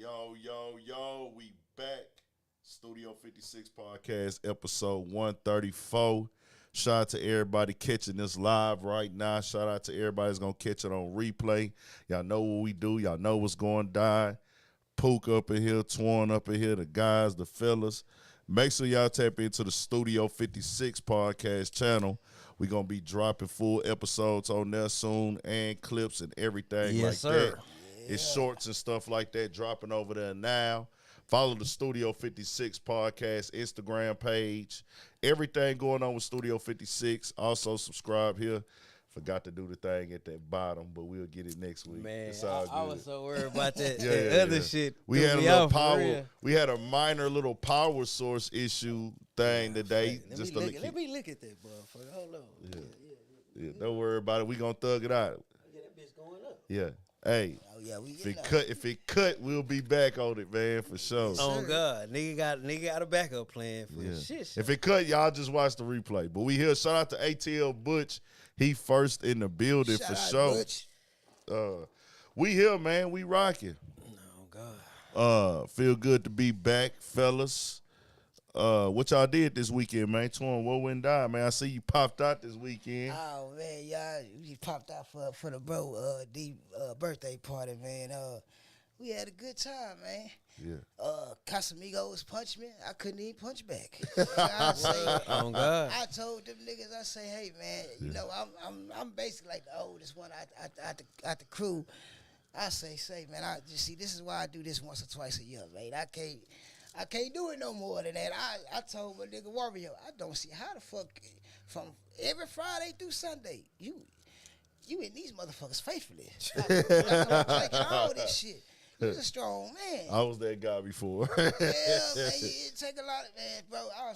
Yo, we back. Studio 56 podcast, episode 134. Shout out to everybody catching this live right now. Shout out to everybody that's going to catch it on replay. Y'all know what we do. Y'all know what's going down. Pook up in here, Twan up in here, the guys, the fellas. Make sure y'all tap into the Studio 56 podcast channel. We're going to be dropping full episodes on there soon and clips and everything that. It's shorts and stuff like that dropping over there now. Follow the Studio 56 podcast Instagram page. Everything going on with Studio 56. Also subscribe here. Forgot to do the thing at that bottom, but we'll get it next week. Man, it's all good. I was so worried about that, other shit. We had a little power. We had a minor little power source issue thing today. Let me look at that motherfucker. Hold on. Yeah, don't worry about it. We gonna thug it out. Yeah, that bitch going up. Yeah. Hey, if it cut, we'll be back on it, man, for sure. Oh God, nigga got a backup plan for shit. If it cut, y'all just watch the replay. But we here. Shout out to ATL Butch. He first in the building for sure. Butch. We here, man. We rocking. Oh God. Feel good to be back, fellas. What y'all did this weekend, man? Twan, what went down, man? I see you popped out this weekend. Oh man, y'all, we popped out for the bro birthday party, man. We had a good time, man. Yeah. Casamigos punched me. I couldn't even punch back. Oh God. I told them niggas, I say, hey man, you know, I'm basically like the oldest one out the crew. I say, man, I just see this is why I do this once or twice a year, man. I can't do it no more than that. I told my nigga Warrior, I don't see how the fuck from every Friday through Sunday, you in these motherfuckers faithfully. Like all this shit. You was a strong man. I was that guy before. Yeah, man, it take a lot of man, bro. I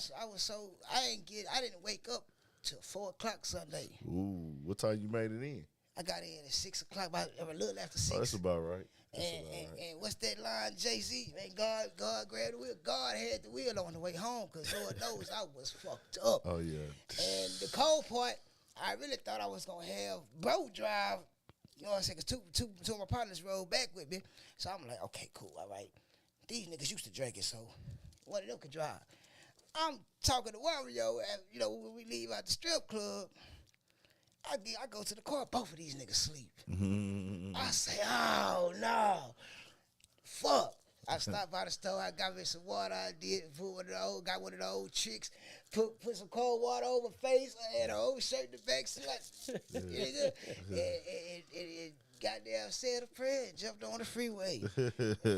didn't wake up till 4 o'clock Sunday. Ooh, what time you made it in? I got in at 6 o'clock, about a little after 6. Oh, that's about right. And what's that line, Jay-Z? Man, God grabbed the wheel. God had the wheel on the way home, because Lord knows I was fucked up. Oh, yeah. And the cold part, I really thought I was going to have bro drive, you know what I'm saying, because two of my partners rode back with me. So I'm like, okay, cool, all right. These niggas used to drink it, so one of them could drive. I'm talking to Wario, and, you know, when we leave out the strip club, I go to the car, both of these niggas sleep. Mm-hmm. I say, oh, no. Fuck. I stopped by the store, I got me some water, got one of the old tricks, put some cold water over my face, I had an old shirt in the back, and goddamn said a prayer and jumped on the freeway.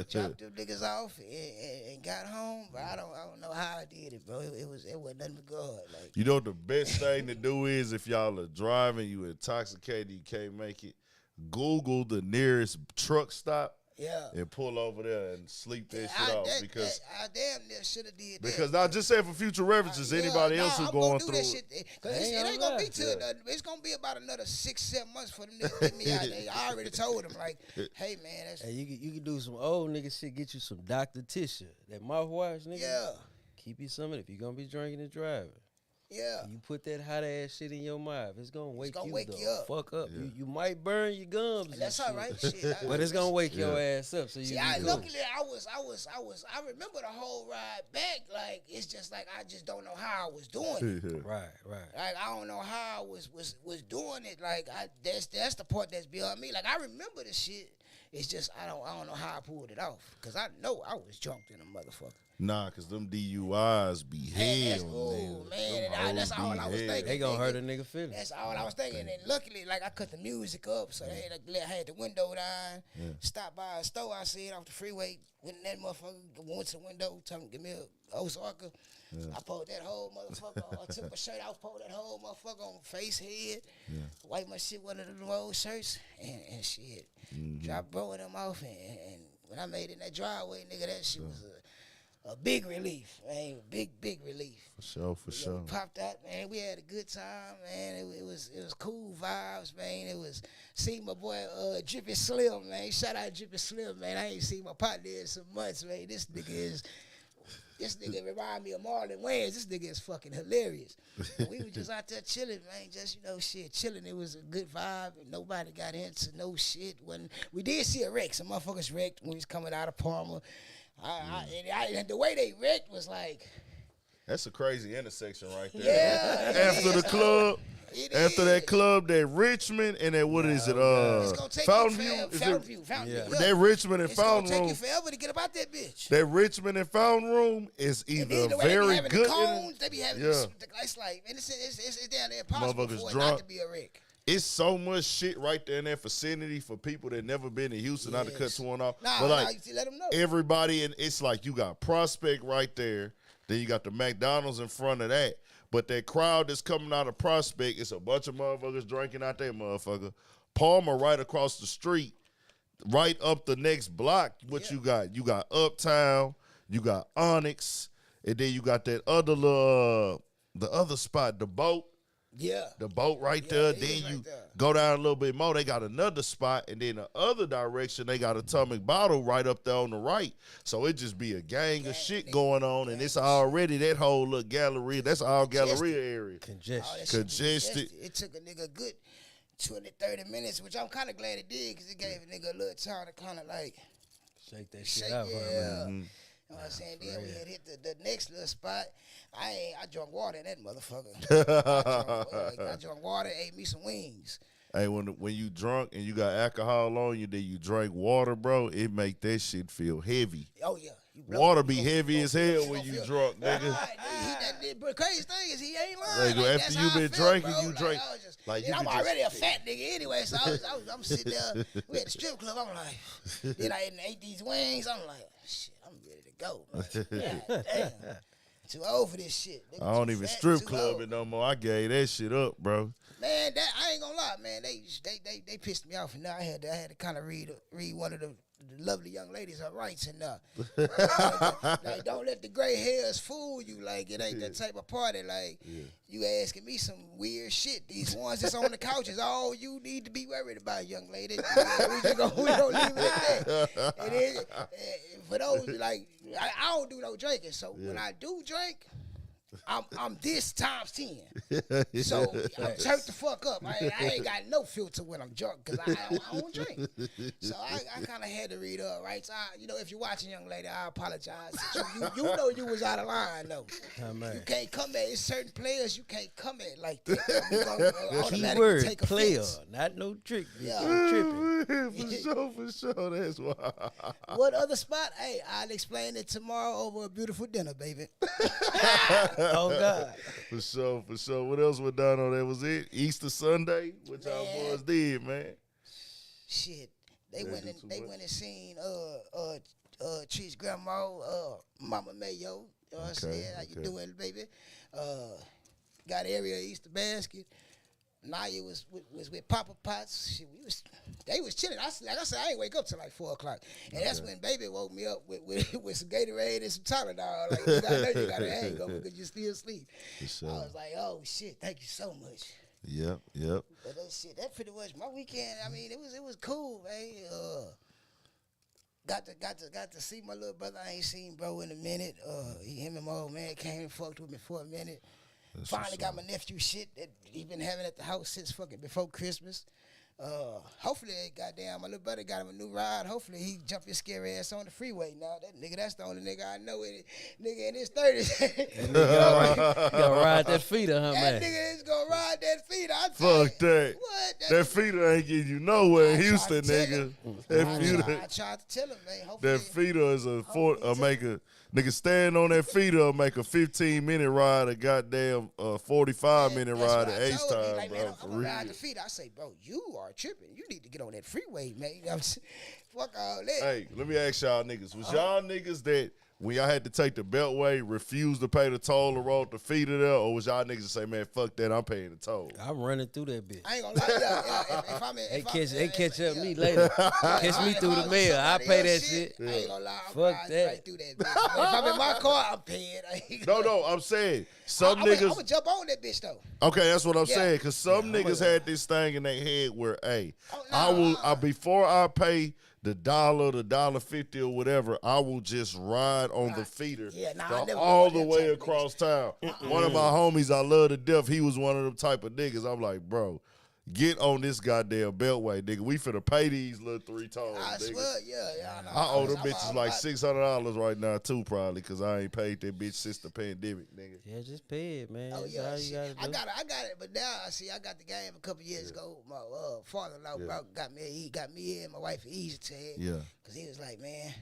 Dropped them niggas off and got home, but I don't know how I did it, bro. It wasn't nothing but God. Like, you know what the best thing to do is, if y'all are driving, you intoxicated, you can't make it, Google the nearest truck stop. Yeah. And pull over there and sleep that shit off, because I damn near should have did that. Because I just said for future references, anybody else who's going through it. Cause it ain't gonna be till it's gonna be about another 6-7 months for them niggas to get me out there. I already told them, like, hey man, that's you can do some old nigga shit. Get you some Dr. Tisha, that mouthwash, nigga. Yeah. Keep you some of it if you gonna be drinking and driving. Yeah. You put that hot ass shit in your mouth, it's gonna wake you up. Fuck up. Yeah. You might burn your gums. And that's all right. Shit. But it's gonna wake your ass up. So luckily I remember the whole ride back. Like, it's just like I just don't know how I was doing it. Right. Like, I don't know how I was doing it. Like, that's the part that's beyond me. Like, I remember the shit. It's just I don't know how I pulled it off, because I know I was drunk in a motherfucker. Nah, because them DUIs be hell, that's cool, man. And that's all I was thinking. They gonna hurt a nigga feelings. That's all I was thinking. And luckily, like, I cut the music up, so I had the window down. Yeah. Stopped by a store I see it off the freeway. Went in that motherfucker, went to the window, told him to give me a Osaka. Yeah. I pulled that whole motherfucker on. I took my shirt off, pulled that whole motherfucker on face, head. Yeah. Wiped my shit, one of them old shirts, and shit. Mm-hmm. Dropped bro them off, and when I made it in that driveway, nigga, that shit was a big relief, man. Big relief. For sure. We popped out, man. We had a good time, man. It was cool vibes, man. It was see my boy Drippy Slim, man. Shout out Drippy Slim, man. I ain't seen my partner in some months, man. This nigga is This nigga remind me of Marlon Wayans. This nigga is fucking hilarious. And we were just out there chilling, man. Just, shit, chilling. It was a good vibe. Nobody got into no shit. When we did see a wreck. Some motherfuckers wrecked when we was coming out of Palmer. And the way they wrecked was like... That's a crazy intersection right there. Yeah. After the club... After that club, that Richmond and that what is it? Fountain View. Fountain View. That Richmond and Fountain Room. It's gonna take you forever to get about that bitch. That Richmond and Fountain Room is either very good. The cones, they be having it's like, and it's down there impossible for it not to be a wreck. It's so much shit right there in that vicinity for people that never been to Houston, not to cut someone off. But like, let them know. Everybody, and it's like you got Prospect right there, then you got the McDonald's in front of that. But that crowd that's coming out of Prospect, it's a bunch of motherfuckers drinking out there, motherfucker. Palmer right across the street, right up the next block. What you got? You got Uptown, you got Onyx, and then you got that other the other spot, the boat. Yeah. The boat right there. Then you go down a little bit more. They got another spot. And then the other direction, they got Atomic Bottle right up there on the right. So it just be a gang of shit going on. And it's already that whole little gallery. That's all Galleria area. Congested. It took a nigga a good 20, 30 minutes, which I'm kind of glad it did because it gave a nigga a little time to kind of like shake that shit out. Yeah. You know what I'm saying? Then we had hit the next little spot. I drank water in that motherfucker. I drank water, ate me some wings. Hey, when you drunk and you got alcohol on you, then you drink water, bro, it make that shit feel heavy. Oh, yeah. Water be heavy as hell when you drunk, nigga. But crazy thing is he ain't lying. Like, after you been drinking, you drink. I'm already a fat nigga anyway, so I'm sitting there. We at the strip club. I'm like, then I ate these wings. I'm like, shit, I'm ready to go. God damn. Too old for this shit. I don't even strip club it no more. I gave that shit up, bro. Man, I ain't gonna lie, man. They pissed me off, and now I had to kind of read one of the lovely young ladies her rights, and like, don't let the gray hairs fool you. Like, it ain't that type of party. Like, you asking me some weird shit. These ones that's on the couch is all you need to be worried about, young lady. We don't leave it at that. And then, for those, like, I don't do no drinking, so when I do drink, I'm this times 10. So I'm turned the fuck up. I ain't got no filter when I'm drunk because I don't drink. So I kind of had to read up, right? So, if you're watching, young lady, I apologize. You know you was out of line, though. You can't come at certain players. You can't come at like that. Keyword take player, not no trick. Yeah, tripping. For sure. That's why. What other spot? Hey, I'll explain it tomorrow over a beautiful dinner, baby. Oh, God. For sure. What else went down on that? Was it Easter Sunday? What y'all boys did, man? Shit. They went and seen Tree's grandma, Mama Mayo. You know what I'm saying? How you doing, baby? Got area Easter basket. Naya was with Papa Potts. Shit, they was chilling. Like I said, I ain't wake up till like 4 o'clock, and that's when baby woke me up with some Gatorade and some Tylenol. Like, you got a hangover because you still asleep. Sure. I was like, oh shit, thank you so much. Yep. But that pretty much my weekend. I mean, it was cool, man. Got to see my little brother. I ain't seen bro in a minute. Him and my old man came and fucked with me for a minute. That's finally got my nephew shit that he been having at the house since fucking before Christmas. Hopefully, goddamn, my little brother got him a new ride. Hopefully, he jump his scary ass on the freeway now. That nigga, that's the only nigga I know. Nigga in his 30s. Gonna ride that feeder, huh, man? That nigga is gonna ride that feeder. Fuck that. What? That feeder ain't getting you nowhere in Houston, nigga. I tried to tell him, man. Hopefully, that feeder is nigga stand on that feeder make a 15-minute ride, a goddamn 45-minute ride at Ace time, like, bro. Man, for I'm real. ride the feeder. I say, bro, you are tripping. You need to get on that freeway, man. Fuck all that. Hey, let me ask y'all niggas. Was y'all niggas that when y'all had to take the Beltway, refused to pay the toll and rode the feeder there, or was y'all niggas to say, man, fuck that, I'm paying the toll? I'm running through that bitch. I ain't gonna lie, if I'm in, they catch up me later. Catch me through the mail. I pay that shit. I ain't gonna lie, I'm fuck that. Right through that bitch. If I'm in my car, I'm paying. No, I'm saying some niggas. I'm gonna jump on that bitch though. Okay, that's what I'm saying. Cause some niggas had this thing in their head where, hey, I will before I pay the $1.50 or whatever, I will just ride on the feeder all the way across town. One of my homies I love to death, he was one of them type of niggas. I'm like, bro, get on this goddamn beltway, nigga. We finna pay these little 3 tones, I nigga. swear, yeah. I owe them bitches like $600 right now too, probably, because I ain't paid that bitch since the pandemic, nigga. Yeah, just pay it, man. Oh That's yeah, all you gotta do. I got it, but now I got the game a couple years ago. My father-in-law got me and my wife an easy tag. Yeah, cause he was like, man,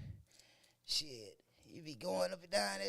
shit. You be going up and down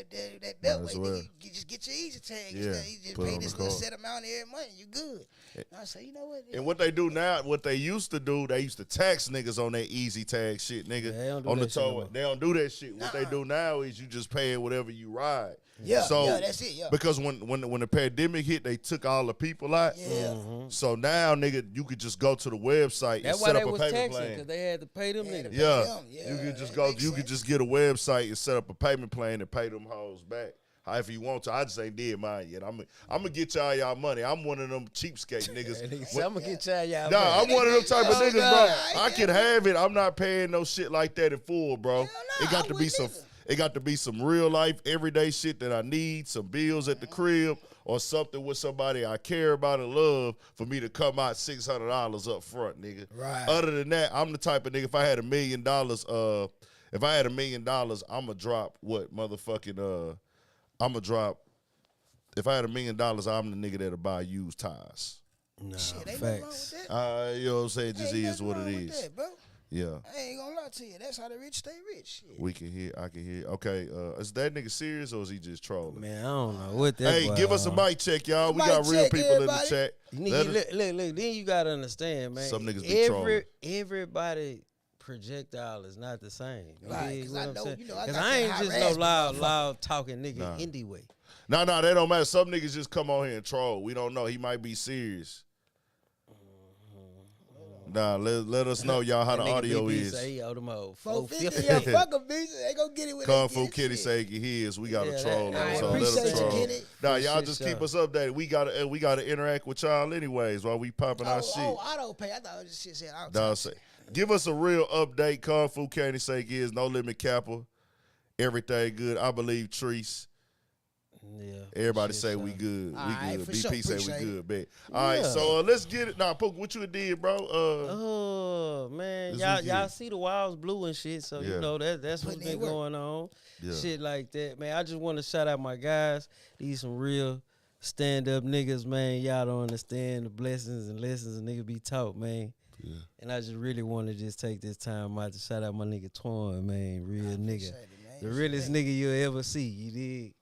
that beltway, nigga. You just get your easy tag. You just pay this little set amount every month, you good. And I say, you know what? And what they do now, what they used to do, they used to tax niggas on that easy tag shit, nigga. They don't do on the that shit tow. no They don't do that shit. What they do now is you just pay whatever you ride. Yeah, so, that's it, yeah. Because when the pandemic hit, they took all the people out. Yeah. So now, nigga, you could just go to the website and set up a payment plan. Because they had to pay them niggas. Yeah, you could just go. You could just get a website and set up a payment plan and pay them hoes back. However you want to. I just ain't did mine yet. I'm gonna get y'all money. I'm one of them cheapskate niggas. I'm gonna get y'all. Nah, I'm one of them type of niggas, bro. God. I can have it. I'm not paying no shit like that in full, bro. Hell It got to be some. It got to be some real life, everyday shit that I need, some bills at the crib, or something with somebody I care about and love for me to come out $600 up front, nigga. Right. Other than that, I'm the type of nigga. If I had $1 million, I'ma drop what motherfucking I'ma drop. If I had $1 million, I'm the nigga that'll buy used tires. Nah, shit, ain't nothing wrong with that. You know what I'm saying? It just is what it with is. that, bro. Yeah. I ain't gonna lie to you. That's how the rich stay rich. Shit. We can hear. I can hear. Okay. Is that nigga serious or is he just trolling? Man, I don't know what that. Hey, give us a mic check, y'all. We got real people in the chat. Look. Then you gotta understand, man. Some niggas be trolling. Everybody projectile is not the same. Right? Because I know, Because I ain't just no loud talking nigga anyway. No, that don't matter. Some niggas just come on here and troll. We don't know. He might be serious. Nah, let us know, y'all, how the audio is. Say, oh, them old 450. Yeah, fuck them, bitch. They gonna get it with Kung Fu Kitty say his. We got a troll on, so let us troll. Nah, y'all just keep us updated. We gotta interact with y'all anyways while we popping our shit. Auto pay. I thought it was just shit said auto. Give us a real update. Kung Fu Kitty say is No Limit Kappa. Everything good. I believe Treese. Yeah. Everybody say we good. We good. BP say we good, bet. All right, Yeah. so let's get it. Nah, Pook, what you did, bro? Oh man, y'all see the walls blue and shit, so you know that's what's been going on. Yeah. Shit like that, man. I just want to shout out my guys. These some real stand-up niggas, man. Y'all don't understand the blessings and lessons a nigga be taught, man. Yeah. And I just really want to just take this time out to shout out my nigga Twan, man. Real nigga. The realest nigga you'll ever see, you dig?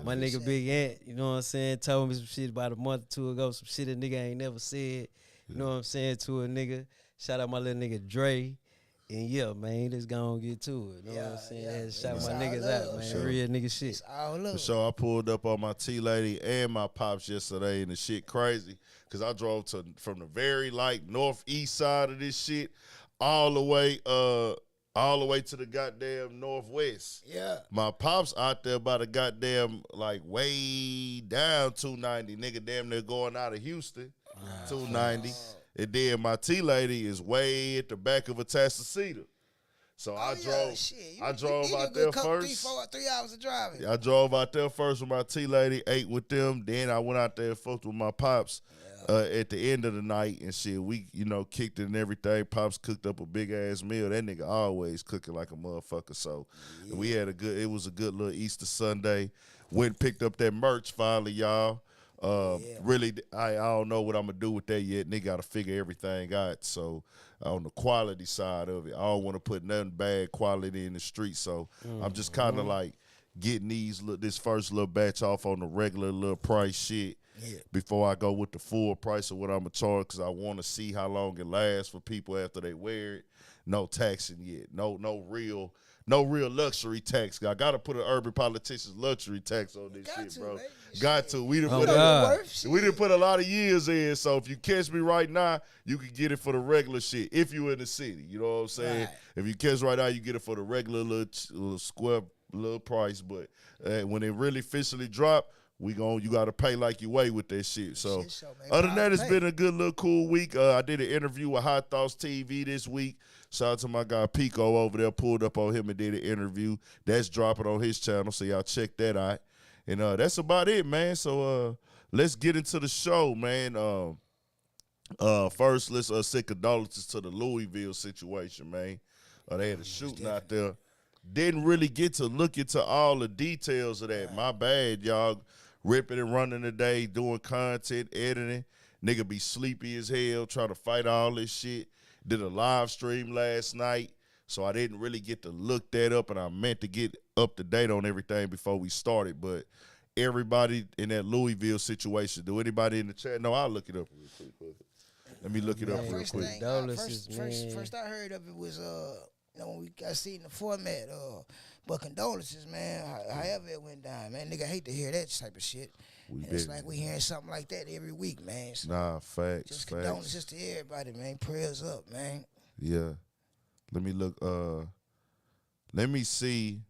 My nigga Big Ant, you know what I'm saying, told me some shit about a month or two ago, some shit a nigga ain't never said, you know what I'm saying, to a nigga. Shout out my little nigga Dre. And yeah, man, let's go and get to it. You know what I'm saying? Shout my niggas out, man. Sure. Real nigga shit. For sure, I pulled up on my T-Lady and my pops yesterday, and the shit crazy. Because I drove from the very, northeast side of this shit all the way to the goddamn northwest. Yeah. My pops out there by the goddamn, way down 290. Nigga damn near going out of Houston, 290. And then my T-Lady is way at the back of Atascocita. So I drove out there first. 3 hours of driving. I drove out there first with my T-Lady, ate with them. Then I went out there and fucked with my pops. At the end of the night and shit, we, kicked it and everything. Pops cooked up a big-ass meal. That nigga always cooking like a motherfucker. So we had it was a good little Easter Sunday. Went and picked up that merch finally, y'all. Really, I don't know what I'm going to do with that yet. Nigga got to figure everything out. So on the quality side of it, I don't want to put nothing bad quality in the street. So I'm just kind of getting this first little batch off on the regular little price shit. Yeah. Before I go with the full price of what I'm going to charge, because I want to see how long it lasts for people after they wear it. No taxing yet. No real luxury tax. I got to put an urban politician's luxury tax on this shit, bro. Man. Got to. We didn't put a lot of years in, so if you catch me right now, you can get it for the regular shit if you in the city. You know what I'm saying? Right. If you catch right now, you get it for the regular little square little price. But when it really officially drop, you got to pay like you weigh with that shit. So, Shit show, man. other than that, it's been a good little cool week. I did an interview with Hot Thoughts TV this week. Shout out to my guy Pico over there. Pulled up on him and did an interview. That's dropping on his channel, so y'all check that out. And that's about it, man. So let's get into the show, man. First, let's send condolences to the Louisville situation, man. They had a shooting out there. Didn't really get to look into all the details of that. My bad, y'all. Ripping and running today, doing content, editing. Nigga be sleepy as hell, trying to fight all this shit. Did a live stream last night, so I didn't really get to look that up, and I meant to get up to date on everything before we started. But everybody in that Louisville situation, do anybody in the chat? No, I'll look it up real quick. Let me look it up real quick. First I heard of it was when we got seen the format. But condolences, man. However it went down, man. Nigga hate to hear that type of shit. It's like we hearing something like that every week, man. So nah, facts. Just condolences to everybody, man. Prayers up, man. Yeah. Let me look. Let me see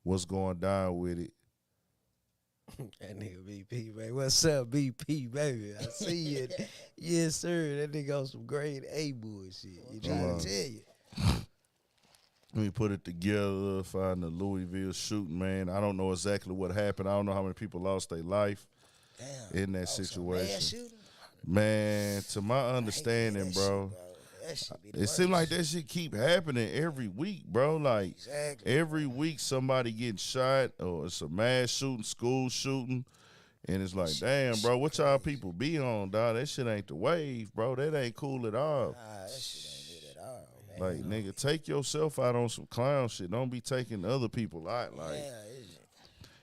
what's going down with it. That nigga BP, man. What's up, BP, baby? I see you. Yes, sir. That nigga on some grade A bullshit. You trying to tell you. Let me put it together, find the Louisville shooting, man. I don't know exactly what happened. I don't know how many people lost their life in that situation. Man, to my understanding, bro, it seems like that shit keep happening every week, bro. Like, every week somebody getting shot, or it's a mass shooting, school shooting, and it's like, damn, bro, what y'all people be on, dog? That shit ain't the wave, bro. That ain't cool at all. Nah, that shit ain't good at all, man. Like, nigga, take yourself out on some clown shit. Don't be taking other people out. Like,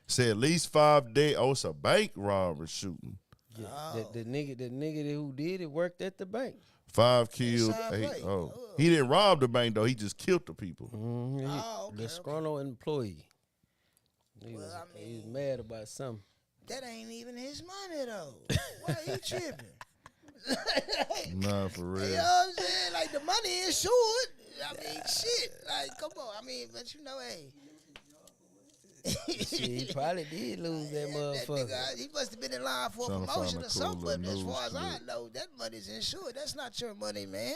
say at least 5 days. Oh, it's a bank robbery shooting. Yeah, the nigga who did it worked at the bank. 5 killed, 8. He didn't rob the bank though. He just killed the people. The disgruntled employee. He was mad about something. That ain't even his money though. Why he tripping? Nah, for real. You know what I'm saying? Like, the money insured. I mean, shit. Like, come on. I mean, but you know, hey. Shit, he probably did lose that motherfucker. That nigga, he must have been in line for a promotion or something. But as far as I know, that money's insured. That's not your money, man.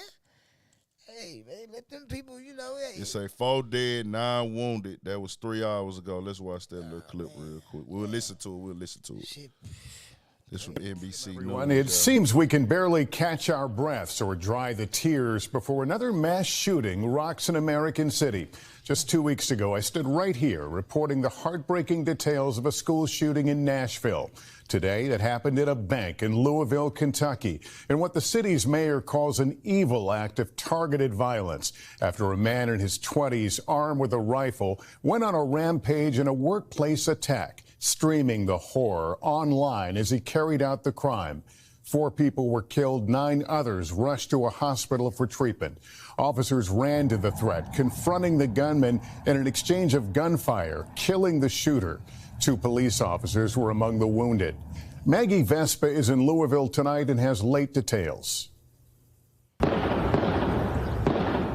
Hey, man, let them people, you know, hey. It say 4 dead, 9 wounded. That was 3 hours ago. Let's watch that little clip real quick. We'll listen to it. Shit. This from NBC Everyone, News. it seems we can barely catch our breaths or dry the tears before another mass shooting rocks an American city. Just 2 weeks ago, I stood right here reporting the heartbreaking details of a school shooting in Nashville. Today, that happened at a bank in Louisville, Kentucky, in what the city's mayor calls an evil act of targeted violence after a man in his 20s, armed with a rifle, went on a rampage in a workplace attack, streaming the horror online as he carried out the crime. 4 people were killed, 9 others rushed to a hospital for treatment. Officers ran to the threat, confronting the gunman in an exchange of gunfire, killing the shooter. 2 police officers were among the wounded. Maggie Vespa is in Louisville tonight and has late details.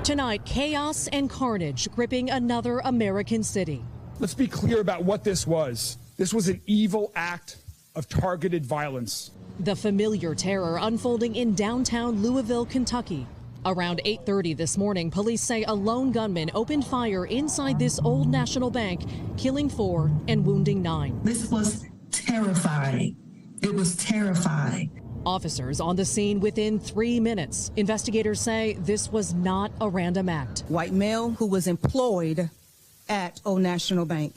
Tonight, chaos and carnage gripping another American city. Let's be clear about what this was. This was an evil act of targeted violence. The familiar terror unfolding in downtown Louisville, Kentucky. Around 8:30 this morning, police say a lone gunman opened fire inside this Old National Bank, killing 4 and wounding 9. This was terrifying. It was terrifying. Officers on the scene within 3 minutes. Investigators say this was not a random act. White male who was employed at Old National Bank.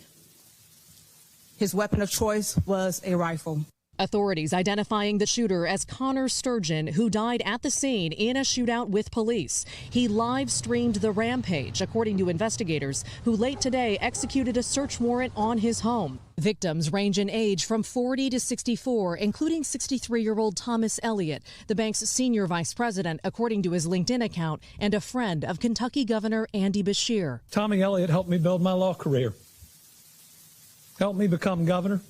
His weapon of choice was a rifle. Authorities identifying the shooter as Connor Sturgeon, who died at the scene in a shootout with police. He live streamed the rampage, according to investigators, who late today executed a search warrant on his home. Victims range in age from 40 to 64, including 63-year-old Thomas Elliott, the bank's senior vice president, according to his LinkedIn account, and a friend of Kentucky Governor Andy Beshear. Tommy Elliott helped me build my law career, helped me become governor,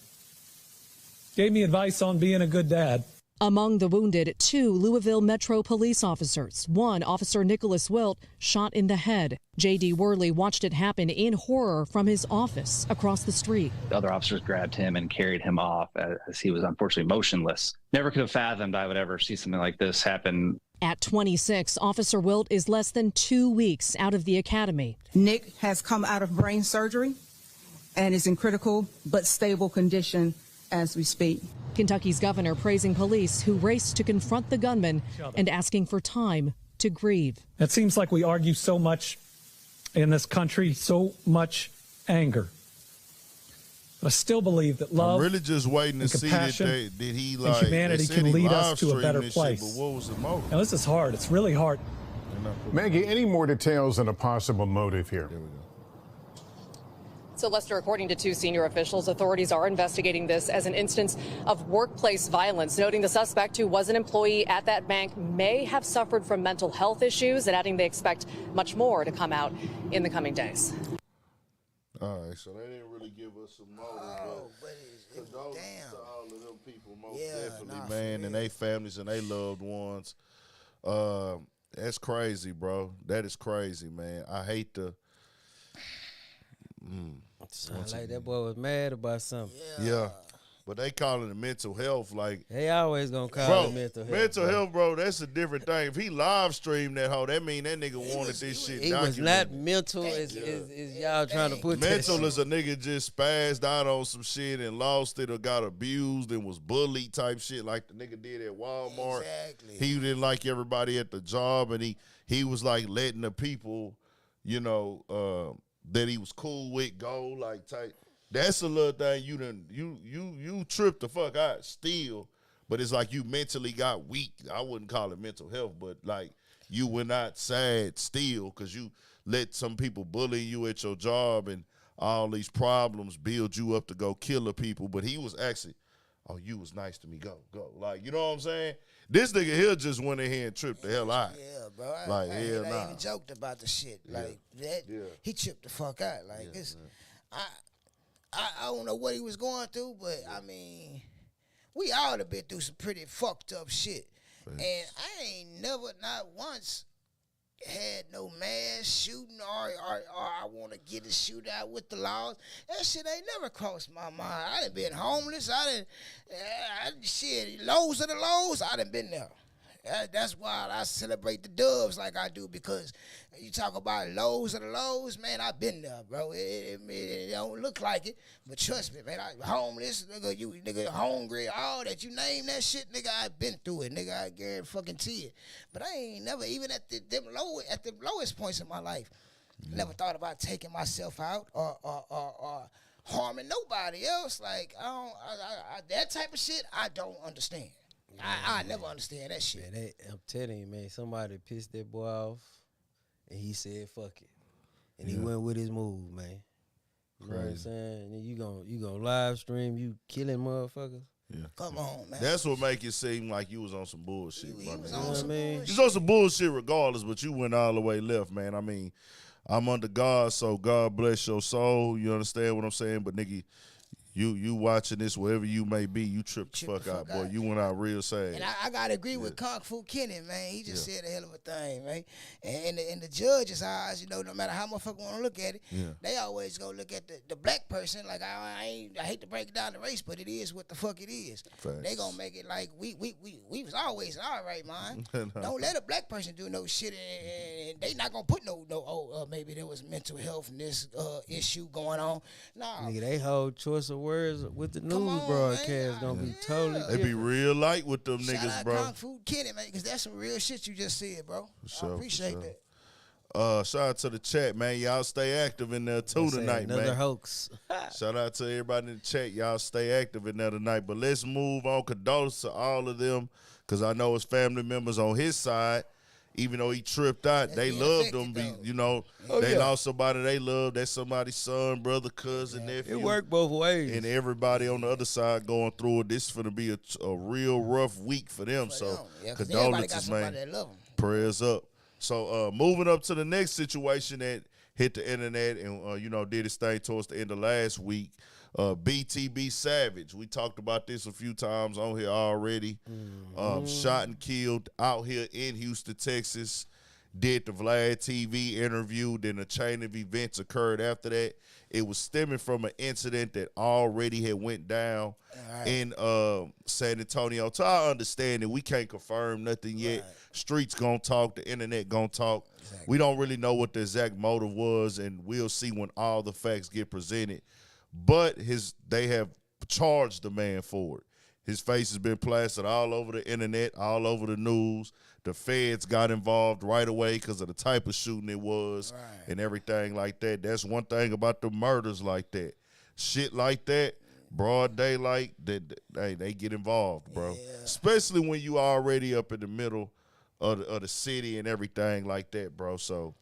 gave me advice on being a good dad. Among the wounded, 2 Louisville Metro police officers. One, Officer Nicholas Wilt, shot in the head. J.D. Worley watched it happen in horror from his office across the street. The other officers grabbed him and carried him off as he was unfortunately motionless. Never could have fathomed I would ever see something like this happen. At 26, Officer Wilt is less than 2 weeks out of the academy. Nick has come out of brain surgery and is in critical but stable condition as we speak. Kentucky's governor praising police who raced to confront the gunman and asking for time to grieve. It seems like we argue so much in this country, so much anger. But I still believe that love, I'm really just waiting to see that did he like and humanity can lead us to a better place. Shit, but what was the motive? Now, this is hard. It's really hard. Maggie, any more details on a possible motive here? There we go. So, Lester, according to 2 senior officials, authorities are investigating this as an instance of workplace violence, noting the suspect, who was an employee at that bank, may have suffered from mental health issues, and adding they expect much more to come out in the coming days. All right, so they didn't really give us some motive, but condolences to all of them people, most definitely, man, and their families and their loved ones. That's crazy, bro. That is crazy, man. I hate to. Sound like that boy was mad about something. Yeah. But they calling it mental health. Like, they always gonna call it mental health. Mental health, bro, that's a different thing. If he live streamed that hoe, that mean that nigga wanted this shit He documented. was not mental as y'all trying to put mental that is a nigga just spazzed out on some shit and lost it or got abused and was bullied type shit like the nigga did at Walmart. Exactly. He didn't like everybody at the job, and he was like letting the people, you know, that he was cool with go like type. That's a little thing you tripped the fuck out still, but it's like you mentally got weak. I wouldn't call it mental health, but like you were not sad still because you let some people bully you at your job and all these problems build you up to go kill the people. But he was actually, oh, you was nice to me, go. Like, you know what I'm saying? This nigga here just went in here and tripped the hell out. Yeah, bro. Like, I hell nah. even joked about the shit. Like, that, he tripped the fuck out. Like, it's, I don't know what he was going through, but, I mean, we all have been through some pretty fucked up shit. And I ain't never, not once, had no mass shooting or I want to get a shootout with the laws. That shit ain't never crossed my mind. I done been homeless. Shit, lows of the lows, I done been there. That's why I celebrate the dubs like I do, because you talk about lows of the lows, man, I've been there, bro. It don't look like it, but trust me, man, I homeless, nigga hungry, all that, you name that shit, nigga, I've been through it, nigga, I guarantee it. But I ain't never, even at the lowest points in my life, never thought about taking myself out or harming nobody else. Like, that type of shit, I don't understand. I never understand that shit. Man, I'm telling you, man, somebody pissed that boy off, and he said, fuck it. And he went with his move, man. You know what I'm saying? And you gonna live stream, you killing motherfuckers? Yeah. Come on, man. That's what make it seem like you was on some bullshit. He was on some bullshit. You was on some bullshit regardless, but you went all the way left, man. I mean, I'm under God, so God bless your soul. You understand what I'm saying? But nigga, you watching this, wherever you may be, you tripped the fuck out, boy. You went out real sad. And I gotta agree with Kung Fu Kenny, man. He just said a hell of a thing, man. And in the judge's eyes, you know, no matter how motherfucker want to look at it, they always go look at the black person. Like I hate to break it down the race, but it is what the fuck it is. Facts. They gonna make it like we was always in our right mind. Don't let a black person do no shit, and they not gonna put maybe there was mental health and this issue going on. Nah, nigga, they whole choice of words with the news broadcast gonna be totally different. They be real light with them Shout niggas, out bro. Kung Fu Kenny, man, because that's some real shit you just said, bro. Sure, I appreciate that. Shout out to the chat, man. Y'all stay active in there too tonight, man. Another hoax. Shout out to everybody in the chat. Y'all stay active in there tonight. But let's move on. Condolences to all of them, because I know his family members on his side, even though he tripped out, they loved him. They lost somebody they loved. That's somebody's son, brother, cousin, nephew. It worked both ways. And everybody on the other side going through it. This is going to be a real rough week for them. So condolences, man. Prayers up. So moving up to the next situation that hit the internet and, did his thing towards the end of last week. BTB Savage. We talked about this a few times on here already. Shot and killed out here in Houston, Texas. Did the Vlad TV interview. Then a chain of events occurred after that. It was stemming from an incident that already had went down in San Antonio. To our understanding, we can't confirm nothing yet. Streets gonna talk. The internet gonna talk. Exactly. We don't really know what the exact motive was, and we'll see when all the facts get presented. But they have charged the man for it. His face has been plastered all over the internet, all over the news. The feds got involved right away because of the type of shooting it was and everything like that. That's one thing about the murders like that. Shit like that, broad daylight, they get involved, bro. Yeah. Especially when you already up in the middle of the city and everything like that, bro. So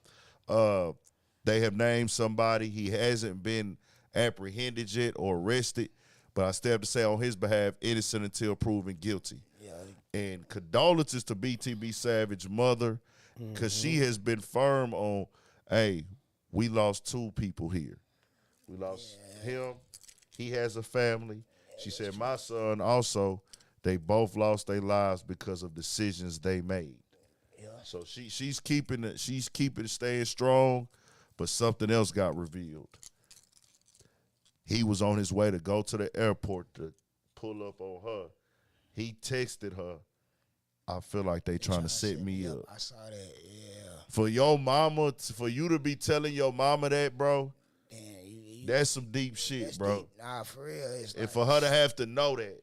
they have named somebody. He hasn't been apprehended yet or arrested, but I still have to say on his behalf, innocent until proven guilty. Yeah. And condolences to BTB Savage mother, because she has been firm on, hey, we lost 2 people here. We lost him. He has a family. She said, my son also, they both lost their lives because of decisions they made. Yeah. So she's keeping it, staying strong, but something else got revealed. He was on his way to go to the airport to pull up on her. He texted her, I feel like they trying to set me up. I saw that, yeah. For your mama, for you to be telling your mama that, bro, that's some deep shit, bro. Deep. Nah, for real. And for her to have to know that.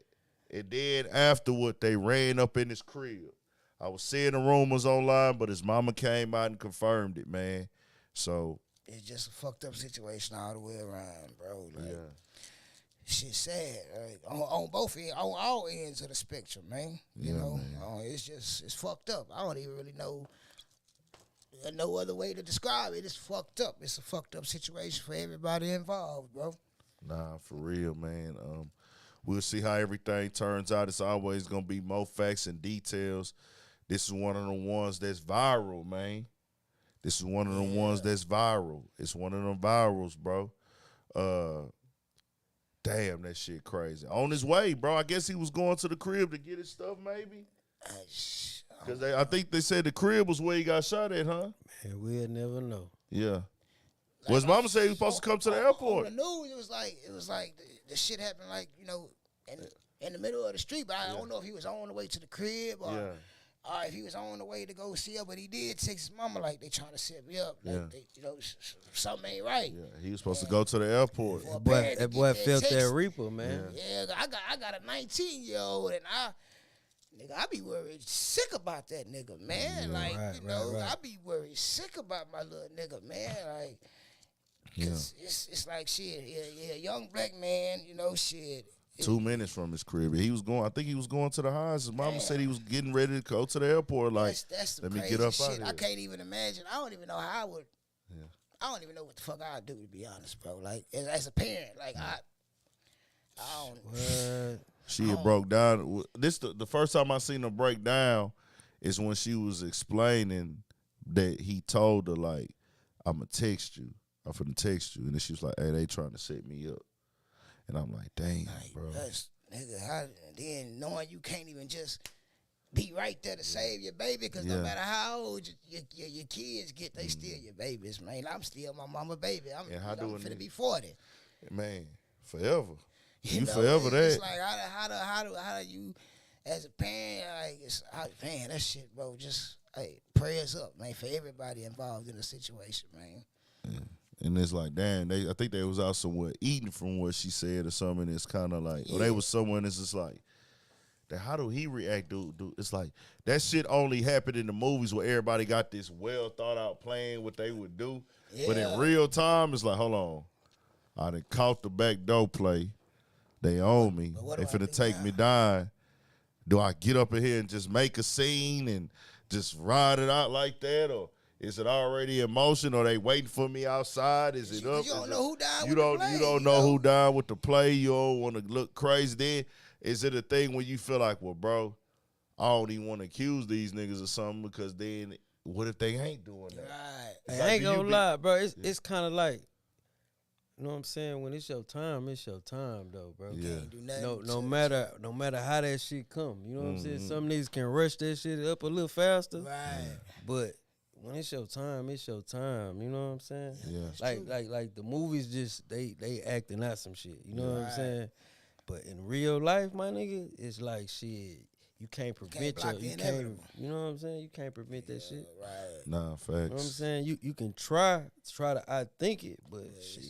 And then afterward, they ran up in his crib. I was seeing the rumors online, but his mama came out and confirmed it, man. So it's just a fucked up situation all the way around, bro. Like, shit's sad. Like, on both ends, on all ends of the spectrum, man. You know, it's fucked up. I don't even really know no other way to describe it. It's fucked up. It's a fucked up situation for everybody involved, bro. Nah, for real, man. We'll see how everything turns out. It's always gonna be more facts and details. This is one of the ones that's viral, man. This is one of the ones that's viral. It's one of them virals, bro. Damn, that shit crazy. On his way, bro. I guess he was going to the crib to get his stuff, maybe. Because I think they said the crib was where he got shot at, huh? Man, we'll never know. Yeah. Well, his mama said he was supposed to come to the airport. On the news, it was like the shit happened, like, you know, in the middle of the street. But I don't know if he was on the way to the crib or if he was on the way to go see her. But he did text his mama like they trying to set me up. Like they, you know, something ain't right. Yeah, he was supposed to go to the airport. That boy felt that reaper, man. Yeah, I got a 19-year-old and I be worried sick about that nigga, man. I be worried sick about my little nigga, man. Like, cause it's like shit. Yeah, young black man, you know, shit. 2 minutes from his crib. He was going. I think he was going to the highs. His mama said he was getting ready to go to the airport. Like, that's let me get up out of here. I can't even imagine. I don't even know how I would. Yeah. I don't even know what the fuck I'd do, to be honest, bro. Like, as a parent, like I don't. What? She had broke down. This the first time I seen her break down is when she was explaining that he told her, like, I'm going to text you. I'm finna text you. And then she was like, hey, they trying to set me up. And I'm like, dang, bro. Nigga, then knowing you can't even just be right there to save your baby, because no matter how old your kids get, they still your babies, man. I'm still my mama baby. I'm finna be 40. Man, forever. You know, forever that. It's like, how do you, as a parent, like, man, that shit, bro, just, hey, prayers up, man, for everybody involved in the situation, man. Yeah. And it's like, damn, I think they was out somewhere eating from what she said or something. It's kind of like, or they was somewhere and it's just like, how do he react, dude? It's like, that shit only happened in the movies where everybody got this well thought out plan what they would do. Yeah. But in real time, it's like, hold on. I done caught the back door play. They own me. They finna take me down. Do I get up in here and just make a scene and just ride it out like that? Or is it already in motion? Or they waiting for me outside? Is it up? You don't know who died with the play. You don't know who died with the play. You don't want to look crazy. Then is it a thing when you feel like, well, bro, I don't even want to accuse these niggas of something, because then what if they ain't doing that? Right. Hey, I ain't gonna lie, bro. It's kind of like, you know what I'm saying? When it's your time though, bro. Yeah. Can't do nothing No matter how that shit come, you know what I'm saying? Some niggas can rush that shit up a little faster. Right. But when it's your time, you know what I'm saying? Yeah. Like the movies just they acting out some shit. You know what I'm saying? But in real life, my nigga, it's like shit. You can't prevent you know what I'm saying? You can't prevent that shit. Right. Nah, facts. You know what I'm saying? You can try to outthink it, but shit.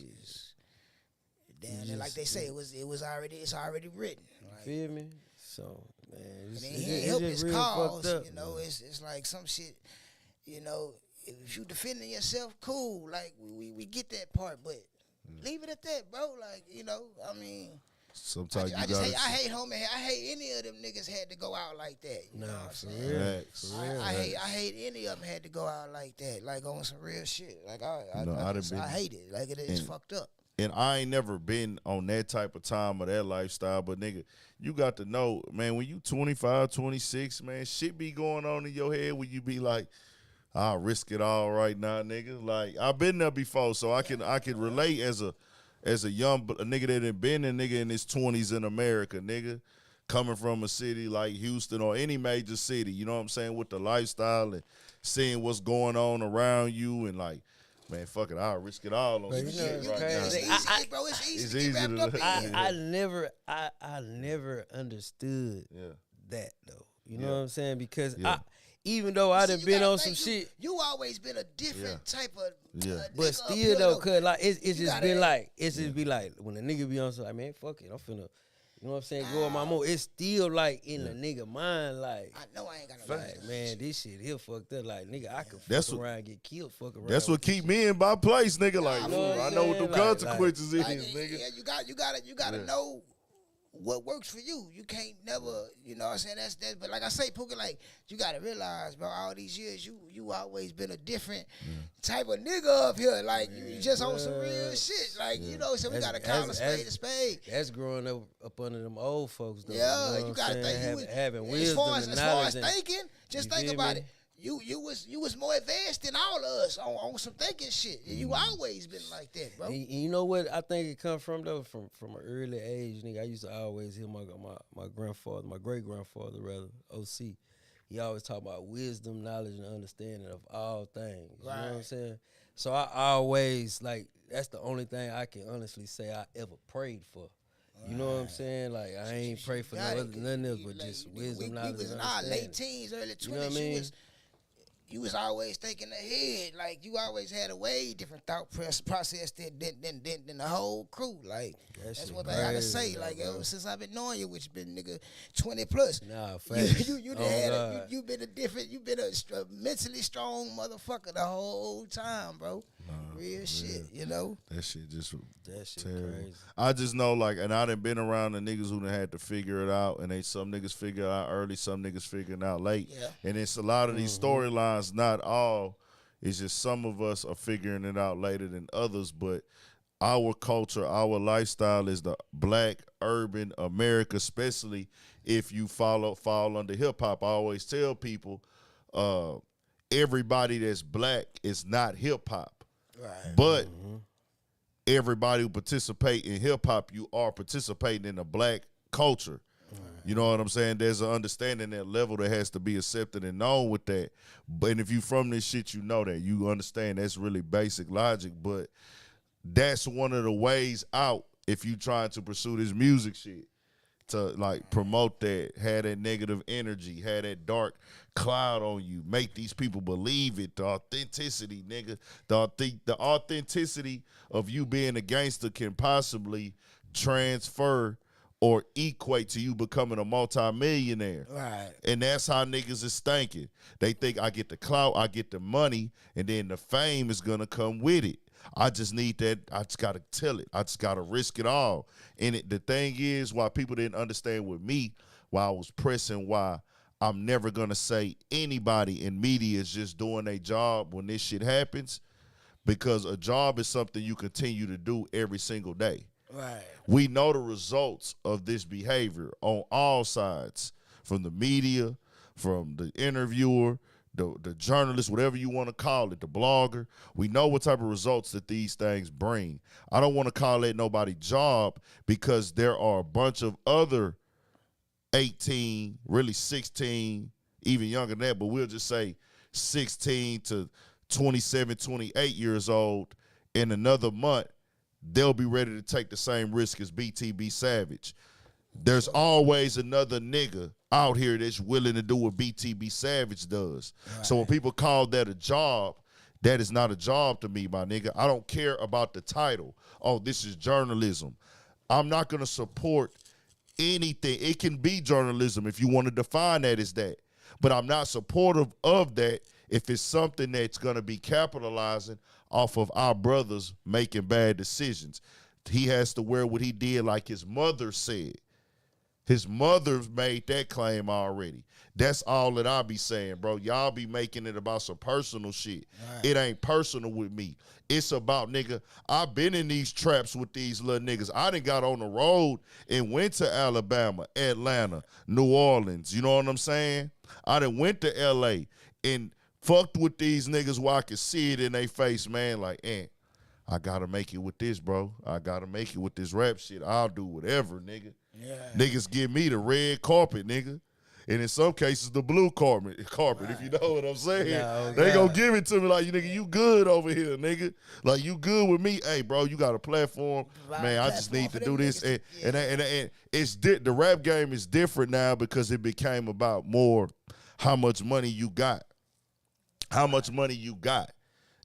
Damn, and like they say, it's already written. Like, Feel me? So man, and it's he help just his real cause. fucked up. You know, it's like some shit. You know, if you defending yourself, cool. Like we get that part, but leave it at that, bro. Like, you know, I mean. Sometimes I hate homie. I hate any of them niggas had to go out like that. You know what I'm saying? I hate any of them had to go out like that, like on some real shit. Like I hate it. Like it's fucked up. And I ain't never been on that type of time or that lifestyle, but nigga, you got to know, man, when you 25, 26, man, shit be going on in your head when you be like, I'll risk it all right now, nigga. Like, I've been there before, so I can relate as a nigga that had been a nigga in his 20s in America, nigga, coming from a city like Houston or any major city, you know what I'm saying, with the lifestyle and seeing what's going on around you and like, man, fuck it, I'll risk it all on this shit right now. It's easy to get wrapped up in. I never understood that though. You know what I'm saying? Because even though I done been on some shit. You always been a different type of but still though, cause like it's just been like, it's just be like when a nigga be on some like, man, fuck it, I'm finna, you know what I'm saying, go on my mode. It's still like in the nigga mind, like I know I ain't got no like, man, this shit here fucked up. Like, nigga, I could fuck around and get killed, fuck around. That's what keep me in my place, nigga. Like, I know what the consequences is, nigga. Yeah, you gotta know what works for you. You can't never, you know what I'm saying? That's but like I say, Pookie, like, you gotta realize, bro, all these years you always been a different type of nigga up here. Like, you just on some real shit. Like, you know, so we gotta call a spade a spade. That's growing up under them old folks though. Yeah, you know you gotta think having wisdom as far as thinking, just think about it. You was more advanced than all of us on some thinking shit. You always been like that, bro. And you know what I think it come from though? From an early age, nigga. I used to always hear my grandfather, my great grandfather rather, OC. He always talk about wisdom, knowledge, and understanding of all things. You know what I'm saying? So I always like that's the only thing I can honestly say I ever prayed for. You know what I'm saying? Like I ain't prayed for nothing else but just wisdom, knowledge, we was and in our understanding. late teens, early 20s. You know what I mean? You was always thinking ahead. Like, you always had a way different thought process than the whole crew. Like, that's one thing I can say. Like, ever since I've been knowing you, which has been, nigga, 20 plus. Nah, facts. You been a mentally strong motherfucker the whole time, bro. Real shit, you know? That shit terrible. Crazy. I just know, like, and I done been around the niggas who done had to figure it out, and some niggas figure it out early, some niggas figuring it out late. Yeah. And it's a lot of these storylines, not all. It's just some of us are figuring it out later than others, but our culture, our lifestyle is the black, urban America, especially if you fall under hip-hop. I always tell people, everybody that's black is not hip-hop. Right. But everybody who participate in hip-hop, you are participating in the black culture. Right. You know what I'm saying? There's an understanding, that level that has to be accepted and known with that. But if you from this shit, you know that. You understand that's really basic logic. But that's one of the ways out if you trying to pursue this music shit. To like promote that, have that negative energy, have that dark cloud on you, make these people believe it. The authenticity, nigga, the authenticity of you being a gangster can possibly transfer or equate to you becoming a multimillionaire. Right. And that's how niggas is thinking. They think I get the clout, I get the money, and then the fame is gonna come with it. I just need that. I just got to tell it. I just got to risk it all. And the thing is, why people didn't understand with me, why I was pressing, why I'm never going to say anybody in media is just doing their job when this shit happens, because a job is something you continue to do every single day. Right. We know the results of this behavior on all sides, from the media, from the interviewer, the journalist, whatever you want to call it, the blogger. We know what type of results that these things bring. I don't want to call that nobody job because there are a bunch of other 18, really 16, even younger than that, but we'll just say 16 to 27, 28 years old. In another month, they'll be ready to take the same risk as BTB Savage. There's always another nigga out here that's willing to do what BTB Savage does. Right. So when people call that a job, that is not a job to me, my nigga. I don't care about the title. Oh, this is journalism. I'm not going to support anything. It can be journalism if you want to define that as that. But I'm not supportive of that if it's something that's going to be capitalizing off of our brothers making bad decisions. He has to wear what he did like his mother said. His mother's made that claim already. That's all that I be saying, bro. Y'all be making it about some personal shit. Right. It ain't personal with me. It's about, nigga, I've been in these traps with these little niggas. I done got on the road and went to Alabama, Atlanta, New Orleans. You know what I'm saying? I done went to L.A. and fucked with these niggas while I could see it in their face, man. Like, I gotta make it with this, bro. I gotta make it with this rap shit. I'll do whatever, nigga. Yeah. Niggas give me the red carpet, nigga. And in some cases, the blue carpet, right. If you know what I'm saying. Yeah, they gonna give it to me like, nigga, you good over here, nigga. Like, you good with me. Hey, bro, you got a platform. Man, I just need to do this. And it's the rap game is different now because it became about more how much money you got. How much money you got.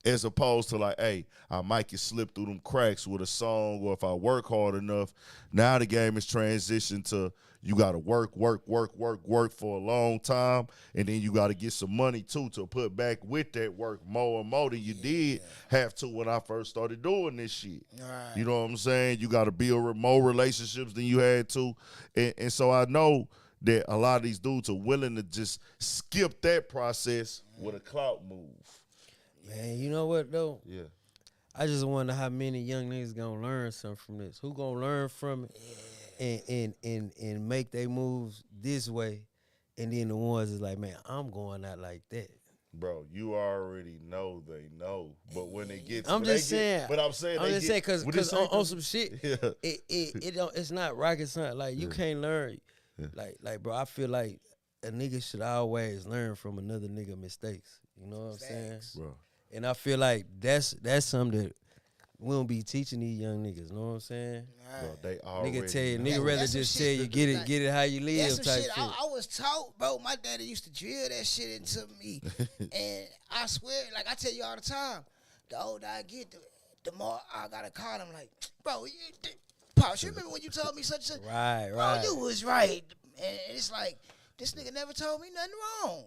As opposed to like, hey, I might get slipped through them cracks with a song, or if I work hard enough. Now the game is transitioned to you got to work for a long time, and then you got to get some money too to put back with that work more and more than you did have to when I first started doing this shit. Right. You know what I'm saying? You got to build more relationships than you had to, and so I know that a lot of these dudes are willing to just skip that process with a clout move. Man, you know what though? Yeah. I just wonder how many young niggas gonna learn something from this. Who gonna learn from it and make their moves this way, and then the ones is like, man, I'm going out like that. Bro, you already know they know, but when it gets, I'm just saying because on some shit, it's not rocket science. Like you can't learn, like bro, I feel like a nigga should always learn from another nigga mistakes. You know what I'm saying, bro? And I feel like that's something that we don't be teaching these young niggas. Know what I'm saying? Bro, they already nigga tell you, nigga rather just tell you get it how you live type shit. I was taught, bro. My daddy used to drill that shit into me, and I swear, like I tell you all the time, the older I get, the more I gotta call him. Like, bro, Pops, you remember when you told me such and such? Right. Bro, you was right, and it's like this nigga never told me nothing wrong.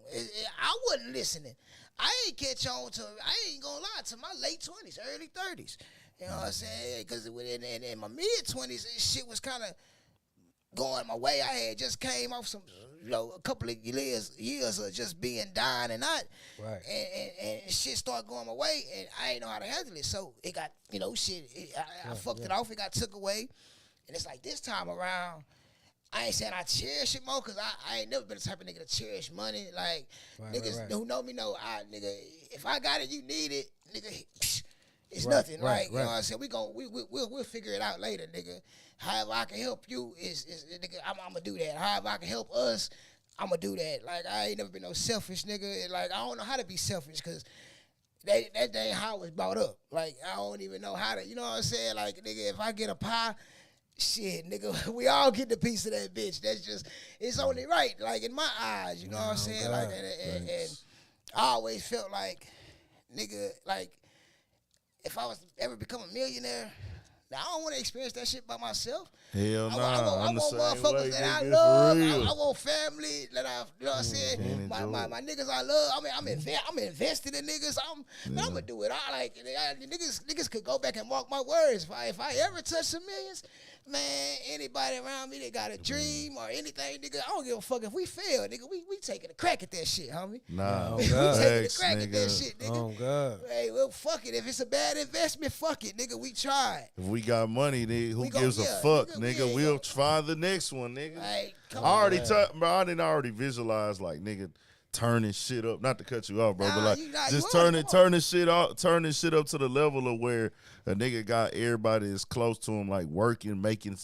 I wasn't listening. I ain't catch on to, I ain't gonna lie, to my late 20s, early 30s. You know what I'm saying? Because in my mid-20s, shit was kind of going my way. I had just came off some, a couple of years of just being down and out. Right. And shit started going my way, and I ain't know how to handle it. So it got, I fucked it off. It got took away. And it's like this time around, I ain't saying I cherish it more because I ain't never been the type of nigga to cherish money. Like, niggas who know me know, nigga, if I got it, you need it, nigga, it's nothing. Right. You know what I'm saying? We'll figure it out later, nigga. However I can help you is nigga, I'm gonna do that. However I can help us, I'm gonna do that. Like, I ain't never been no selfish nigga. Like, I don't know how to be selfish because that ain't how I was brought up. Like, I don't even know how to, you know what I'm saying? Like, nigga, if I get a pie, shit, nigga, we all get the piece of that bitch. That's just, it's only right, like, in my eyes, you know what I'm saying? God. Like, and I always felt like, nigga, like, if I was to ever become a millionaire, now I don't want to experience that shit by myself. Hell no. I want motherfuckers that I love. I want family that you know what I'm saying? My niggas I love. I mean, I'm invested in niggas. I'm gonna do it. Niggas could go back and mark my words. If I ever touch some millions, man, anybody around me that got a dream or anything, nigga, I don't give a fuck if we fail, nigga. We taking a crack at that shit, homie. Nah, we taking a crack at that shit, nigga. Oh God. Hey, well, fuck it. If it's a bad investment, fuck it, nigga. We tried. If we got money, nigga, who gives a fuck, nigga? We'll find the next one, nigga. Hey, I already visualized, like, nigga, turning shit up. Not to cut you off, bro, but like just turning turning shit up to the level of where a nigga got everybody that's close to him like working, making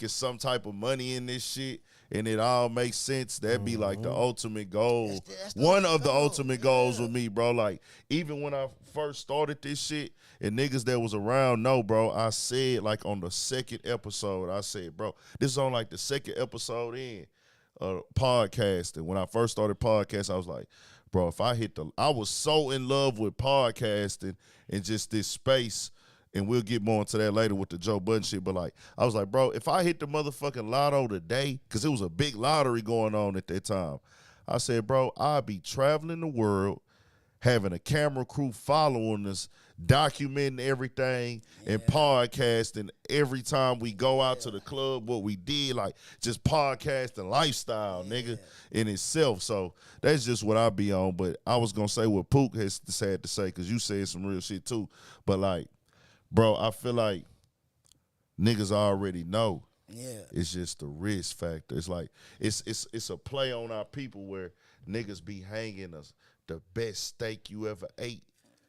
some type of money in this shit, and it all makes sense. That'd be like the ultimate goal. That's one of the ultimate goals with me, bro. Like even when I first started this shit, and niggas that was around know, bro, I said like on the second episode, I said, bro, this is on like the second episode in podcasting. When I first started podcasting, I was like, bro, if I was so in love with podcasting and just this space, and we'll get more into that later with the Joe Budden shit, but like, I was like, bro, if I hit the motherfucking lotto today, because it was a big lottery going on at that time, I said, bro, I'll be traveling the world, having a camera crew following us, documenting everything and podcasting every time we go out to the club, what we did, like just podcasting lifestyle, nigga, in itself. So that's just what I be on. But I was going to say what Pook has had to say, because you said some real shit too. But like, bro, I feel like niggas already know. Yeah. It's just the risk factor. It's like, it's a play on our people where niggas be hanging us the best steak you ever ate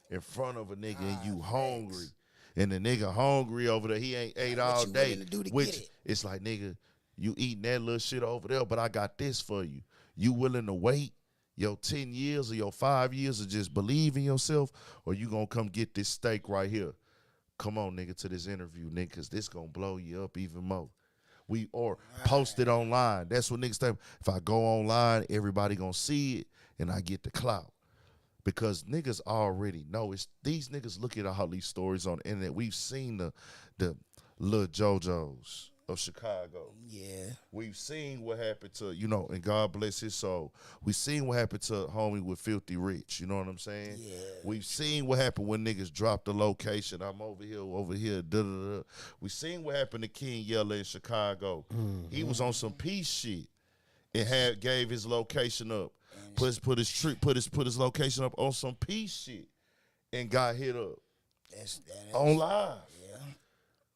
in front of a nigga, and you hungry, and the nigga hungry over there, he ain't ate all day, which it's like, nigga, you eating that little shit over there, but I got this for you. You willing to wait your 10 years or your 5 years to just believe in yourself, or you gonna come get this steak right here? Come on, nigga, to this interview, nigga, because this gonna blow you up even more. Post it online. That's what niggas think. If I go online, everybody gonna see it, and I get the clout. Because niggas already know. These niggas look at all these stories on the internet. We've seen the Lil JoJo's of Chicago. Yeah. We've seen what happened to, and God bless his soul, we've seen what happened to homie with Filthy Rich. You know what I'm saying? Yeah. We've seen what happened when niggas dropped the location. I'm over here, da-da-da. We've seen what happened to King Yella in Chicago. Mm-hmm. He was on some peace shit and gave his location up. Put his location up on some peace shit and got hit up on live. Yeah.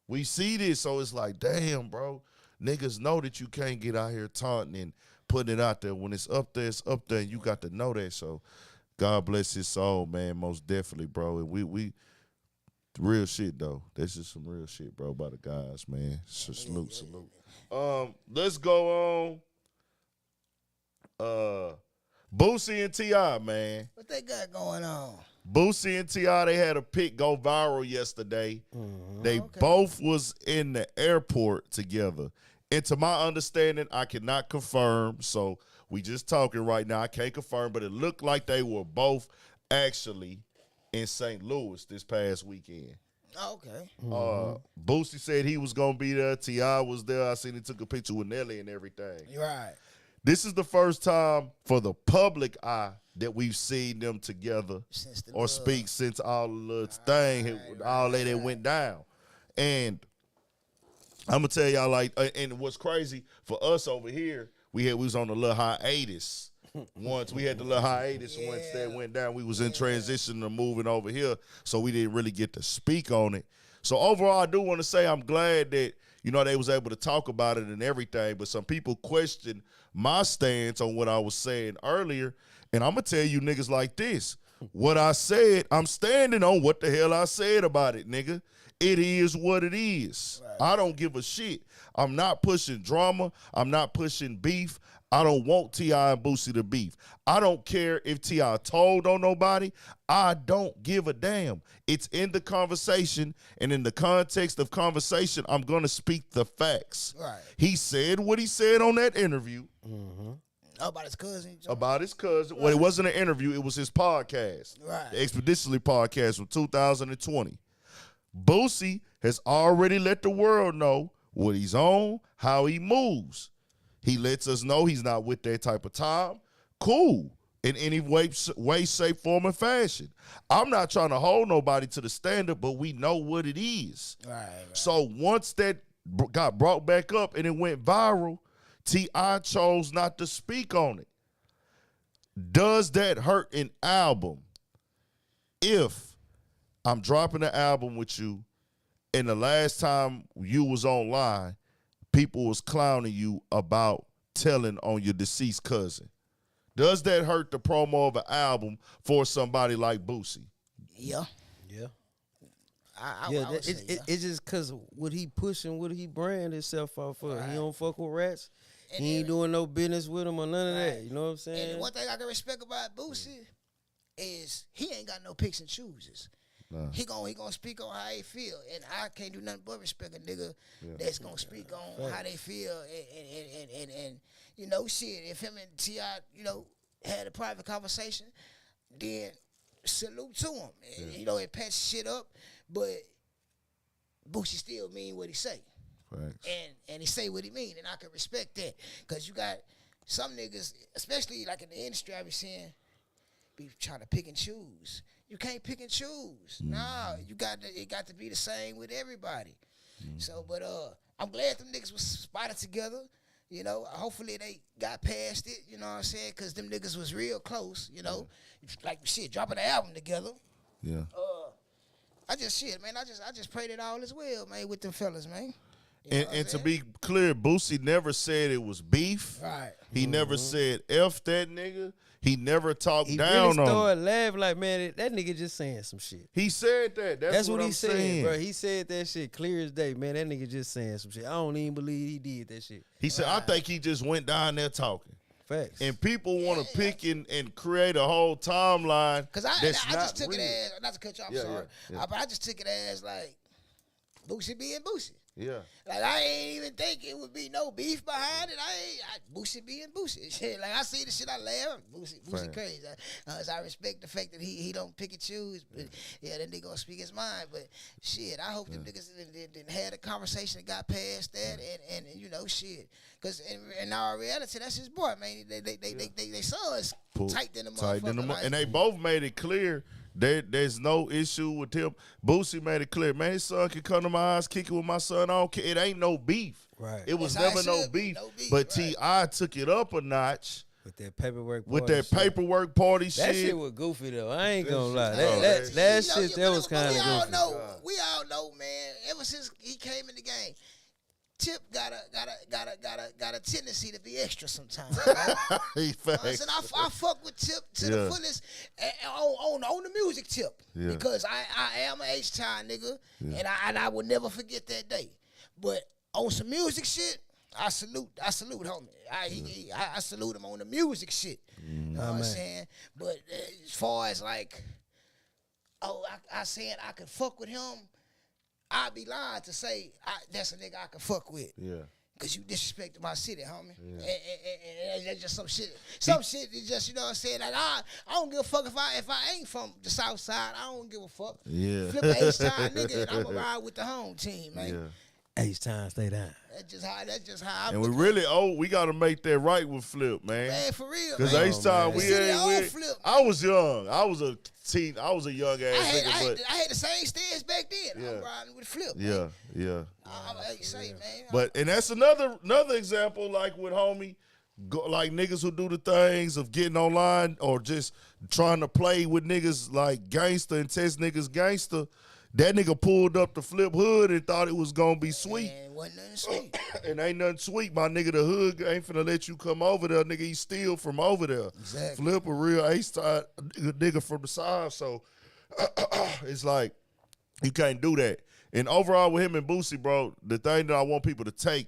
We see this, so it's like, damn, bro. Niggas know that you can't get out here taunting and putting it out there. When it's up there, and you got to know that. So God bless his soul, man, most definitely, bro. And we real shit, though. That's just some real shit, bro, by the guys, man. So salute. Let's go on. Boosie and T.I., man. What they got going on? Boosie and T.I., they had a pic go viral yesterday. Mm-hmm. They both was in the airport together. And to my understanding, I cannot confirm, so we just talking right now. I can't confirm, but it looked like they were both actually in St. Louis this past weekend. Okay. Boosie said he was going to be there. T.I. was there. I seen he took a picture with Nelly and everything. Right. This is the first time for the public eye that we've seen them together or speak since all the that went down. And I'm going to tell y'all, like, and what's crazy for us over here, we was on a little hiatus. Once we had the little hiatus once that went down, we was in transition to moving over here, so we didn't really get to speak on it. So overall, I do want to say I'm glad that, they was able to talk about it and everything, but some people question my stance on what I was saying earlier, and I'm going to tell you niggas like this. What I said, I'm standing on what the hell I said about it, nigga. It is what it is. Right. I don't give a shit. I'm not pushing drama. I'm not pushing beef. I don't want T.I. and Boosie to beef. I don't care if T.I. told on nobody. I don't give a damn. It's in the conversation, and in the context of conversation, I'm going to speak the facts. Right. He said what he said on that interview. Mm-hmm. About his cousin. About his cousin. Right. Well, it wasn't an interview. It was his podcast. Right. The Expeditionally podcast from 2020. Boosie has already let the world know what he's on, how he moves. He lets us know he's not with that type of time. Cool. In any way, shape, form, or fashion. I'm not trying to hold nobody to the standard, but we know what it is. Right. So once that got brought back up and it went viral, T.I. chose not to speak on it. Does that hurt an album? If I'm dropping an album with you and the last time you was online, people was clowning you about telling on your deceased cousin. Does that hurt the promo of an album for somebody like Boosie? Yeah. Yeah. I would say yeah. It's just because what he pushing, what he brand himself off for. Right. He don't fuck with rats. And He ain't doing no business with him or none of that. Right. You know what I'm saying? And one thing I can respect about Boosie is he ain't got no picks and chooses. Nah. He gonna speak on how he feel, and I can't do nothing but respect a nigga that's gonna speak on how they feel, and you know, shit. If him and T.I., you know, had a private conversation, then salute to him. And, you know, it patch shit up, but Boosie still mean what he say. Facts. And he say what he mean, and I can respect that. Because you got some niggas, especially like in the industry I be seeing, be trying to pick and choose. You can't pick and choose. Nah, it got to be the same with everybody. So, but I'm glad them niggas was spotted together. You know, hopefully they got past it, you know what I'm saying? Because them niggas was real close, you know. Like, shit, dropping the album together. Yeah. I just prayed it all as well, man, with them fellas, man. And to be clear, Boosie never said it was beef. Right. He never said F that nigga. He never talked He down really on him. started laughing like, man, that nigga just saying some shit. He said that. That's what he I'm said, saying. bro. He said that shit clear as day, man. That nigga just saying some shit. I don't even believe he did that shit. He said, I think he just went down there talking. Facts. And people want to pick and create a whole timeline. Because I just took real. it as, not to cut you off, sorry, but I just took it as like Boosie being Boosie. Yeah. Like, I ain't even think it would be no beef behind it. Boosie being Boosie. Shit, like, I see the shit, I laugh. Boosie crazy. So I respect the fact that he don't pick and choose. But, yeah, then they gonna speak his mind. But, shit, I hope them niggas didn't had a conversation and got past that. And you know, shit. Because in our reality, that's his boy, man. They sons tight than the motherfucker. Like, and they both made it clear there's no issue with him. Boosie made it clear, man, his son can come to my house, kick it with my son. I don't care. It ain't no beef. Right. It was That's never how it no should be. beef. No beef, But right. T.I. took it up a notch With that paperwork with party that shit. paperwork party That shit. shit was goofy, though. I ain't gonna lie. shit- That you know, shit, that was kind of goofy. We all know, man. Ever since he came in the game, Tip got a tendency to be extra sometimes. Right? He facts. And I fuck with Tip to the fullest on the music Tip because I am an H-Town nigga and I will never forget that day. But on some music shit, I salute homie. I salute him on the music shit. You know what I'm saying? But as far as like, I said I could fuck with him, I'd be lying to say that's a nigga I can fuck with. Yeah. Cause you disrespected my city, homie. And that's just some shit. Some shit is just, you know what I'm saying? Like, I don't give a fuck if I ain't from the South Side. I don't give a fuck. Yeah. Flip a H-Town nigga, and I'm going to ride with the home team, man. Yeah. H-Town, stay down. That's just how I And we got to make that right with Flip, man. Man, for real, Because man. H-Town, Flip. I was young. I was a teen. I was a young ass nigga, but I had the same stance back then. I'm riding with Flip. yeah, yeah. I'm like, say, man. But and that's another example, like with homie, like niggas who do the things of getting online or just trying to play with niggas like gangster and test niggas gangster. That nigga pulled up the Flip hood and thought it was gonna be sweet. And wasn't nothing sweet. And ain't nothing sweet. My nigga, the hood ain't finna let you come over there. Nigga, he steal from over there. Exactly. Flip a real A-star nigga from the side. So it's like, you can't do that. And overall with him and Boosie, bro, the thing that I want people to take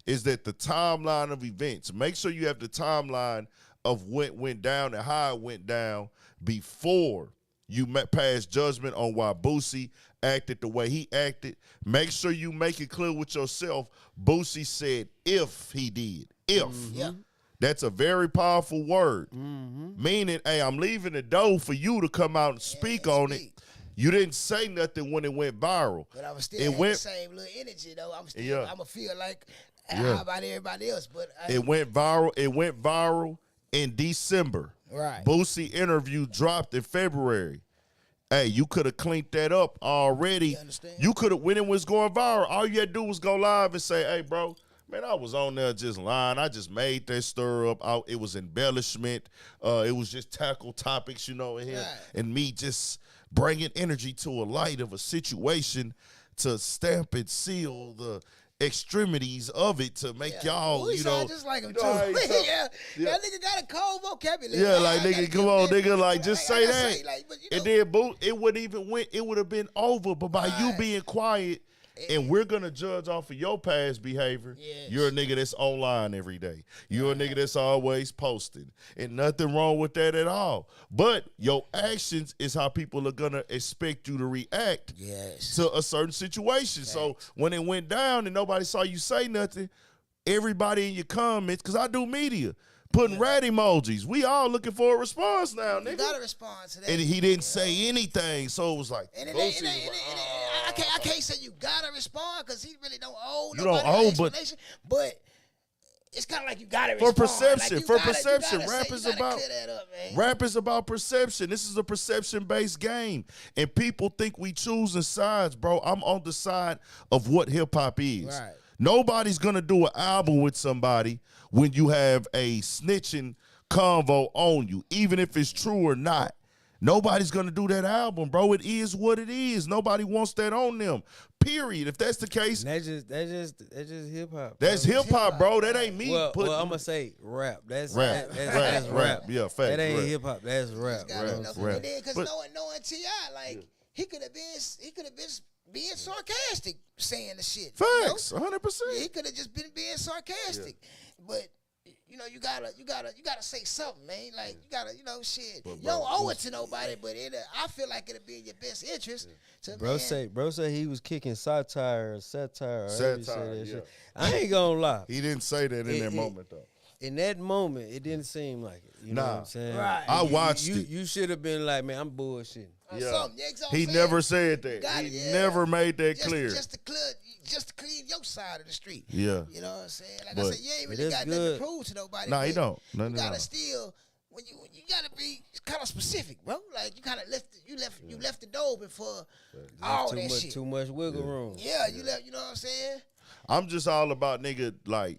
is that the timeline of events, make sure you have the timeline of what went down and how it went down before you pass judgment on why Boosie acted the way he acted. Make sure you make it clear with yourself. Boosie said if he did. If. Yeah. That's a very powerful word. Meaning, hey, I'm leaving the door for you to come out and speak on it. You didn't say nothing when it went viral. But I was still the same little energy, though. I'm going to feel like, how about everybody else? But it went viral. It went viral in December. Right. Boosie interview dropped in February. Hey, you could have cleaned that up already. You understand? You could have, when it was going viral, all you had to do was go live and say, hey, bro, man, I was on there just lying. I just made that stir up. It was embellishment. It was just tackle topics, you know, and me just bringing energy to a light of a situation to stamp and seal the extremities of it to make y'all, We you know. just like him you know how too. he talk- That nigga got a cold vocabulary. Yeah, like nigga, come on, nigga, like just say I that. say, like, but, you know, And then boo, it wouldn't even went. It would have been over. But by you being quiet, and we're gonna judge off of your past behavior. Yes. You're a nigga that's online every day. You're a nigga that's always posting, and nothing wrong with that at all. But your actions is how people are gonna expect you to react to a certain situation. So when it went down and nobody saw you say nothing, everybody in your comments, because I do media, putting rat emojis. We all looking for a response now, nigga. You gotta respond to that. And he didn't say anything, so it was like, And Boosie was like, I can't say you gotta respond because he really don't owe You nobody don't owe, an explanation. But it's kind of like you gotta For respond. perception, Like, for you gotta perception. say- Rap you is gotta about clear that up, man. rap is about perception. This is a perception-based game. And people think we choosing sides, bro. I'm on the side of what hip-hop is. Right. Nobody's gonna do an album with somebody when you have a snitching convo on you, even if it's true or not. Nobody's gonna do that album, bro. It is what it is. Nobody wants that on them. Period. If that's the case, That's just hip hop. that's hip hop, bro. That ain't me. Well, putting I'm gonna say rap. That's Rap. That's rap. Yeah, fact. That ain't Rap. hip hop. That's rap. Just gotta Bro. know. Right. And then, because But- knowing T.I., like, he could have been being sarcastic saying the shit. Facts, You know? 100%. He could have just been being sarcastic. But you know, you gotta say something, man. Like you gotta, shit. But, You bro, don't owe it to nobody, but I feel like it'll be in your best interest to Bro say he was kicking satire. Satire, That yeah. shit. I ain't gonna lie. He didn't say that in that moment, though. In that moment, it didn't seem like it. You know what I'm saying? Right. I watched it. You should have been like, man, I'm bullshitting. Yeah. something. Yeah, exactly He what I'm never saying. said that. Got it, He yeah. never made that Just- clear. Just to clean your side of the street. Yeah. You know what I'm saying? Like But- I said, you ain't But really it's got nothing good. to prove to nobody. Nah, he but don't. No, you no, gotta no. still when you gotta be kind of specific, bro. Like you kind of left the door open for all that shit. Too much wiggle room. Yeah, you left. You know what I'm saying? I'm just all about nigga, like,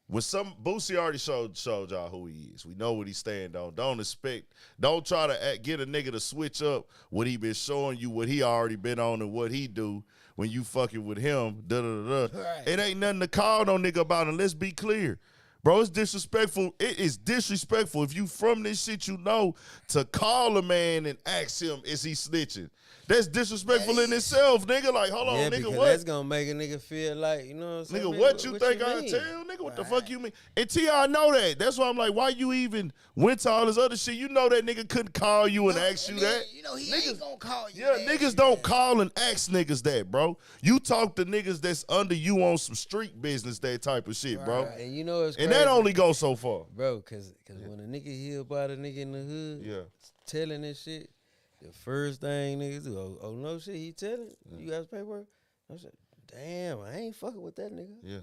when Boosie already showed y'all who he is. We know what he stand on. Don't try to get a nigga to switch up what he been showing you, what he already been on and what he do when you fucking with him. Right. It ain't nothing to call no nigga about, and let's be clear. Bro, it's disrespectful. It is disrespectful if you from this shit, you know, to call a man and ask him, is he snitching? That's disrespectful in itself, nigga. Like, hold Yeah, on, nigga, because what? that's gonna make a nigga feel like, you know what I'm saying? Nigga, Man, what you think I mean? tell? Nigga, what the fuck you mean? And T.I. know that. That's why I'm like, why you even went to all this other shit? You know that nigga couldn't call you and ask you And then, that. You know he Niggas- ain't gonna call you. Yeah, and ask niggas you don't that. call and ask niggas that, bro. You talk to niggas that's under you on some street business, that type of shit, bro. And you know it's And crazy, that only goes so far. bro, cause when a nigga hear about a nigga in the hood, Yeah. telling this shit, the first thing niggas do, oh no shit, he telling you got his paperwork. I said, damn, I ain't fucking with that nigga. Yeah.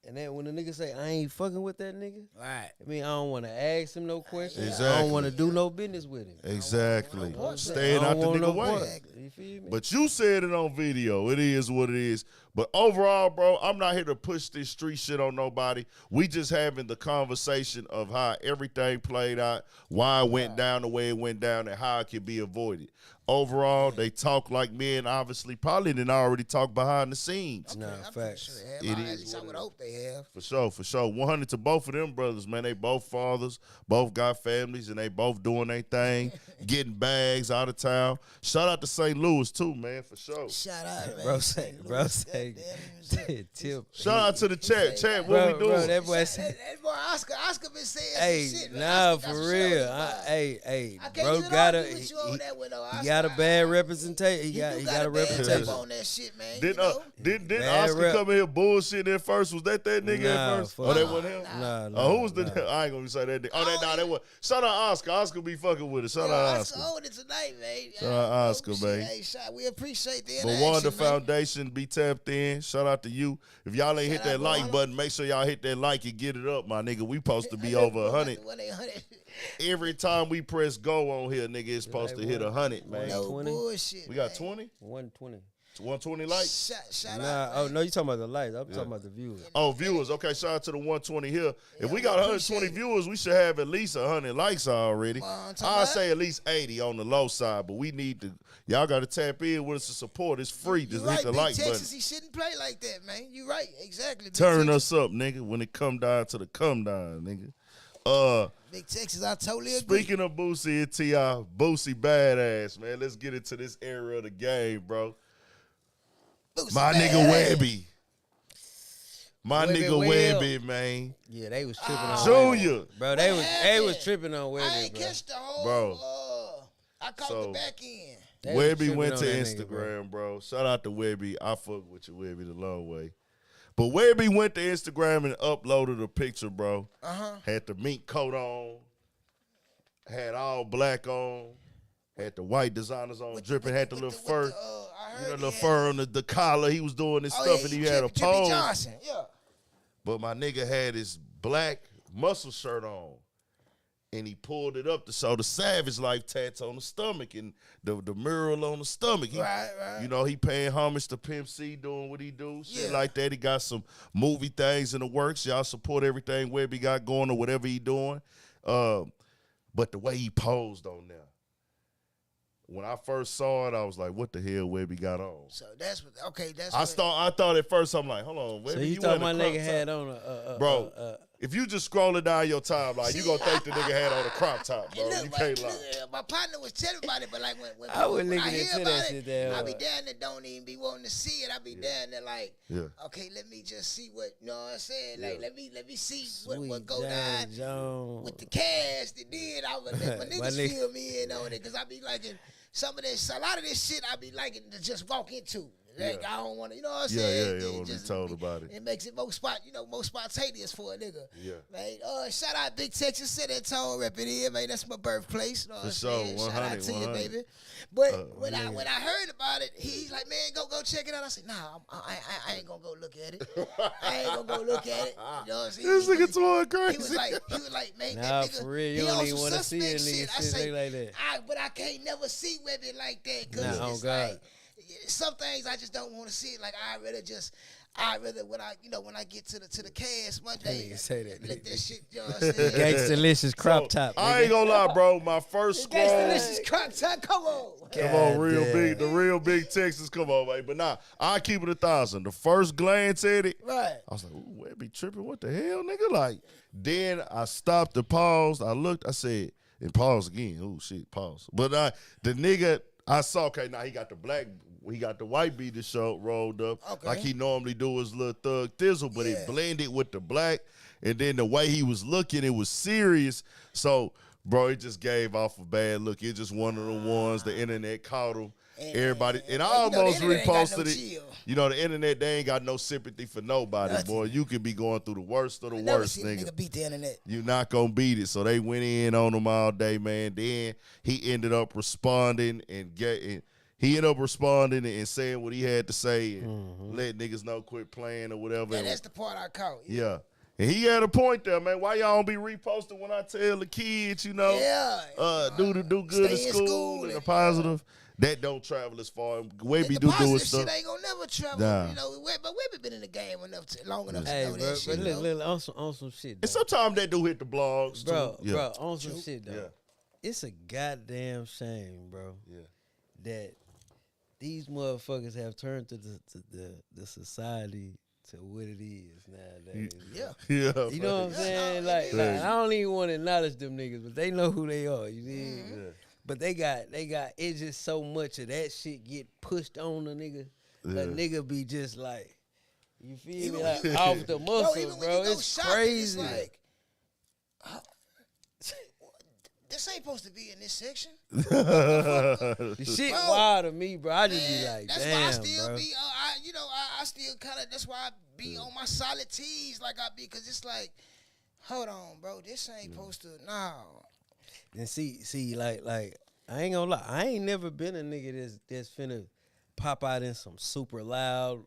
And then when the nigga say I ain't fucking with that nigga, Right. I mean I don't want to ask him no questions. I Exactly. don't want to do no business with him. Exactly. I don't Staying out the want no nigga way. part. You feel me? But you said it on video. It is what it is. But overall, bro, I'm not here to push this street shit on nobody. We just having the conversation of how everything played out, why it went down the way it went down, and how it can be avoided. Overall, they talk like men, obviously, probably didn't already talk behind the scenes. Nah, I'm pretty facts. sure they have. It At is least I what would it hope they have. For sure, for sure. 100 to both of them brothers, man. They both fathers, both got families, and they both doing their thing, getting bags out of town. Shout out to St. Louis, too, man, for sure. Shout out, man. Bro say, tip. Shout out to the chat. Chat, what Bro, we doing? bro, that boy say, That boy Oscar been saying hey, some shit, man. nah, Oscar got for some real. shows, man. Hey, I can't bro even got argue with you on that one, though, he Oscar. got a bad representation. He You got do a got a bad reputation. rep on that shit, man. Didn't you know? didn't Bad Oscar rep. come in here bullshitting at first? Was that nigga Nah, at first? fuck Oh, that nah. wasn't him? Nah, Oh, who was the? nah. I ain't gonna say that nigga. Oh, that was. Shout out Oscar. Oscar be fucking with it. Shout out Oscar Oscar. on it tonight, man. Shout out Oscar, Shit, man. Hey, we appreciate that. But Wanda Foundation, be tapped in. Shout out to you. If y'all ain't hit Shout out that like Wanda. button, make sure y'all hit that like and get it up, my nigga. We supposed to be over 100. 100. Every time we press go on here, nigga, it's supposed to hit 100, man. No 20? bullshit. We got man. 20? 120. 120 lights? Shout Nah, out. oh man. no, you talking about the lights. I'm talking about the viewers. Oh, viewers. Okay, shout out to the 120 here. If we got we 120 appreciate it. viewers, we should have at least 100 likes already. I'm talking I'll about- say at least 80 on the low side, but we need to. Y'all got to tap in with us to support. It's free. You Just right, hit the Big like Texas, button. he shouldn't play like that, man. You right, exactly. Big Turn Texas. us up, nigga. When it come down to the come down, nigga. Big Texas, I totally agree. Speaking of Boosie and T.I., Boosie badass, man. Let's get into this era of the game, bro. Boosie My bad. nigga Webbie. My Webbie nigga Will. Webbie, man. Yeah, they was tripping on Junior. Webbie. Bro, they was tripping on I Webbie, ain't bro. catch the whole. Bro. I caught So- the back end. They was Webbie tripping went on to that nigga, Instagram, bro. Shout out to Webbie. I fuck with you, Webbie, the long way. But Webbie went to Instagram and uploaded a picture, bro. Had the mink coat on. Had all black on. Had the white designers on, dripping. Had the little fur. I You know, heard the he fur on the collar. He was doing this Oh, stuff, yeah, and he had a Jimmy pose. Johnson, yeah. But my nigga had his black muscle shirt on. And he pulled it up to show the Savage Life tats on the stomach and the mural on the stomach. He, Right. You know, he paying homage to Pimp C, doing what he do, shit Yeah. like that. He got some movie things in the works. Y'all support everything Webbie got going or whatever he doing. But the way he posed on there, when I first saw it, I was like, what the hell Webbie got on? So that's what. Okay, that's. I thought at first, I'm like, hold on, Webbie, So you wearing thought my a crop nigga top? had on a Bro, if you just scrolling down your timeline, you gonna think the nigga had on a crop top, bro. Look, You can't lie. my partner was telling about it, but like when I was when looking hear into about that it, shit there. I be down there, don't even be wanting to see it. I be down there like, Yeah. okay, let me just see what, you know what I'm saying? Like, let me see what Sweet go down Jones. with the cast, and then I would let my niggas nigga- fill me in on it, because I be liking some of this, a lot of this shit I be liking to just walk into. Like, I don't want to, you know what I'm saying? Yeah, want to be told about it. It makes it more spontaneous for a nigga. Yeah. Man, shout out Big Texas, San Antonio, rep it in, man. That's my birthplace. You know what I'm For sure, saying? Shout out 100, to you, 100. baby. But when I heard about it, he's like, man, go check it out. I said, nah, I ain't gonna go look at it. I ain't gonna go look at it. You know what I'm saying? This nigga toward He was crazy. like, man, Nah, that nigga, for real, you he don't on even some wanna see suspect a nigga shit. I shit say, like that. but I can't never see Webbie like that, Nah, because oh it's God. like, some things I just don't want to see it. Like I rather when I get to the cast one day, nigga say that, let nigga. that shit, you know what I'm saying? Gangsta-licious crop top. I ain't gonna lie, bro. My first scroll. Gangsta-licious crop top, come on. Come on, real damn. big, the real big Texas. Come on, man. But nah, I keep it 1,000. The first glance at it, Right. I was like, ooh, Webbie tripping. What the hell, nigga? Like, then I stopped and paused. I looked, I said, and pause again. Oh, shit, pause. But the nigga, I saw, okay, now he got the white beater shirt rolled up Okay. like he normally do his little thug thizzle, but it Yeah. blended with the black. And then the way he was looking, it was serious. So, bro, it just gave off a bad look. It's just one of the ones the internet caught him. Everybody, and I you know, the almost internet ain't got reposted no it. chill. You know, the internet, they ain't got no sympathy for nobody, Nothing. boy. You could be going through the worst of the Never worst, seen a nigga. nigga beat the internet. You not gonna beat it. So they went in on him all day, man. Then he ended up responding and saying what he had to say and let niggas know quit playing or whatever. Yeah, that's the part I caught. Yeah. And he had a point there, man. Why y'all don't be reposting when I tell the kids, you know, do good Stay in in school school and the and, positive. That don't travel as far. Webbie The do positive his stuff. shit ain't gonna never travel. Nah. You know, but Webbie been in the game long enough Hey, to know bro, that shit. but you know? look, on some shit, And though. sometimes that do hit the blogs, Bro, too. bro, on some shit, though. Yeah. It's a goddamn shame, bro, Yeah. that these motherfuckers have turned to the society to what it is nowadays. Yeah. Yeah. You know what I'm saying? no, Like, yeah. I don't even want to acknowledge them niggas, but they know who they are. You dig? Mm-hmm. Yeah. But they got it's just so much of that shit get pushed on a nigga. Yeah. A nigga be just like, you feel Even me? when Like, you- off the Bro, muscle, even when bro. you go It's shopping, crazy. It's like, this ain't supposed to be in this section. The shit Bro, wild to me, bro. I just be Man, like, that's damn, why I still bro. be, I still kind of, that's why I be on my solid T's like I be, because it's like, hold on, bro, this ain't supposed to, no. And see, like, I ain't gonna lie, I ain't never been a nigga that's finna pop out in some super loud,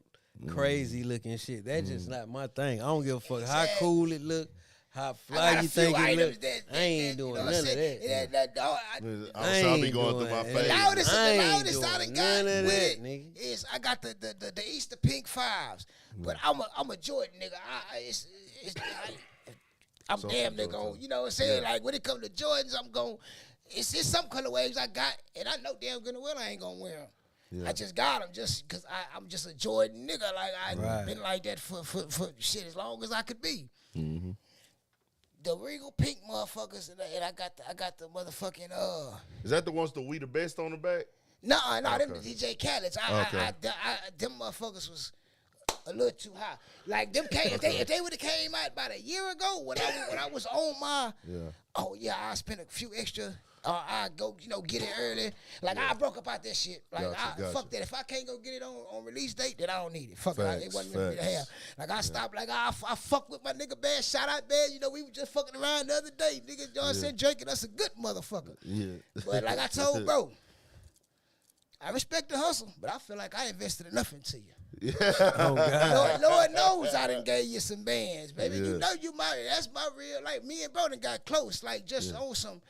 crazy looking shit. That's just not my thing. I don't give a fuck how cool it look, How fly you think it look? I ain't doing none of that. I'll be going through my face. The loudest I done got none of with that, it is I got the Easter Pink 5s, but I'm a Jordan nigga. I'm damn nigga on, you know what I'm saying? Like when it comes to Jordans, I'm going. It's some colorways I got, and I know damn good and well I ain't gonna wear them. Yeah. I just got them just because I'm just a Jordan nigga. Like I've been like that for shit as long as I could be. Mm-hmm. The Regal Pink motherfuckers, and I got the motherfucking Is that the ones that We the Best on the back? No, them the DJ Khaled's. Them motherfuckers was a little too high. Like them came if they would have came out about a year ago when I was on my I spent a few extra. I go, get it early. Like I broke up out that shit. Like fuck that. If I can't go get it on release date, then I don't need it. Fuck it. It wasn't meant for me to have. Like I stopped. Like I fuck with my nigga Bad. Shout out Bad. We were just fucking around the other day. Nigga, you know what I'm saying? Drinking us a good motherfucker. Yeah. But like I told bro, I respect the hustle, but I feel like I invested enough into you. Yeah. Oh God. Lord knows I done gave you some bands, baby. Yeah. You know you that's my real. Like me and bro done got close. Like just on some.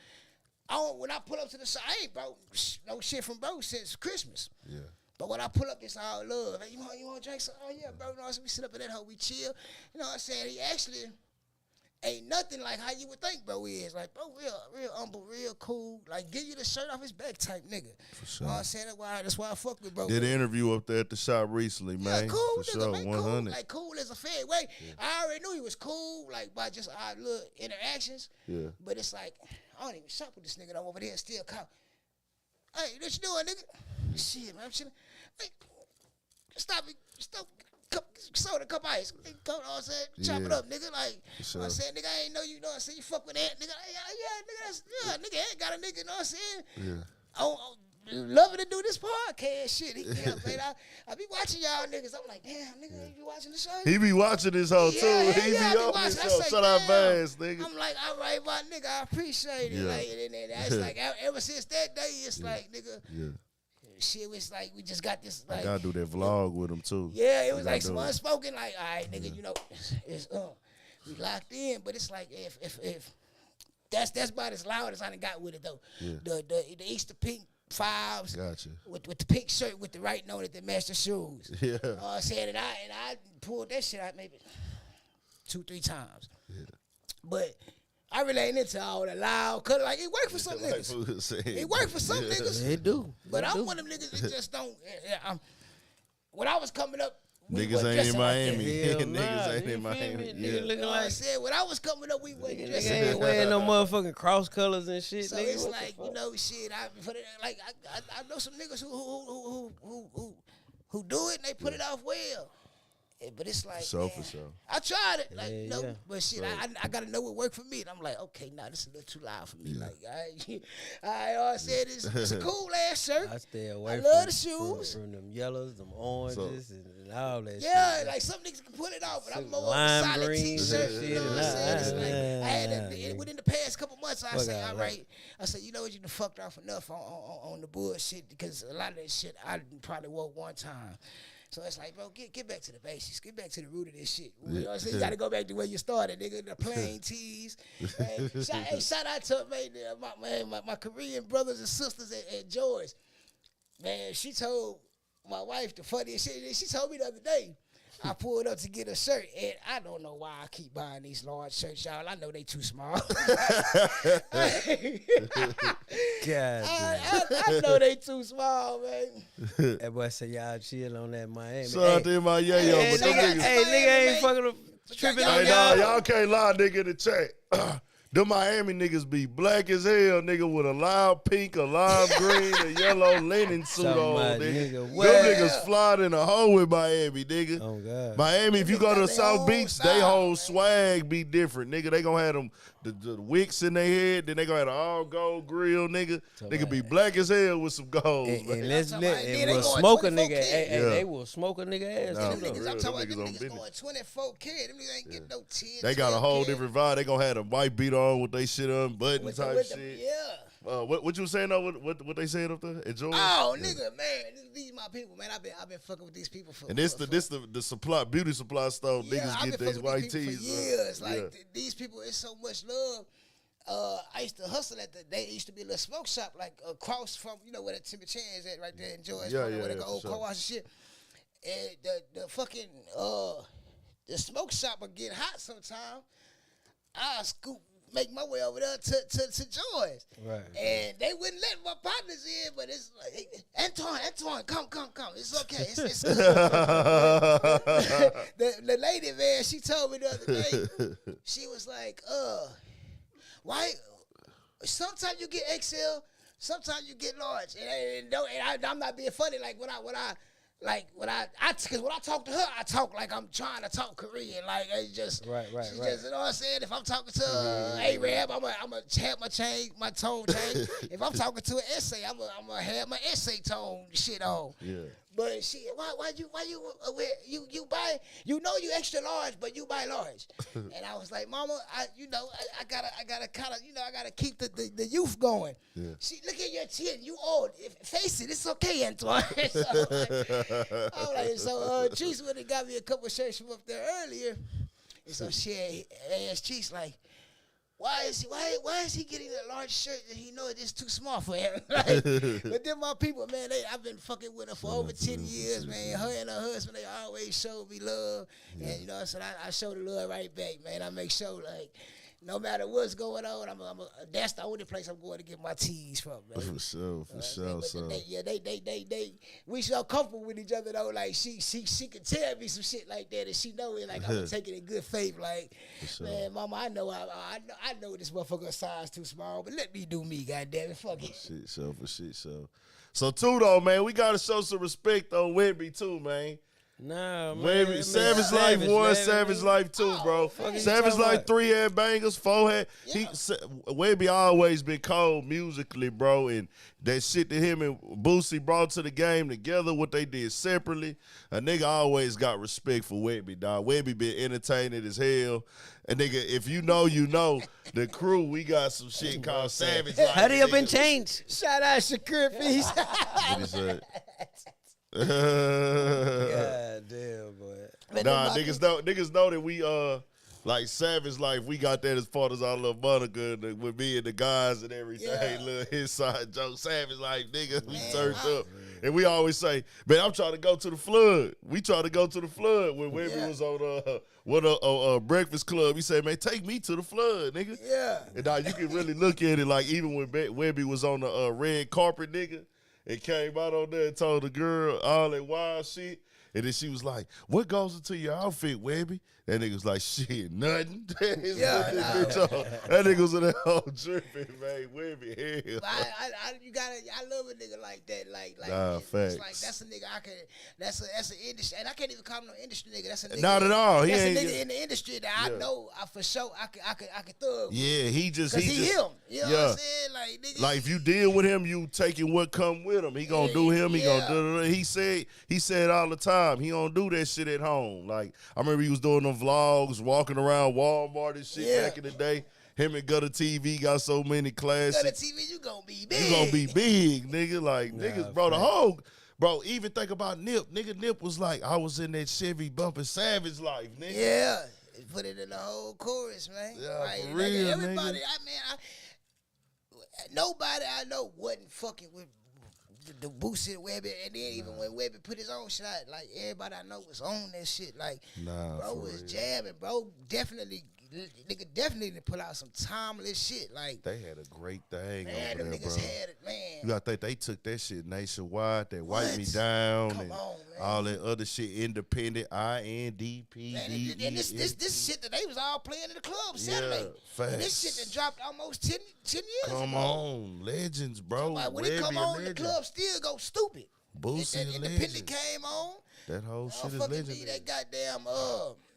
When I pull up to the side, I ain't bro no shit from bro since Christmas. Yeah. But when I pull up, it's all love. Hey, you want to drink something? Oh, yeah, bro. We sit up in that hoe, we chill. You know what I'm saying? He actually ain't nothing like how you would think bro is. Like, bro, real humble, real cool. Like, give you the shirt off his back type nigga. For sure. You know what I'm saying? That's why I fuck with bro. Did an interview up there at the shop recently, man. Yeah, cool, for nigga, sure, man. 100. Cool, like, cool as a fair way. Yeah. I already knew he was cool, like, by just our little interactions. Yeah. But it's like, I don't even shop with this nigga. I'm over there still call. Hey, what you doing, nigga? Shit, man, I'm chilling. Hey, stop it. Stop. Soda, cup ice. You know what I'm saying? Chop it up, nigga. Like, sure. You know what I'm saying? Nigga, I ain't know you know what I'm saying? You fuck with that, nigga. Yeah, nigga, nigga ain't got a nigga, you know what I'm saying? Yeah. Oh, loving to do this podcast shit. Man, I be watching y'all niggas. I'm like, damn, nigga, you be watching the show? He be watching this hoe, too. He be on this show. Shut up, ass, nigga. I'm like, all right, my nigga, I appreciate it. Yeah. Like, and it's like, ever since that day, it's like, nigga. Yeah. Shit was like we just got this. Like, I gotta do that vlog with him too. Yeah, it was like some unspoken. Like, all right, nigga, it's we locked in. But it's like if that's about as loud as I done got with it though. Yeah. The Easter Pink 5s. Gotcha. With the pink shirt with the writing on it that matched the shoes. Yeah. I said and I pulled that shit out maybe 2-3 times. Yeah. But I really ain't into all the loud color. Like, it work for some niggas. It work for some niggas. It do. But I'm one of them niggas that just don't. When I was coming up, niggas ain't in Miami. Niggas ain't in Miami. Nigga looking like I said, when I was coming up, we wasn't dressing. Nigga ain't wearing no motherfucking cross colors and shit. So nigga, it's like, shit. I know some niggas who do it and they put it off well. But it's like, for sure. I tried it, like, but shit, I gotta know what worked for me. And I'm like, okay, this is a little too loud for me. Yeah. Like, I always said it's a cool ass shirt. I stay away. I love the shoes from them yellows, them oranges, and all that. Yeah, shit. Like some niggas can put it off, but I'm more of a solid t-shirt. You know what I'm saying? It's like, I had within the past couple months, I say, all right. I said, you know what, you done fucked off enough on the bullshit because a lot of that shit I probably wore one time. So it's like, bro, get back to the basics. Get back to the root of this shit. You know what I'm saying? You got to go back to where you started, nigga. The plain tees. Shout out to my Korean brothers and sisters at George. Man, she told my wife the funniest shit. She told me the other day, I pulled up to get a shirt, and I don't know why I keep buying these large shirts, y'all. I know they too small. God, I know they too small, man. That boy say y'all chill on that Miami. Shout out to my yeah, but them niggas. Hey, nigga ain't fucking tripping on y'all. Y'all can't lie, nigga, in the chat. Them Miami niggas be black as hell, nigga, with a lime pink, a lime green, a yellow linen suit on, nigga. Them niggas fly in a hole with Miami, nigga. Oh, God. Miami, if you go to the South Beach, they whole swag be different, nigga. They gonna have them the wicks in their head, then they gonna have the all gold grill, nigga. Nigga be black as hell with some gold. And will smoke a nigga. They will smoke a nigga ass. I'm talking about them niggas going 24K. Them niggas ain't getting no 10. They got a whole different vibe. They gonna have a white beat on with they shit on, button type shit. Yeah. What you were saying though? What they saying up there? Enjoy. Oh, nigga, man, these my people, man. I've been fucking with these people for. And this the supply beauty supply store. Niggas get these white tees for years. Like these people, it's so much love. I used to hustle at they used to be a little smoke shop like across from where that Timmy Chan is at right there in George. Where they go old car wash and shit. And the fucking the smoke shop would get hot sometime. I make my way over there to George. Right. And they wouldn't let my partners in, but it's like, hey, Antoine, come. It's okay. It's good. the lady, man, she told me the other day, she was like, why? Sometimes you get XL, sometimes you get large. And I'm not being funny. Like when I talk to her, I talk like I'm trying to talk Korean. Like it's just right. Just, you know what I'm saying? If I'm talking to Arab, I'm gonna have my tone change. If I'm talking to an essay, I'm gonna have my essay tone shit on. Yeah. But why you buy you extra large, but you buy large. And I was like, Mama, I gotta kind of I gotta keep the youth going. Yeah. She look at your chin, you old. Face it, it's okay, Antoine. So Cheese would have got me a couple of shirts from up there earlier. And so she asked Cheese like, why is he getting a large shirt that he know it's too small for him? Like, but then my people, man, I've been fucking with her for over 10 years, man. Her and her husband, they always showed me love. Yeah. And so I show the love right back, man. I make sure like no matter what's going on, that's the only place I'm going to get my teas from, man. For sure. We so comfortable with each other though. Like she can tell me some shit like that, and she know it. Like I'm taking it in good faith. Like, man, Mama, I know this motherfucker size too small, but let me do me, goddamn it, fuck it. For shit. So too though, man, we gotta show some respect on Webbie too, man. Nah, man. Webbie, Savage Life 1, Savage Life 2, bro. Savage Life 3 had bangers, 4 had. Yeah. Webbie always been cold musically, bro, and that shit that him and Boosie brought to the game together, what they did separately, a nigga always got respect for Webbie, dog. Webbie been entertaining as hell. And nigga, if you know, the crew, we got some shit called Savage Life. Hurry up and change. Shout out Shakur Peace. What he said? God damn, boy. Nah, niggas know that we like Savage Life. We got that as part of our little Monica with me and the guys and everything. Yeah. Little inside joke, Savage Life, nigga. We turned up, and we always say, "Man, I'm trying to go to the flood." We try to go to the flood when Webbie was on Breakfast Club. He said, "Man, take me to the flood, nigga." Yeah. And now you can really look at it like even when Webbie was on the red carpet, nigga. And came out on there and told the girl all that wild shit. And then she was like, what goes into your outfit, Webbie? That nigga was like, shit, nothing. That nigga was in that whole tripping, man. Webbie, hell. I love a nigga like that. Like facts. It's like, that's a nigga that's an industry. And I can't even call him no industry nigga. That's a nigga. Not at all. That's a nigga in the industry that I know for sure I could thug. Yeah, he just. Because he him. You know what I'm saying? Like, nigga. Like, if you deal with him, you taking what come with him. He gonna do him. He gonna do. He said all the time, he don't do that shit at home. Like, I remember he was doing them vlogs, walking around Walmart and shit back in the day. Him and Gutter TV got so many classes. Gutter TV, you gonna be big. You gonna be big, nigga. Like, niggas, bro, the whole, bro, even think about Nip. Nigga, Nip was like, I was in that Chevy bumping Savage Life, nigga. Yeah. Put it in the whole chorus, man. Yeah, like, for real, everybody, nigga. Nobody I know wasn't fucking with the Boosie and Webbie, and then even when Webbie put his own shit out, like everybody I know was on that shit. Like, bro was jamming, bro. Definitely put out some timeless shit. Like, they had a great thing man, over them there, niggas bro. had it, man. You gotta think they took that shit nationwide. They Wipe Me Down and all that other shit. Independent, INDP. And this shit that they was all playing in the club Saturday. Facts. And this shit that dropped almost 10 years Come ago. on, legends, bro. Like, when it come on, the club still go stupid. Boosie and Independent came on. That whole shit is legendary. That goddamn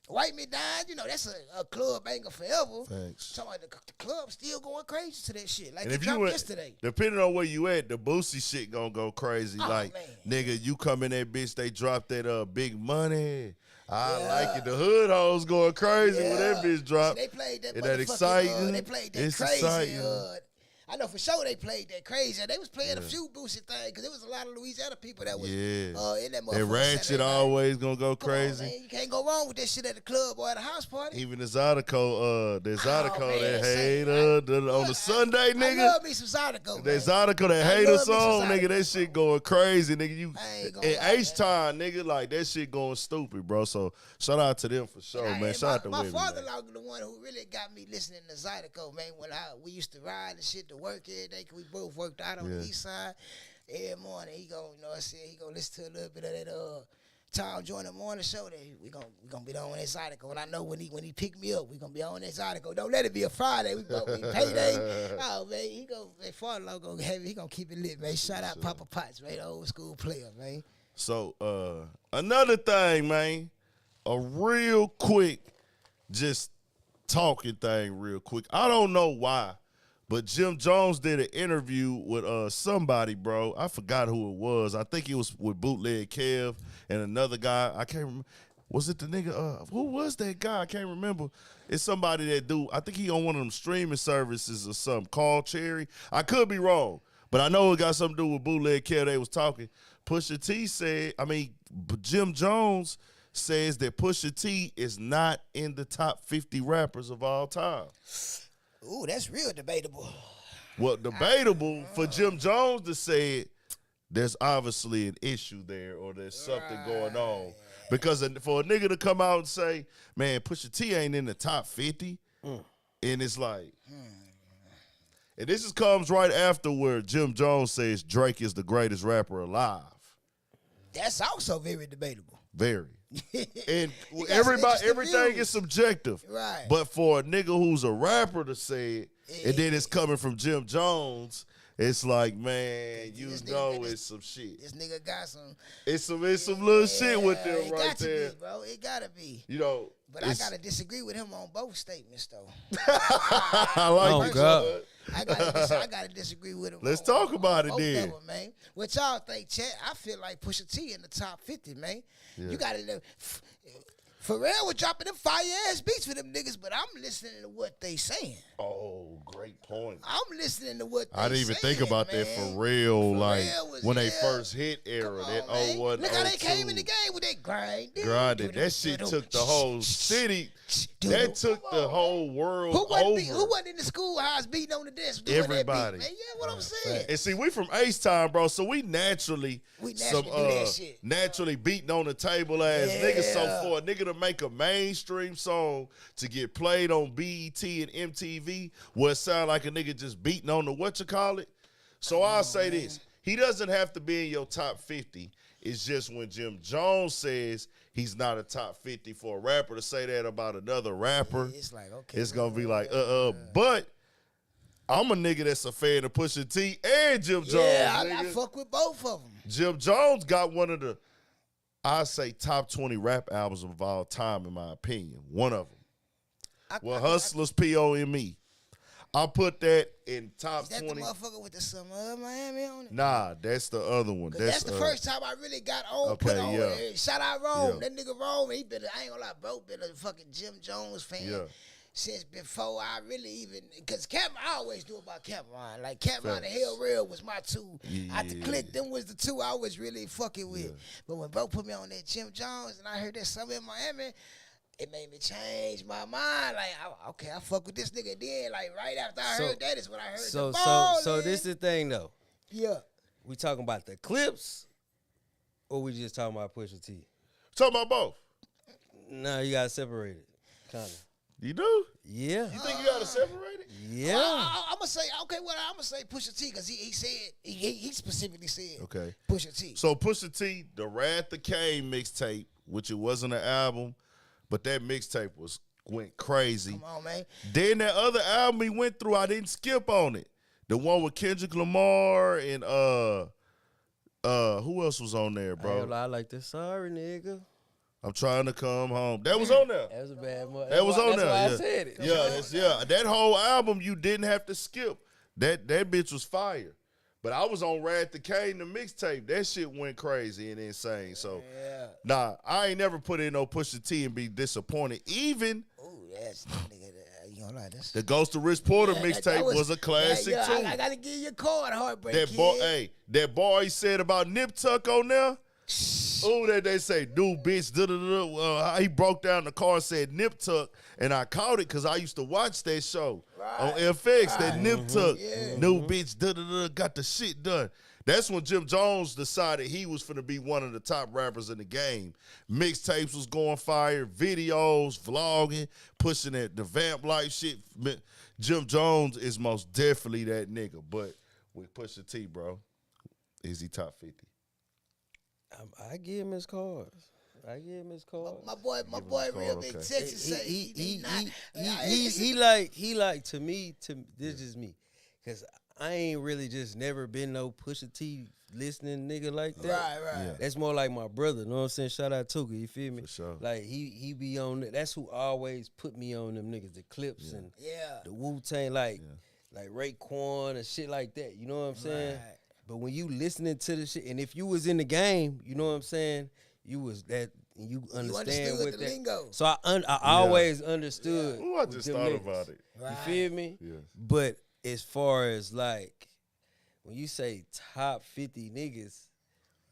Wipe Me Down, that's a club banger forever. Thanks. Talking about the club still going crazy to that shit. Like, and it if dropped yesterday. Depending on where you at, the Boosie shit gonna go crazy. Like, man. Nigga, you come in that bitch, they drop that Big Money. I like it. The hood hoes going crazy when that bitch dropped. They played that and that exciting. They played that crazy. I know for sure they played that crazy. They was playing a few Boosie things because there was a lot of Louisiana people that was in that motherfucker. That ratchet always gonna go crazy. On, man. You can't go wrong with that shit at the club or at a house party. Even the Zydeco, on the Sunday, nigga. I love me some Zydeco, That Zydeco, that hater song, nigga, that shit going crazy, nigga. You in H-time, nigga, like that shit going stupid, bro. So shout out to them for sure, man. Shout out to my Webbie, father-in-law, the one who really got me listening to Zydeco, man. When we used to ride and shit to work every day, cause we both worked out on the east side. Every morning he go, he go listen to a little bit of that Tom Joyner morning show. That we gonna be on that Zydeco. And I know when he pick me up, we gonna be on that Zydeco. Don't let it be a Friday. We gonna be payday. Oh man, father-in-law gonna have it. He gonna keep it lit, man. Shout out Papa Potts, man, the old school player, man. So another thing, man, a real quick, just talking thing real quick. I don't know why, but Jim Jones did an interview with somebody, bro. I forgot who it was. I think it was with Bootleg Kev and another guy. I can't remember. Was it the nigga? Who was that guy? I can't remember. It's somebody that I think he on one of them streaming services or something called Cherry. I could be wrong, but I know it got something to do with Bootleg Kev. They was talking. Pusha T said, Jim Jones says that Pusha T is not in the top 50 rappers of all time. Ooh, that's real debatable. Well, debatable for Jim Jones to say it, there's obviously an issue there or there's something going on. Because for a nigga to come out and say, man, Pusha T ain't in the top 50, and it's like, and this comes right after where Jim Jones says Drake is the greatest rapper alive. That's also very debatable. Very. And everything is subjective. Right. But for a nigga who's a rapper to say it, and then it's coming from Jim Jones, it's like, man, it's some shit. This nigga got some. It's some little shit with them right there. Be, bro. It gotta be. But I gotta disagree with him on both statements, though. I like it. God. I gotta disagree with him. Let's talk about it then. Them, man. What y'all think, Chat? I feel like Pusha T in the top 50, man. Yeah. You gotta know. Pharrell was dropping them fire-ass beats for them niggas, but I'm listening to what they saying. Oh, great point. I'm listening to what they I didn't even think about that for real. Like, when they first hit era, that 01, Look how they came in the game with that grind. Grinded. That shit took the whole city. That took the whole world over. Who wasn't in the schoolhouse beating on the desk? Everybody. That beat, man? Yeah, what I'm saying. And see, we from H-time, bro, so we naturally do that shit. Naturally beating on the table ass niggas. So for a nigga to make a mainstream song to get played on BET and MTV, where it sound like a nigga just beating on the whatchamacallit. So I'll say this. He doesn't have to be in your top 50. It's just when Jim Jones says he's not a top 50 for a rapper to say that about another rapper, it's like, okay, it's going to be like, But I'm a nigga that's a fan of Pusha T and Jim Jones. Yeah, I fuck with both of them. Jim Jones got one of the, I say, top 20 rap albums of all time, in my opinion. One of them. Hustlers, P.O.M.E. I put that in top 20. Is that the motherfucker with the Summer of Miami on it? Nah, that's the other one. That's the first time I really got on. Okay, put on yeah. Shout out Rome. Yeah. That nigga Rome, I ain't gonna lie, bro, been a fucking Jim Jones fan since before I really even, because I always do about Cameron. Like Cameron and Hell Real was my two. Out the click, them was the two I was really fucking with. Yeah. But when bro put me on that Jim Jones and I heard that Summer in Miami, it made me change my mind. Like, I fuck with this nigga. Then, like, right after I heard that is when I heard the ball. So this is the thing, though. Yeah. We talking about the clips, or we just talking about Pusha T? Talking about both. No, you got to separate it, kind of. You do? Yeah. You think you got to separate it? Yeah. I'm going to say, I'm going to say Pusha T, because he said, he specifically said Pusha T. So Pusha T, the Wrath of Cain mixtape, which it wasn't an album, but that mixtape went crazy. Come on, man. Then that other album he went through, I didn't skip on it. The one with Kendrick Lamar and who else was on there, bro? I like this. Sorry, nigga. I'm trying to come home. That was on there. That was a bad one. That was on there. That's why I said it. Yeah. That whole album you didn't have to skip. That bitch was fire. But I was on Wrath the Cain, the mixtape. That shit went crazy and insane. So, nah, I ain't never put in no Pusha T and be disappointed. Even. Ooh, that's nigga. You gonna like this. The Ghost of Rich Porter mixtape was a classic too. I gotta give you a card, Heartbreak That Kid. boy, hey, that boy he said about Nip Tuck on there. Oh, that they say, dude, bitch, how he broke down the car and said Nip Tuck, and I caught it because I used to watch that show on FX. That Nip Tuck, new bitch, got the shit done. That's when Jim Jones decided he was finna be one of the top rappers in the game. Mixtapes was going fire, videos, vlogging, pushing the vamp life shit. Jim Jones is most definitely that nigga, but with Pusha T, bro, is he top 50? I give him his cards. I give him his cards. My boy, real big Texas say he like to me. This is me, cause I ain't really just never been no Pusha T listening nigga like that. Right. Yeah. That's more like my brother. Know what I'm saying? Shout out Tuka. You feel me? For sure. Like he be on it. That's who always put me on them niggas. The Clips and the Wu-Tang, like Raekwon and shit like that. You know what I'm saying? Right. But when you listening to the shit, and if you was in the game, you know what I'm saying, you was that, and you understand what the that. lingo. So I always understood. Ooh, I just thought about it. Right. You feel me? Yes. But as far as like, when you say top 50 niggas,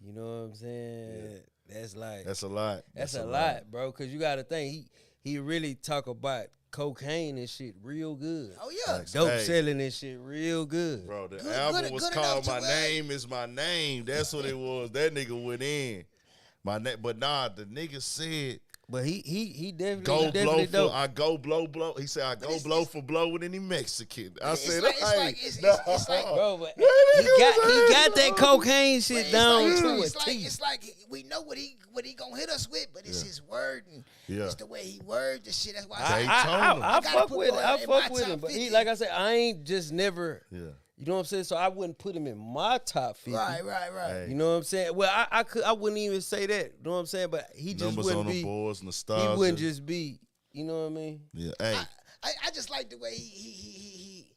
you know what I'm saying? That's like That's a lot. That's a lot, bro. Cause you got to think he really talk about cocaine and shit real good. Oh yeah. Dope selling and shit real good. Bro, the album was called My Name Is My Name. That's what it was. That nigga went in. But nah, the nigga said. But he definitely go blow for dope. I go blow. He said I go blow for blow with any Mexican. I said it's like bro, but he got that cocaine shit down to a T. It's like we know what he gonna hit us with, but it's his word and it's the way he word the shit. That's why I fuck with it. I fuck with him. him. But he, like I said, I ain't just never. Yeah. You know what I'm saying? So I wouldn't put him in my top 50. Right. Hey. You know what I'm saying? Well, I wouldn't even say that. You know what I'm saying? But he just Numbers wouldn't on be. the boards, nostalgia. He wouldn't just be. You know what I mean? Yeah. Hey. I just like the way he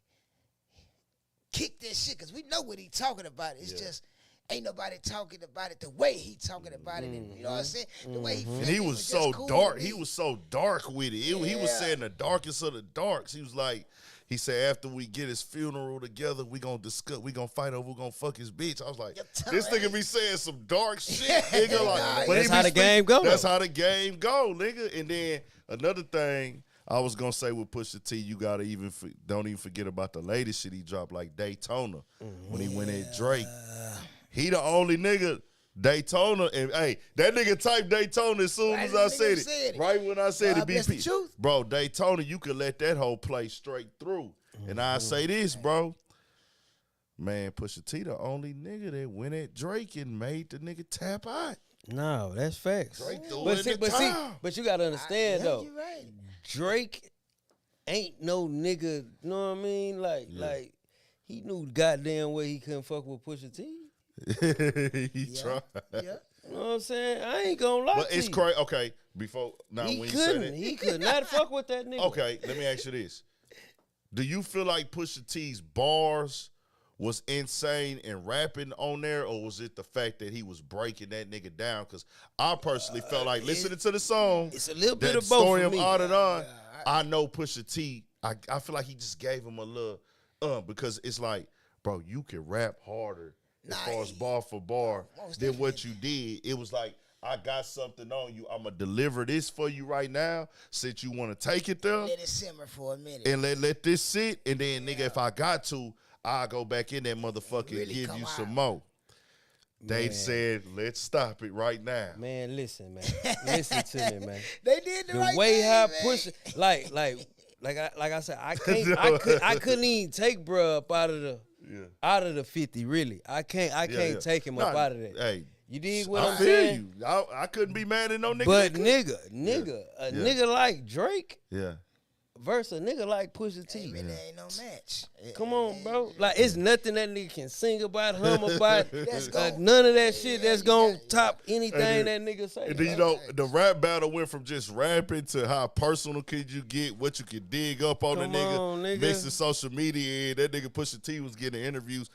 kicked that shit because we know what he talking about. It's just ain't nobody talking about it the way he talking about it. And, you know what I'm saying? The way he And he was so cool dark. He was so dark with it. He was saying the darkest of the darks. He was like, he said, after we get his funeral together, we gonna discuss, we gonna fight over who gonna fuck his bitch. I was like, this nigga be saying some dark shit, nigga. Like, that's how the game go. That's how the game go, nigga. And then another thing I was gonna say with Pusha T, you gotta don't even forget about the latest shit he dropped, like Daytona, when he went at Drake. He the only nigga. Daytona, and hey, that nigga typed Daytona as soon as I said it. Right when I said it, BP. Bro, Daytona, you could let that whole play straight through. And I say this, bro. Man, Pusha T the only nigga that went at Drake and made the nigga tap out. No, that's facts. Drake but you gotta understand though. You're right. Drake ain't no nigga, you know what I mean? Like he knew goddamn well he couldn't fuck with Pusha T. He tried. Yeah. You know what I'm saying? I ain't gonna lie. But it's crazy. Okay, before now he when you said it, he could not fuck with that nigga. Okay, let me ask you this: do you feel like Pusha T's bars was insane and rapping on there, or was it the fact that he was breaking that nigga down? Because I personally felt like listening to the song, it's a little bit of story both for of me. On and On. I know Pusha T. I feel like he just gave him a little because it's like, bro, you can rap harder as far as bar for bar than what you did. It was like, I got something on you. I'm going to deliver this for you right now since you want to take it there. Let it simmer for a minute. And let this sit. And then, nigga, if I got to, I'll go back in that motherfucker and give you some more. They said, let's stop it right now. Man, listen, man. Listen to me, man. They did the right way thing, how man. Push it, like I said, I couldn't even take bruh up out of the 50, really. I can't take him up out of that. Hey, you dig what I'm feel saying? you. I couldn't be mad at no nigga. But nigga like Drake versus a nigga like Pusha T. There ain't no match. Come on, bro. Like, it's nothing that nigga can sing about, hum about. That's none of that shit that's gonna top anything that nigga say. And then, you know, the rap battle went from just rapping to how personal could you get, what you could dig up on the nigga. Nigga. Mixing social media, and that nigga Pusha T was getting interviews.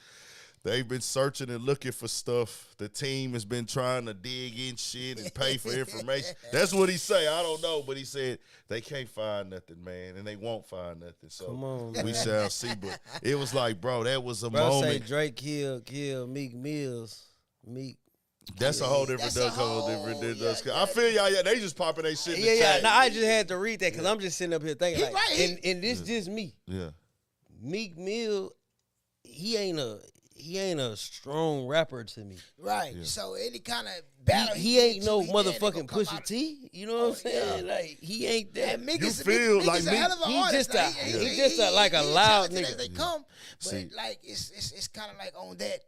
they've been searching and looking for stuff. The team has been trying to dig in shit and pay for information. That's what he say. I don't know, but he said they can't find nothing, man, and they won't find nothing. So Come on, we man. shall see. But it was like, bro, that was a Bro say moment. Drake killed Meek Mills. Meek. That's a whole different I feel y'all. Yeah, they just popping their shit. In the chat. No, I just had to read that because I'm just sitting up here thinking, He like, right. and this just me. Yeah. Meek Mill, he ain't a strong rapper to me. Right. So any kind of battle He ain't no he gonna motherfucking come Pusha out- T. You know what I'm saying? yeah. Like he ain't that. And Meek You is, feel Meek like is a Meek- hell of an he artist. just he just like a he loud talented nigga. as they come, but See. like it's kind of like on that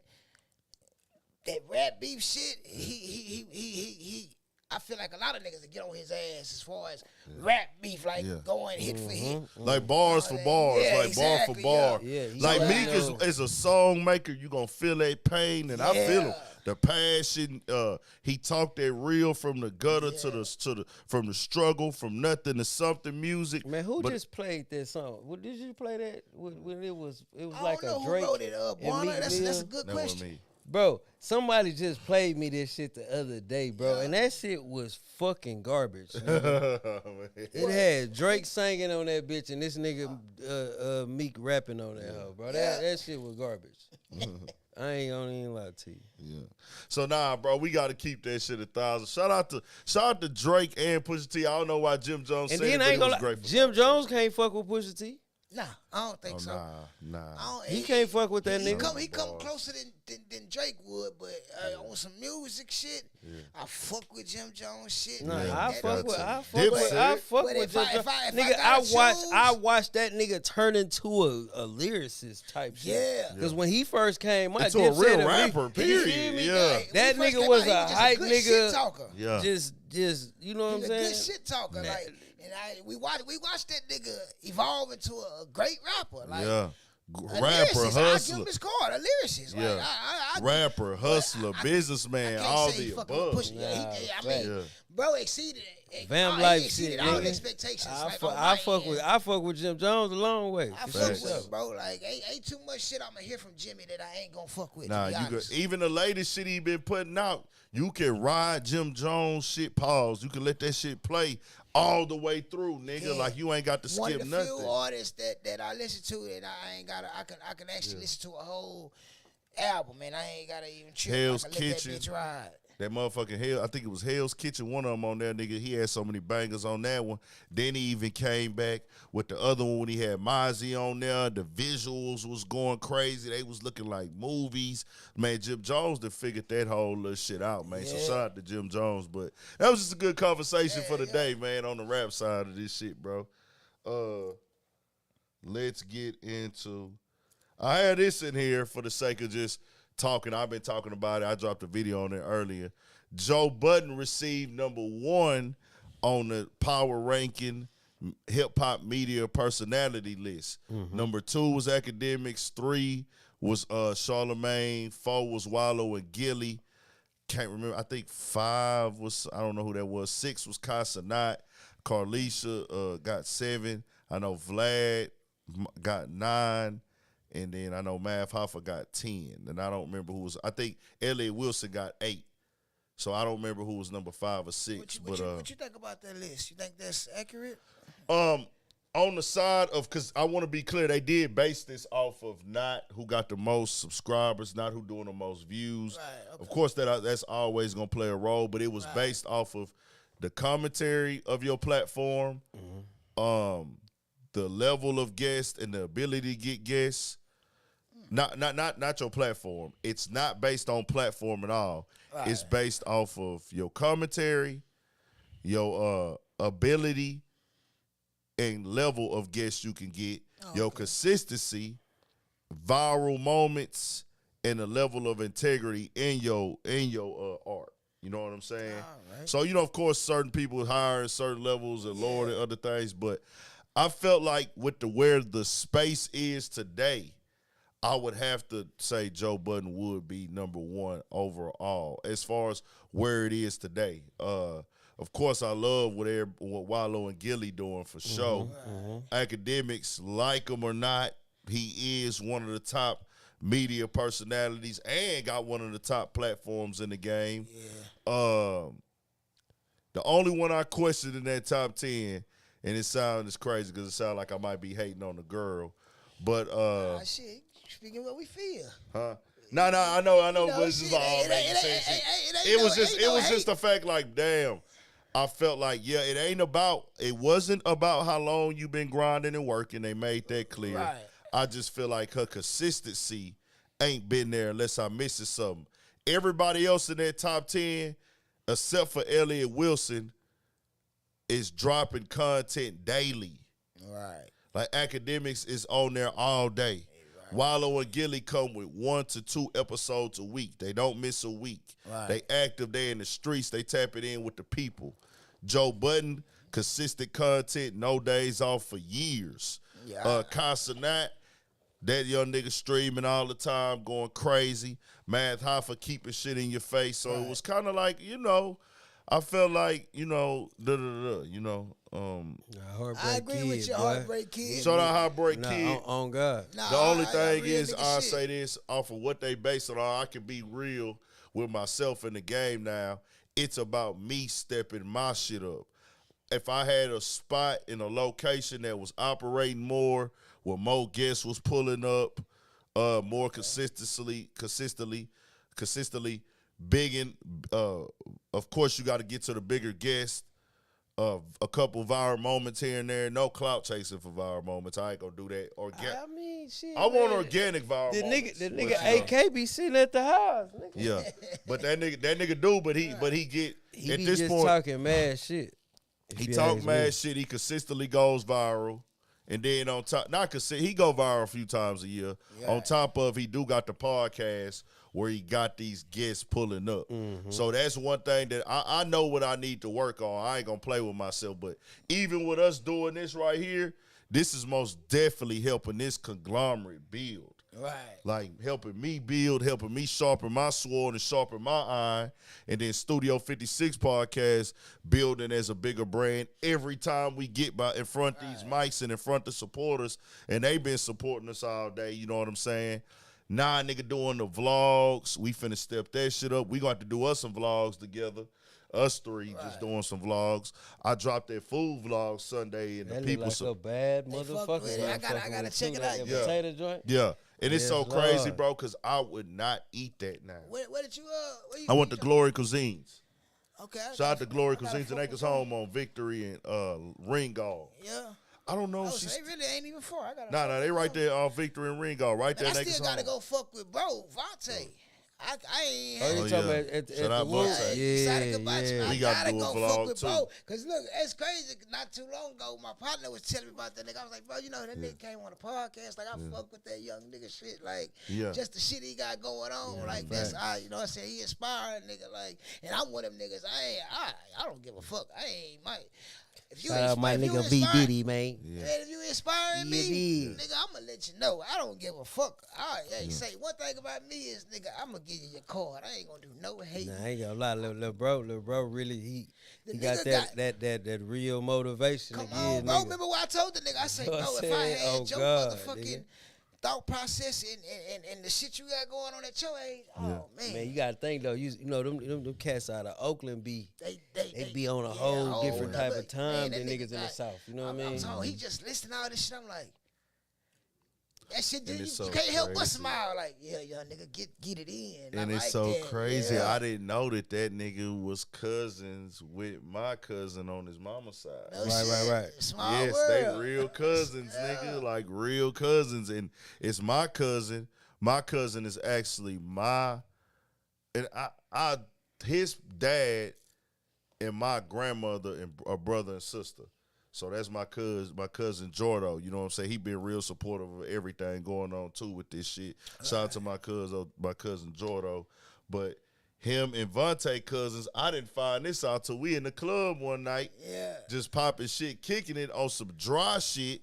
rap beef shit. He I feel like a lot of niggas that get on his ass as far as rap beef, like going hit for hit. Like bars for bars, Yeah, like exactly, bar for bar. yeah. Like Yeah. Meek is a song maker. You gonna feel that pain, and I feel him. Yeah. The passion. He talked that real from the gutter to the from the struggle, from nothing to something. Music. Man, who But- just played that song? Did you play that when it was I like don't know a who Drake? wrote it up. and Meek That's Mill? a good That wasn't question. me. Bro, somebody just played me this shit the other day, bro, and that shit was fucking garbage. It had Drake singing on that bitch and this nigga Meek rapping on that hoe, bro. That shit was garbage. I ain't gonna even lie to you. Yeah. So bro, we got to keep that shit 1,000. Shout out to Drake and Pusha T. I don't know why Jim Jones And said then it, I but ain't it gonna was lie, great for Jim Jones can't fuck with Pusha T. Nah, I don't think so. Nah. He can't fuck with that He nigga. come closer than Drake would, but on some music shit, I fuck with Jim Jones shit. Nah, Yeah, I fuck with Dipset. Jim But Jones. if Nigga, I I watched that nigga turn into a lyricist type shit. Yeah. Because when he first came out, Into a Dipset real and rapper, Meek- period. He- Yeah. That when he nigga first was came a out, he hype just a good nigga. shit talker. Yeah. Just you know what I'm He's a saying? good shit talker. Like, and we watched that nigga evolve into a great rapper. Like, Yeah. a Rapper, lyricist. I give hustler. him his card, a lyricist. Yeah. Like, I Rapper, hustler, businessman, can't all say he the fucking above. Pusha. I mean, Yeah. bro exceeded Vamp he life exceeded shit, all nigga. expectations. I like, fuck, on I my fuck end. with I fuck with Jim Jones a long way. I for fuck sure. with him, bro. Like, ain't too much shit I'm gonna hear from Jimmy that I ain't gonna fuck with. Nah, to be you could honest. even the latest shit he been putting out. You can ride Jim Jones shit. Pause. You can let that shit play all the way through, nigga. Yeah. Like you ain't got to One skip of the nothing. few artists that I listen to and I ain't gotta I can actually listen to a whole album, man. I ain't gotta even trip. Hell's I can let Kitchen. that bitch ride. That motherfucking Hell, I think it was Hell's Kitchen, one of them on there, nigga. He had so many bangers on that one. Then he even came back with the other one when he had Mozzie on there. The visuals was going crazy. They was looking like movies. Man, Jim Jones done figured that whole little shit out, man. So shout out to Jim Jones. But that was just a good conversation for the day, man, on the rap side of this shit, bro. Let's get into... I had this in here for the sake of just talking. I've been talking about it. I dropped a video on it earlier. Joe Budden received #1 on the Power Ranking Hip Hop Media Personality list. #2 was Academics. 3 was Charlemagne. 4 was Wallow and Gilly. Can't remember. I think 5 was, I don't know who that was. 6 was Casanat. Carlisha got 7. I know Vlad got 9. And then I know Mav Hoffa got 10. And I don't remember who was, I think Elliot Wilson got 8. So I don't remember who was number 5 or 6. What you think about that list? You think that's accurate? On the side of, because I want to be clear, they did base this off of not who got the most subscribers, not who doing the most views. Right, okay. Of course, that's always going to play a role, but it was based off of the commentary of your platform, the level of guests and the ability to get guests. Not your platform. It's not based on platform at all. Right. It's based off of your commentary, your ability, and level of guests you can get, your consistency, viral moments, and the level of integrity in your art. You know what I'm saying? Right. So, of course, certain people higher in certain levels and lower than other things, but I felt like with where the space is today, I would have to say Joe Budden would be #1 overall as far as where it is today. Of course, I love what Wallow and Gilly doing for sure. Academics, like him or not, he is one of the top media personalities and got one of the top platforms in the game. Yeah. The only one I questioned in that top 10, and it sounds crazy because it sounds like I might be hating on the girl, but shit, speaking what we feel. huh? No, I know, but it's just shit, all making sense. It was just the fact, like, damn. I felt like, it wasn't about how long you been grinding and working. They made that clear. Right. I just feel like her consistency ain't been there unless I'm missing something. Everybody else in that top 10, except for Elliott Wilson, is dropping content daily. Right. Like Academics is on there all day. Right. Wallow and Gilly come with 1 to 2 episodes a week. They don't miss a week. Right. They active. They in the streets. They tap it in with the people. Joe Budden, consistent content, no days off for years. Yeah. Consonant, that young nigga streaming all the time, going crazy. Math Hoffa keeping shit in your face. So it was kind of like, I felt like, I agree with you, Heartbreak Kid. Shout out Heartbreak Kid. On God. The only thing is, I'll say this, off of what they base it on, I can be real with myself in the game now. It's about me stepping my shit up. If I had a spot in a location that was operating more, where more guests was pulling up, more consistently, big and of course you got to get to the bigger guests. A couple viral moments here and there. No clout chasing for viral moments. I ain't gonna do that. I mean, shit. I want organic viral moments. The nigga AK be sitting at the house. Nigga. Yeah, but that nigga do. But he get He at be this just point talking mad shit. he talk mad shit. He consistently goes viral, and then on top, he go viral a few times a year. Yeah. On top of he do got the podcast where he got these guests pulling up. Mm-hmm. So that's one thing that I know what I need to work on. I ain't going to play with myself. But even with us doing this right here, this is most definitely helping this conglomerate build. Right. Like helping me build, helping me sharpen my sword and sharpen my eye. And then Studio 56 podcast building as a bigger brand every time we get in front of these mics and in front of supporters. And they been supporting us all day, you know what I'm saying? Nah, nigga doing the vlogs. We finna step that shit up. We got to do us some vlogs together. Us three just doing some vlogs. I dropped that food vlog Sunday, and that the people like a bad motherfucker. I gotta check it out. Yeah. Potato joint. Yeah, and it's so crazy, bro, because I would not eat that now. Where did you? I went to Glory Cuisines. Okay. Shout out to Glory Cuisines and Acres Home on Victory and Ringgold. Yeah. I don't know. So they really ain't even far. Nah, they right there on Victory and Ringgold, right there. I still gotta go fuck with bro Vontae. I ain't. Oh, you talking about at the Wood? Yeah. We gotta do a vlog with too. bro. Cause look, it's crazy. Not too long ago, my partner was telling me about that nigga. I was like, bro, that nigga came on a podcast. Like, I fuck with that young nigga shit. Like, just the shit he got going on. Like, that's I said he inspiring nigga. Like, and I'm one of them niggas. I don't give a fuck. I ain't my. If you my nigga V Diddy, man. Yeah. If you inspiring me, nigga, I'm gonna let you know. I don't give a fuck. Say one thing about me is, nigga, I'm gonna give you your card. I ain't gonna do no hate. Nah, I ain't gonna lie, little bro really he got that real motivation. Come on, bro. Remember what I told the nnigga? I say, bro, if I had your motherfucking thought process and the shit you got going on at your age, man. Man, you gotta think though. You know them cats out of Oakland they be on a whole different type of time than niggas in the South. You know what I mean? He just listening to all this shit. I'm like, that shit, you so can't help but smile. Like, young nigga, get it in. And it's so crazy. I didn't know that nigga was cousins with my cousin on his mama's side. No right. Small yes, world. they real cousins, nigga. Like real cousins. And it's my cousin. My cousin is actually his dad and my grandmother and a brother and sister. So that's my cousin Jordo. You know what I'm saying? He been real supportive of everything going on too with this shit. Shout out to my cousin Jordo. But him and Vontae cousins, I didn't find this out till we in the club one night. Yeah. Just popping shit, kicking it on some dry shit.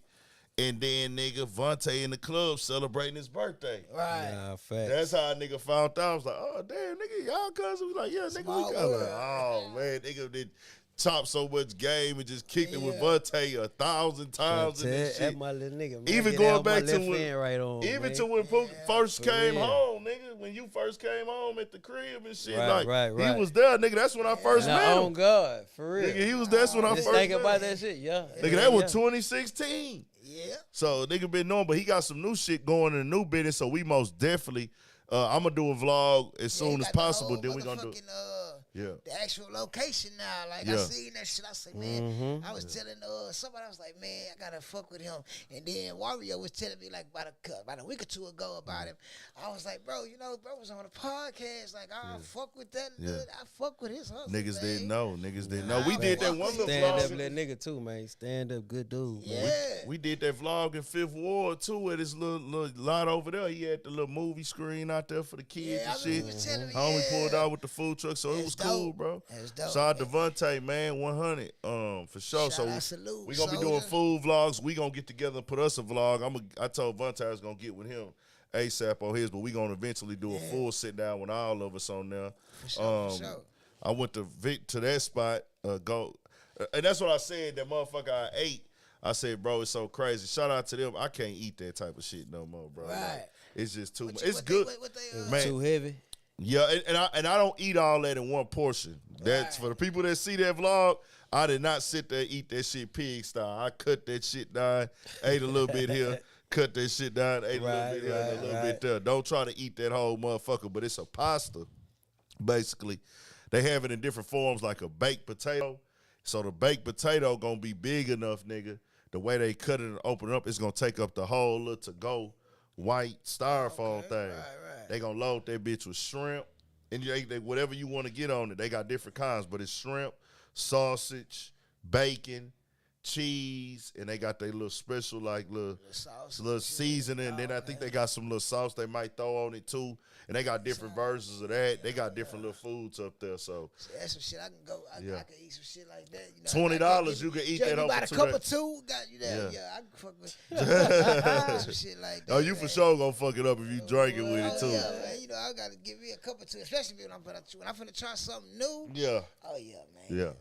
And then nigga Vontae in the club celebrating his birthday. Right. Nah, facts. That's how a nigga found out. I was like, oh damn, nigga, y'all cousins. We like, yeah, nigga, we got like, oh man, nigga did chopped so much game and just kicked it with Vontae 1,000 times and this That shit. my little nigga, man. Even Get going out my back to left when, hand right on, even man. to when Pooh first came real. home, nigga. When you first came home at the crib and shit, Right, he was there, nigga. That's when I first met him. Oh God, for real. Nigga, that's when I Just first think met about him. that shit, yeah. Nigga, that was 2016. Yeah. So nigga been knowing, but he got some new shit going in the new business. So we most definitely, I'm gonna do a vlog as soon as possible. Then we gonna do. The actual location now. Like I seen that shit. I say, man, I was telling somebody, I was like, man, I gotta fuck with him. And then Wario was telling me like about a week or two ago about him. I was like, bro, bro was on a podcast. Like I fuck with that. I fuck with his hustle. Niggas didn't know. Nah, We did that one little Stand vlog. up little nigga too, man. Stand up good dude, man. Yeah. We did that vlog in Fifth Ward too at his little lot over there. He had the little movie screen out there for the kids and shit. Homie pulled out with the food truck, so it was cool, bro. Dope, Shout out to Vontae, man, 100, for sure. We gonna be doing food vlogs. We gonna get together and put us a vlog. I told Vontae I was gonna get with him ASAP on his, but we gonna eventually do a full sit down with all of us on there. For sure. I went to that spot, and that's what I said. That motherfucker I ate. I said, bro, it's so crazy. Shout out to them. I can't eat that type of shit no more, bro. Right. Like, it's just too much. It's good, man. Too heavy. Yeah, and I don't eat all that in one portion. That's for the people that see that vlog. I did not sit there and eat that shit pig style. I cut that shit down, ate a little bit here, cut that shit down, ate a little bit here, and a little bit there. Don't try to eat that whole motherfucker, but it's a pasta, basically. They have it in different forms, like a baked potato. So the baked potato gonna be big enough, nigga. The way they cut it and open it up, it's gonna take up the whole little to-go white styrofoam thing. They gonna load that bitch with shrimp, and they whatever you want to get on it. They got different kinds, but it's shrimp, sausage, bacon, cheese, and they got their little special little seasoning. And then I think they got some little sauce they might throw on it too. And they got different versions of that. They got different little foods up there. So that's some shit I can go. I can eat some shit like that. $20 you can eat that. You got a cup of two. Got you there? Yeah, I can fuck with some shit like that. Oh, you for sure gonna fuck it up if you drink it with it too. Yeah, man, I gotta give me a cup of two, especially when I'm finna try something new. Yeah. Oh yeah, man. Yeah.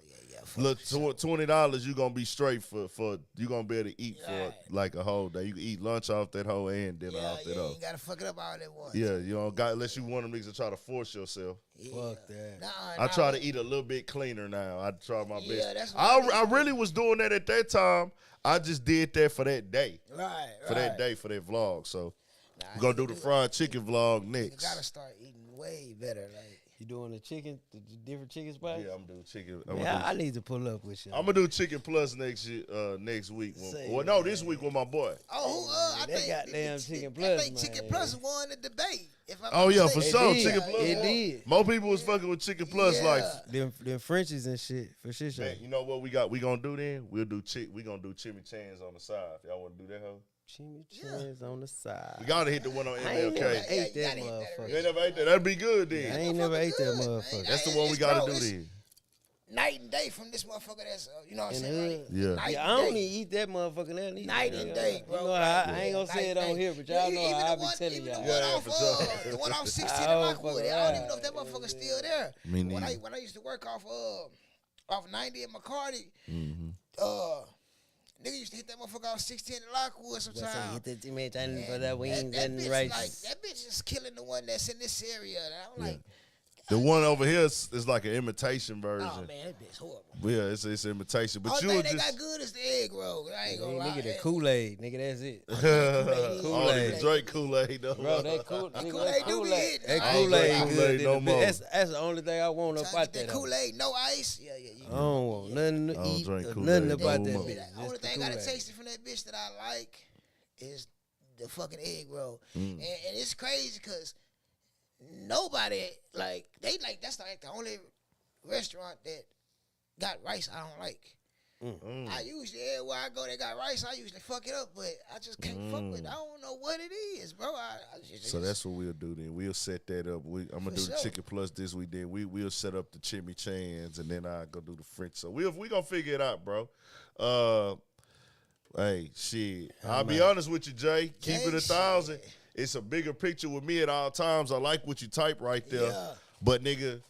Look, $20, you gonna be straight for you gonna be able to eat for like a whole day. You can eat lunch off that whole and dinner off that whole. You gotta fuck it up all at once. Yeah, you don't got unless you want them niggas to try to force yourself. Fuck that. I try to eat a little bit cleaner now. I try my best. That's I really was doing that at that time. I just did that for that day. Right. For that day, for that vlog. So we're gonna do the fried chicken vlog next. You gotta start eating way better. Like you doing the different chicken spots? Yeah, I'm doing chicken. I need to pull up with you. I'm gonna do Chicken Plus next week. This week with my boy. I think goddamn Chicken Plus. I think Chicken Plus won the debate. For sure. Chicken Plus. It did. More people was fucking with Chicken Plus like them Frenchies and shit for shit. Man, you know what we gonna do then? We gonna do chimichangas on the side. Y'all wanna do that, hoe? Chimichangas on the side. We gotta hit the one on MLK. I ain't never ate that motherfucker. You ain't never ate that? That'd be good then. I ain't never ate that motherfucker. That's the one we gotta do then. Night and day from this motherfucker that's, you know what I'm saying? Yeah. I don't even eat that motherfucker now. Night and day, bro. You know, I ain't gonna say it on here, but y'all know how I be telling y'all. The one off 16 in Lockwood. I don't even know if that motherfucker's still there. When I used to work off 90 at McCarty, nigga used to hit that motherfucker off 16 in Lockwood sometimes. Hit the teammate for that wings that and bitch, rice. like, that bitch is killing the one that's in this area. And I'm like, the one over here is like an imitation version. oh man, that bitch horrible. Yeah, it's an imitation. But Only thing they got good is the egg roll. I ain't gonna lie. Nigga, the Kool-Aid, nigga, that's it. Kool-Aid. Drink Kool-Aid, though. Bro, that Kool-Aid. Kool-Aid do be hitting. That Kool-Aid good. No more. That's the only thing I want about that. Kool-Aid, no ice. Yeah. I don't want nothing to eat. drink Kool-Aid Nothing about no that more. bitch. The only thing I done tasted from that bitch that I like is the fucking egg roll. And it's crazy because nobody, that's like the only restaurant that got rice I don't like. I usually, everywhere I go, they got rice. I usually fuck it up, but I just can't fuck with it. I don't know what it is, bro. So that's what we'll do then. We'll set that up. I'm gonna do the Chicken Plus this week. Then we'll set up the chimichangas, and then I go do the French. So we gonna figure it out, bro. Hey, shit. I'll be honest with you, Jay. Keep it 1,000. It's a bigger picture with me at all times. I like what you type right there. Yeah. But nigga,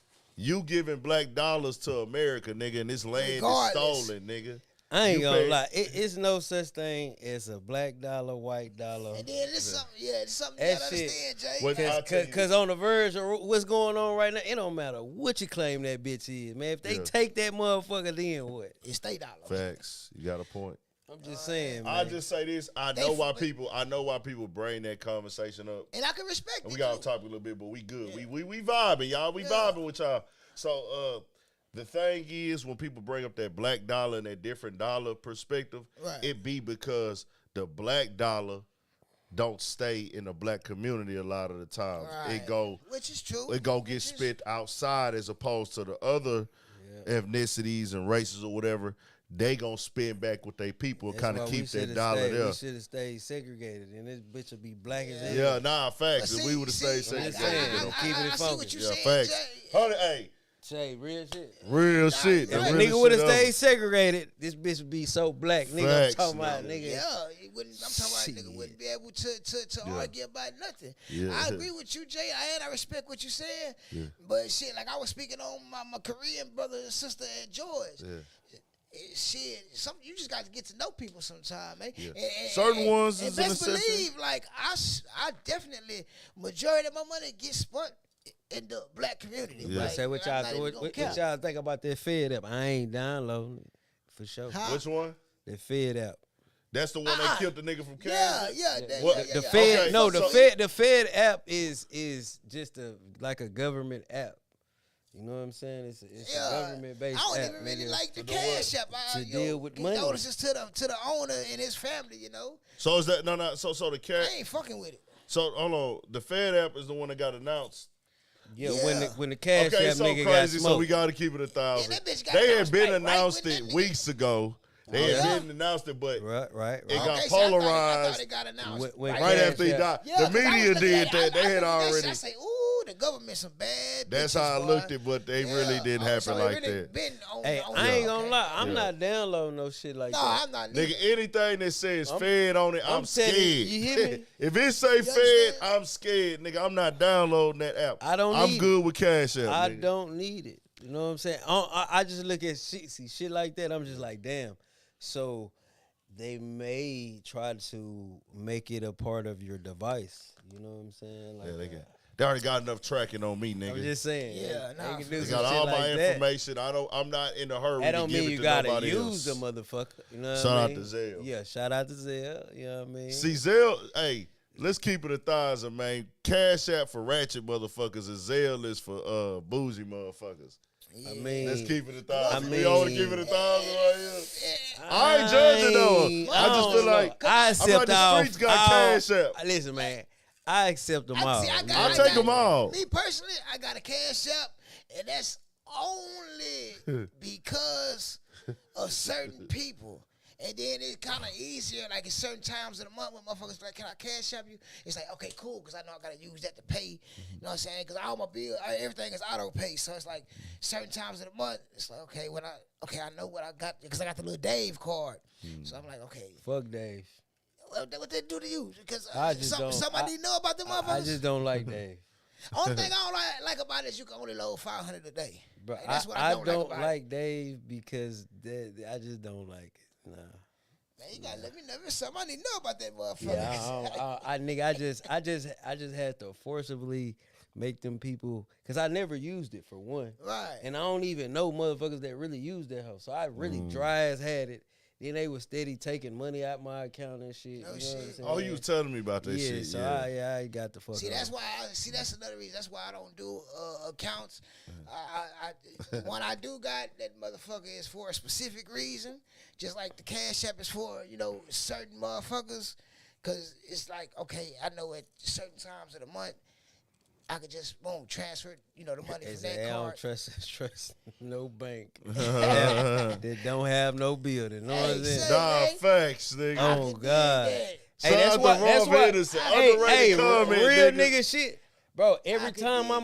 You giving black dollars to America, nigga, and this land Regardless. is stolen, nigga. I ain't gonna lie. It's no such thing as a black dollar, white dollar. And then it's something, it's something you gotta understand, Jay. Because on the verge of what's going on right now, it don't matter what you claim that bitch is, man. If they take that motherfucker, then what? It's $8. Facts. You got a point. I'm just saying, man. I just say this. I know why people bring that conversation up. And I can respect it. We got to talk a little bit, but we good. Yeah. We vibing, y'all. We vibing with y'all. So the thing is, when people bring up that black dollar and that different dollar perspective, it be because the black dollar don't stay in the black community a lot of the times. Right. Which is true. It go get spent outside as opposed to the other ethnicities and races or whatever. They gonna spend back with their people and kind of keep that dollar there. We should have stayed segregated, and this bitch would be black as hell. Yeah, nah, facts. If we would have stayed segregated, keeping it funky. Yeah, facts. Hey. Say real shit. Real shit. If a nigga would have stayed segregated, this bitch would be so black. Nigga, I'm talking about nigga. Yeah, I'm talking about nigga wouldn't be able to argue about nothing. Yeah. I agree with you, Jay, and I respect what you said. Yeah. But shit, like I was speaking on my Korean brother and sister at George. Yeah. Shit, you just got to get to know people sometime, man. Yeah. Certain ones is best believe, like I definitely majority of my money gets spent in the black community. Yeah. Like, say what y'all think about that Fed app? I ain't downloading it for sure. Which one? The Fed app. That's the one that killed the nigga from Kansas. The Fed. No, the Fed app is just like a government app. You know what I'm saying? It's a government-based app. I don't even really like the Cash App. To deal with money. Notices to the owner and his family, you know. So is that no? So the cash. I ain't fucking with it. So hold on, the Fed app is the one that got announced. Yeah. When the Cash App so nigga crazy, got smoked. So we got to keep it 1,000. Yeah, they had been announced it weeks ago. They had been announced it, but it got polarized. I thought it got announced right after he died. The media did that. They had already. I say, ooh, the government some bad. That's how I looked at, but they really didn't happen like that. Hey, I ain't gonna lie. I'm not downloading no shit like that. No, I'm not. Nigga, anything that says Fed on it, I'm scared. You hear me? If it say Fed, I'm scared, nigga. I'm not downloading that app. I'm good with Cash App. I don't need it. You know what I'm saying? I just look at shit like that. I'm just like, damn. So they may try to make it a part of your device. You know what I'm saying? Like, they already got enough tracking on me, nigga. I'm just saying. They got all my information. I'm not in a hurry. That don't to give mean it you to gotta nobody use else. the motherfucker. You know what shout I out mean? to Zelle. Yeah, shout out to Zelle. You know what I mean? See, Zelle, hey, let's keep it 1,000, man. Cash App for ratchet motherfuckers and Zelle is for bougie motherfuckers. I mean, let's keep it 1,000. We ought to keep it 1,000 right here. I ain't judging though. I just feel like the streets got Cash App. Listen, man, I accept them all. I take them all. Me personally, I got a Cash App, and that's only because of certain people. And then it's kind of easier, like at certain times of the month when motherfuckers like, can I Cash App you? It's like, okay, cool, because I know I got to use that to pay. You know what I'm saying? Because all my bills, everything is auto pay. So it's like certain times of the month, it's like, okay, I know what I got, because I got the little Dave card. So I'm like, okay. Fuck Dave. What they do to you? Because somebody need to know about them motherfuckers. I just don't like Dave. Only thing I don't like about it is you can only load 500 a day. Bro, that's what I don't like Dave because I just don't like it. Nah. Man, you gotta let me know if somebody know about that motherfucker. Yeah, I just had to forcibly make them people, because I never used it for one. Right. And I don't even know motherfuckers that really use that hoe. So I really dry as had it. Then they was steady taking money out my account and shit. No you know shit. What I'm saying? Oh, you was telling me about that shit. So I got the fuck. See, that's why. That's another reason. That's why I don't do accounts. One I do got, that motherfucker is for a specific reason. Just like the Cash App is for, certain motherfuckers. Because it's like, okay, I know at certain times of the month, I could just transfer, the money from that I card. don't trust no bank that don't have no building. Know what I'm saying? Nah, facts, nigga. Oh God. Hey, that's why. Hey, real nigga shit. Bro, every time my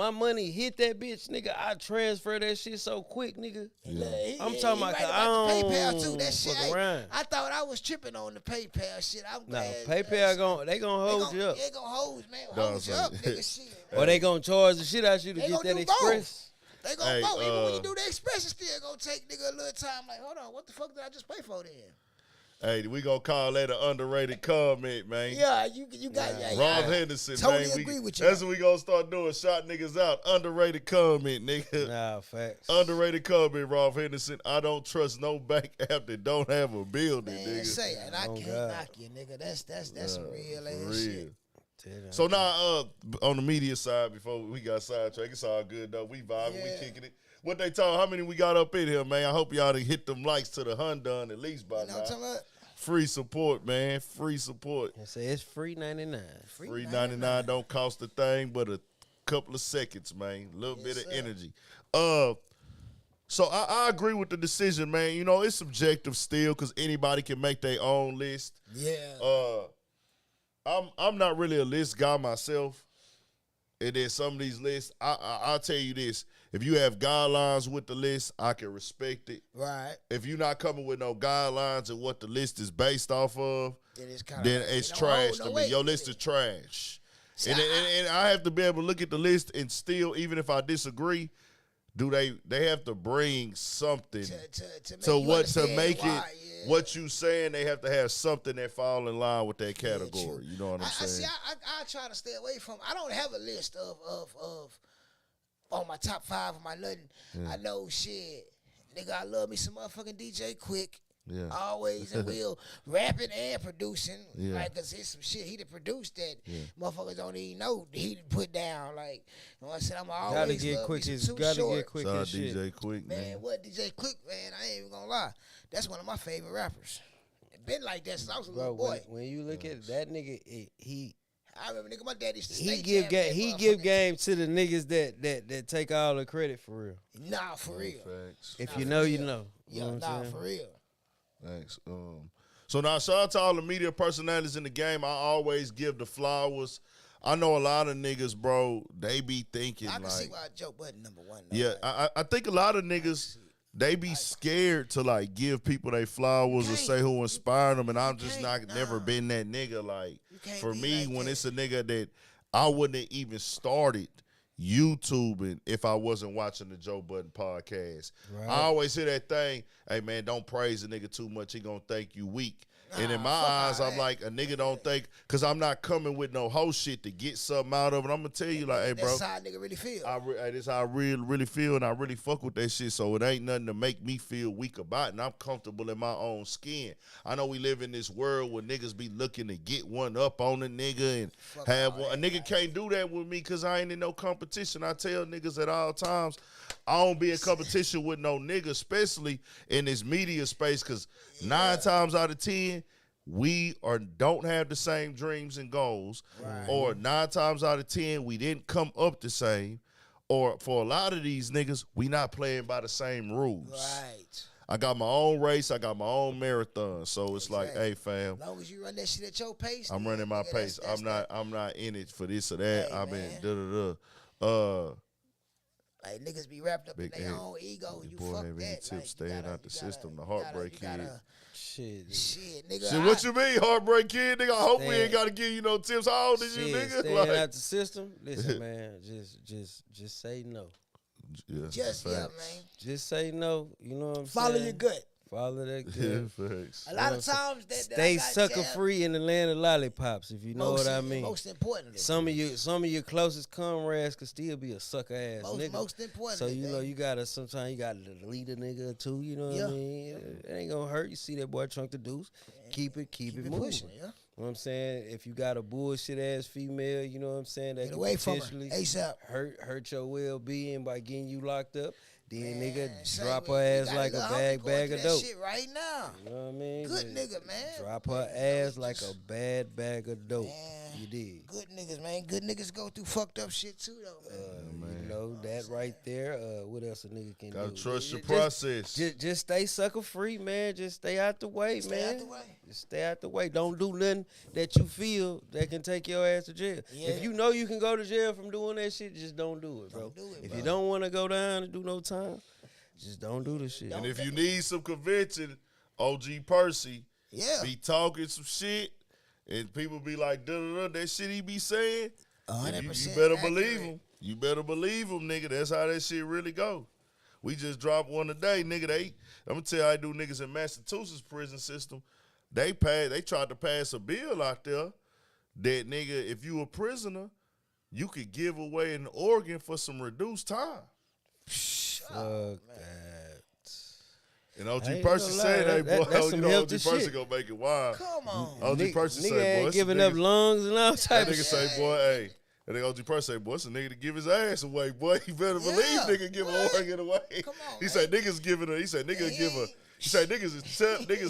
money hit that bitch, nigga, I transfer that shit so quick, nigga. Yeah. I'm talking about PayPal too. That shit. Around. I thought I was tripping on the PayPal shit. I'm glad. PayPal they gonna hold you up. They gonna hold, man. Hold you up, nigga. Shit. Or they gonna charge the shit out you to get that express. They gonna vote. Even when you do the express, it's still gonna take nigga a little time. Like, hold on, what the fuck did I just pay for then? Hey, we gonna call that an underrated comment, man. Yeah, you got Rob Henderson, totally man. agree with you. That's what we gonna start doing. Shot niggas out. Underrated comment, nigga. Nah, facts. Underrated comment, Rob Henderson. I don't trust no bank app that don't have a building, Man, nigga. say it. I can't knock you, nigga. That's some real ass shit. So now, on the media side, before we got sidetracked, it's all good though. We vibing, we kicking it. What they told? How many we got up in here, man? I hope y'all done hit them likes to the Hyundai at least by now. Free support, man. Free support. I say it's free 99. Free 99 don't cost a thing but a couple of seconds, man. A little bit of energy. So I agree with the decision, man. You know, it's subjective still because anybody can make their own list. Yeah. I'm not really a list guy myself. And then some of these lists, I'll tell you this. If you have guidelines with the list, I can respect it. Right. If you're not coming with no guidelines and what the list is based off of, then it's trash to me. Your list is trash. And I have to be able to look at the list and still, even if I disagree, they have to bring something to make it what you saying. They have to have something that fall in line with that category. You know what I'm saying? I try to stay away from. I don't have a list of on my top 5 of my nothing. I know shit, nigga. I love me some motherfucking DJ Quick. Yeah. Always and will rapping and producing. Like, cause it's some shit he done produced that motherfuckers don't even know he done put down. Like, you know what I'm saying? I'm always gotta get quick. DJ Quick, man. What DJ Quick, man? I ain't even gonna lie. That's one of my favorite rappers. Been like that since I was a little boy. When you look at that nigga, I remember, nigga, my daddy used to he give game to the niggas that take all the credit for real. Nah, for real. If you know, you know. Yeah, nah, for real. Thanks. So now, shout out to all the media personalities in the game. I always give the flowers. I know a lot of niggas, bro, they be thinking I can like, see why Joe Budden #1. Though, yeah, I think a lot of niggas, they be scared to like give people their flowers or say who inspired them, and I'm just never been that nigga. Like, for me, like when it's a nigga that I wouldn't have even started YouTubing if I wasn't watching the Joe Budden podcast. Right. I always hear that thing, hey man, don't praise a nigga too much, he gonna think you weak. And in my eyes, I'm like, a nigga don't think, because I'm not coming with no whole shit to get something out of it. I'm going to tell you, like, hey, bro. That's how a nigga really feel. That's how I really feel, and I really fuck with that shit, so it ain't nothing to make me feel weak about it, and I'm comfortable in my own skin. I know we live in this world where niggas be looking to get one up on a nigga and have one. A nigga can't do that with me because I ain't in no competition. I tell niggas at all times, I don't be in competition with no nigga, especially in this media space, because 9 times out of 10, we don't have the same dreams and goals, or 9 times out of 10, we didn't come up the same, or for a lot of these niggas, we not playing by the same rules. Right. I got my own race, I got my own marathon, so it's like, hey fam, as long as you run that shit at your pace, I'm running my pace. I'm not in it for this or that. I've been like niggas be wrapped up in their own ego. You fuck that. Like, staying out the system, the heartbreak kid. Shit, nigga. Shit, what you mean, heartbreak kid? Nigga, I hope we ain't gotta give you no tips. How old is you, nigga? Staying out the system. Listen, man, just say no. Yeah, man. Just say no. You know what I'm saying? Follow your gut. Follow that good. Yeah, a lot of times stay sucker free in the land of lollipops, if you know what I mean. Most importantly, some of your closest comrades could still be a sucker ass nigga. Most importantly, so you know you gotta lead a nigga or two. You know what I mean? It ain't gonna hurt. You see that boy Trunk the Deuce, keep it moving. Pushing, You know what I'm saying? If you got a bullshit ass female, you know what I'm saying, that get away from her ASAP. Hurt your well being by getting you locked up. Then nigga drop her ass like a bag of dope. Shit right now. You know what I mean? Good nigga, man. Drop her ass like a bag of dope. You did. Good niggas, man. Good niggas go through fucked up shit too, though, man. You know that right there. What else a nigga can do? Gotta trust your process. Just stay sucker free, man. Just stay out the way, man. Stay out the way. Just stay out the way. Don't do nothing that you feel that can take your ass to jail. Yeah. If you know you can go to jail from doing that shit, just don't do it, bro. If you don't want to go down and do no time, just don't do the shit. And if you need some convincing, OG Percy, be talking some shit, and people be like, that shit he be saying, 100%. You better believe him. You better believe him, nigga. That's how that shit really go. We just dropped one today, nigga. I'm gonna tell you, I do niggas in Massachusetts prison system. They tried to pass a bill out there that, nigga, if you a prisoner, you could give away an organ for some reduced time. Fuck that. And OG Person said, "Hey, boy, that's you know, OG Person gonna make it wild." Come on. OG Person say, "Boy, ain't giving up lungs and all type that of nigga shit." say, boy, hey. And then OG Person say, boy, it's a nigga to give his ass away, boy. You better believe nigga give an organ away. Come on, he said niggas giving he said niggas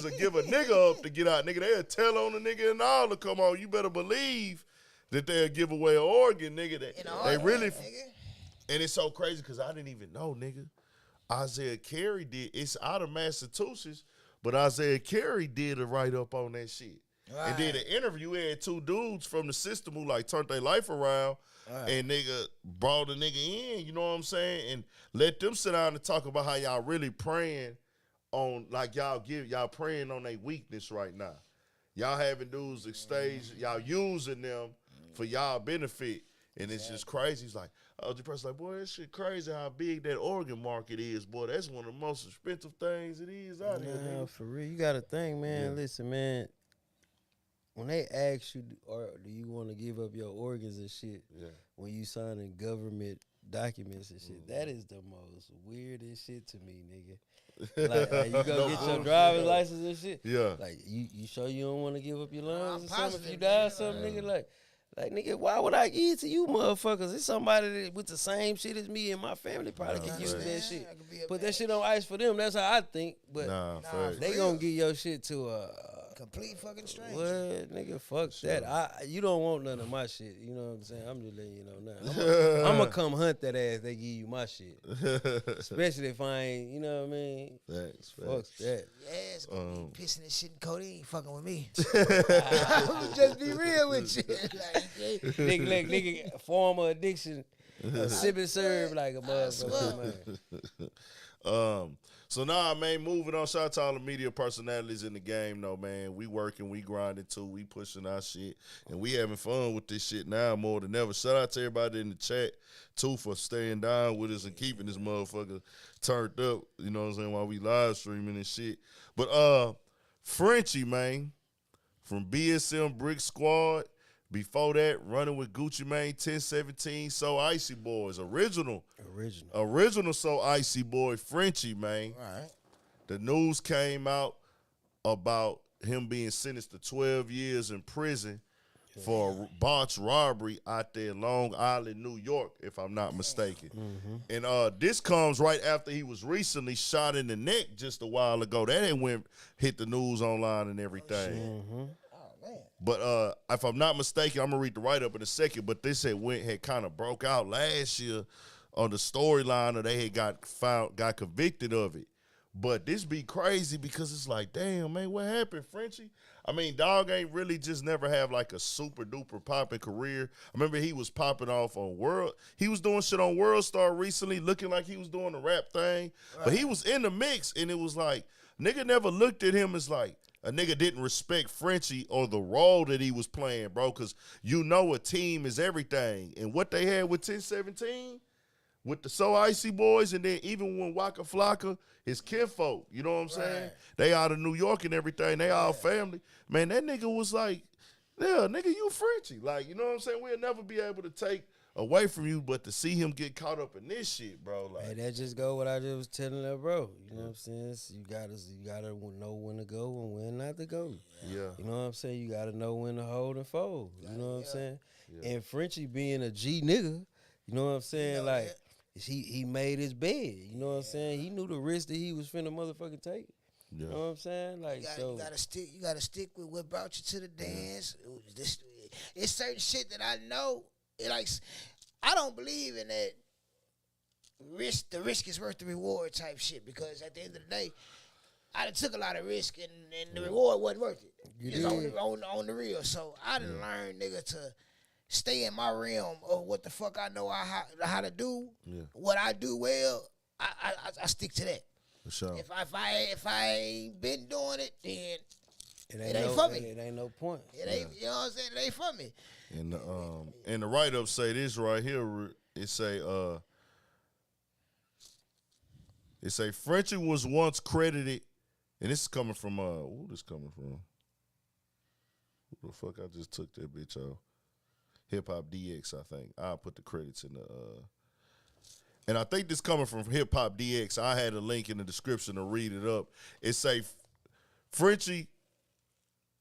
will give a nigga up to get out. Nigga, they'll tell on the nigga and all to come on. You better believe that they'll give away an organ, nigga. They really, and it's so crazy because I didn't even know, nigga. Isaiah Carey did, it's out of Massachusetts, but Isaiah Carey did a write-up on that shit. Right. And did an interview. He had two dudes from the system who like turned their life around and nigga brought a nigga in, you know what I'm saying? And let them sit down and talk about how y'all really praying on, like y'all praying on their weakness right now. Y'all having dudes stage, y'all using them for y'all benefit. And it's just crazy. He's like, the person like, boy, that shit crazy how big that organ market is, boy. That's one of the most expensive things it is out here. Nah, for real. You got to think, man. Yeah. Listen, man. When they ask you, or do you want to give up your organs and shit, when you signing government documents and shit, that is the most weirdest shit to me, nigga. Like you go get your driver's license and shit. Yeah. Like you sure you don't want to give up your lungs or something if you die or something, nigga? Like nigga, why would I give it to you, motherfuckers? It's somebody that with the same shit as me and my family probably can use that shit. Put that shit on ice for them. That's how I think. But they gonna give your shit to a complete fucking stranger. What, nigga? Fuck that. You don't want none of my shit. You know what I'm saying? I'm just letting you know now. I'm gonna come hunt that ass. They give you my shit, especially if I ain't. You know what I mean? Fuck that. Yes, pissing this shit in codeine, fucking with me. I'm just be real with you. nigga, former addiction, sip and serve like a motherfucker, man. So now, man, moving on. Shout out to all the media personalities in the game, though, man. We working, we grinding too, we pushing our shit, and we having fun with this shit now more than ever. Shout out to everybody in the chat too for staying down with us and keeping this motherfucker turned up. You know what I'm saying, while we live streaming and shit. But Frenchie, man, from BSM Brick Squad. Before that, running with Gucci Mane, 1017, So Icy Boys. Original So Icy Boy, Frenchie, man. All right. The news came out about him being sentenced to 12 years in prison for a botched robbery out there in Long Island, New York, if I'm not mistaken. Mm-hmm. And this comes right after he was recently shot in the neck just a while ago. That hit the news online and everything. Mm-hmm. But if I'm not mistaken, I'm gonna read the write-up in a second, but this had kind of broke out last year on the storyline, or they had got convicted of it. But this be crazy because it's like, damn, man, what happened, Frenchie? I mean, dog ain't really just never have like a super duper popping career. I remember he was popping off on he was doing shit on World Star recently, looking like he was doing the rap thing. Right. But he was in the mix, and it was like, nigga never looked at him as like, a nigga didn't respect Frenchie or the role that he was playing, bro, because you know a team is everything. And what they had with 1017, with the So Icy Boys, and then even when Waka Flocka, his kinfolk, you know what I'm saying? They out of New York and everything. They all family. Man, that nigga was like, yeah, nigga, you Frenchie. Like, you know what I'm saying? We'll never be able to take away from you, but to see him get caught up in this shit, bro. Like, hey, that just go what I just was telling that bro. You know what I'm saying? So you gotta know when to go and when not to go. Yeah. You know what I'm saying? You gotta know when to hold and fold. You know what I'm saying? Yeah. And Frenchie being a G nigga, you know what I'm saying? Like, he made his bed. You know what I'm saying? He knew the risk that he was finna motherfucking take. Yeah. You know what I'm saying? Like, you gotta stick with what brought you to the dance. It's certain shit that I know. I don't believe in that the risk is worth the reward type shit, because at the end of the day, I done took a lot of risk and the reward wasn't worth it. It's on the real. So I done learned, nigga, to stay in my realm of what the fuck I know how to do. Yeah. What I do well, I stick to that. For sure. If I ain't been doing it, then It ain't for me. It ain't no point. It ain't, you know what I'm saying? It ain't for me. And the write-up say this right here. It say Frenchie was once credited, and this is coming from who this coming from? Who the fuck I just took that bitch off? Hip Hop DX, I think. I'll put the credits in the and I think this coming from Hip Hop DX. I had a link in the description to read it up. It say Frenchie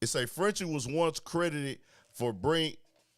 was once credited for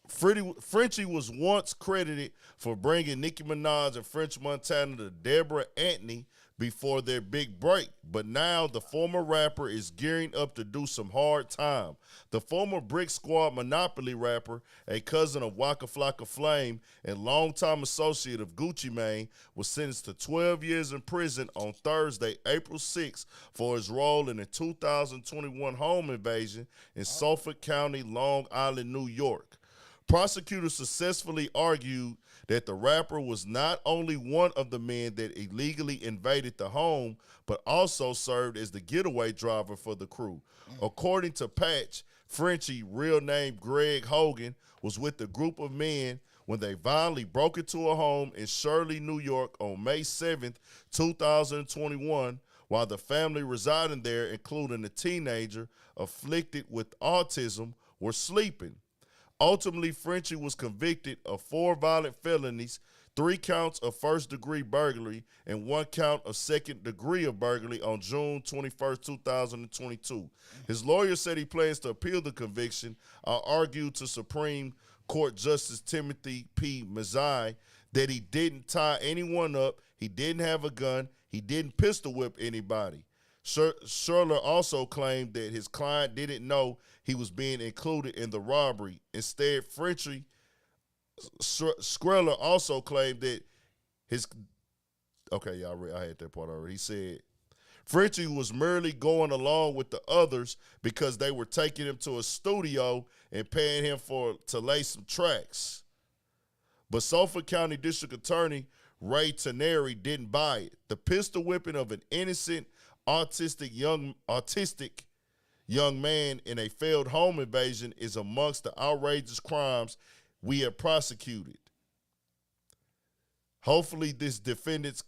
Frenchie was once credited for bringing Nicki Minaj and French Montana to Deborah Anthony before their big break. But now the former rapper is gearing up to do some hard time. The former Brick Squad Monopoly rapper, a cousin of Waka Flocka Flame and longtime associate of Gucci Mane, was sentenced to 12 years in prison on Thursday, April 6th, for his role in the 2021 home invasion in Suffolk County, Long Island, New York. Prosecutors successfully argued that the rapper was not only one of the men that illegally invaded the home, but also served as the getaway driver for the crew. According to Patch, Frenchie, real name Greg Hogan, was with a group of men when they violently broke into a home in Shirley, New York on May 7th, 2021, while the family residing there, including a teenager afflicted with autism, were sleeping. Ultimately, Frenchie was convicted of 4 violent felonies, 3 counts of first-degree burglary, and 1 count of second degree of burglary on June 21st, 2022. His lawyer said he plans to appeal the conviction. Argued to Supreme Court Justice Timothy P. Mazzei that he didn't tie anyone up, he didn't have a gun, he didn't pistol whip anybody. Scherler also claimed that his client didn't know he was being included in the robbery. Instead, Frenchie Scherler also claimed that I had that part already. He said Frenchie was merely going along with the others because they were taking him to a studio and paying him to lay some tracks. But Suffolk County District Attorney Ray Teneri didn't buy it. The pistol whipping of an innocent autistic young man in a failed home invasion is amongst the outrageous crimes we have prosecuted. Hopefully, this defendant's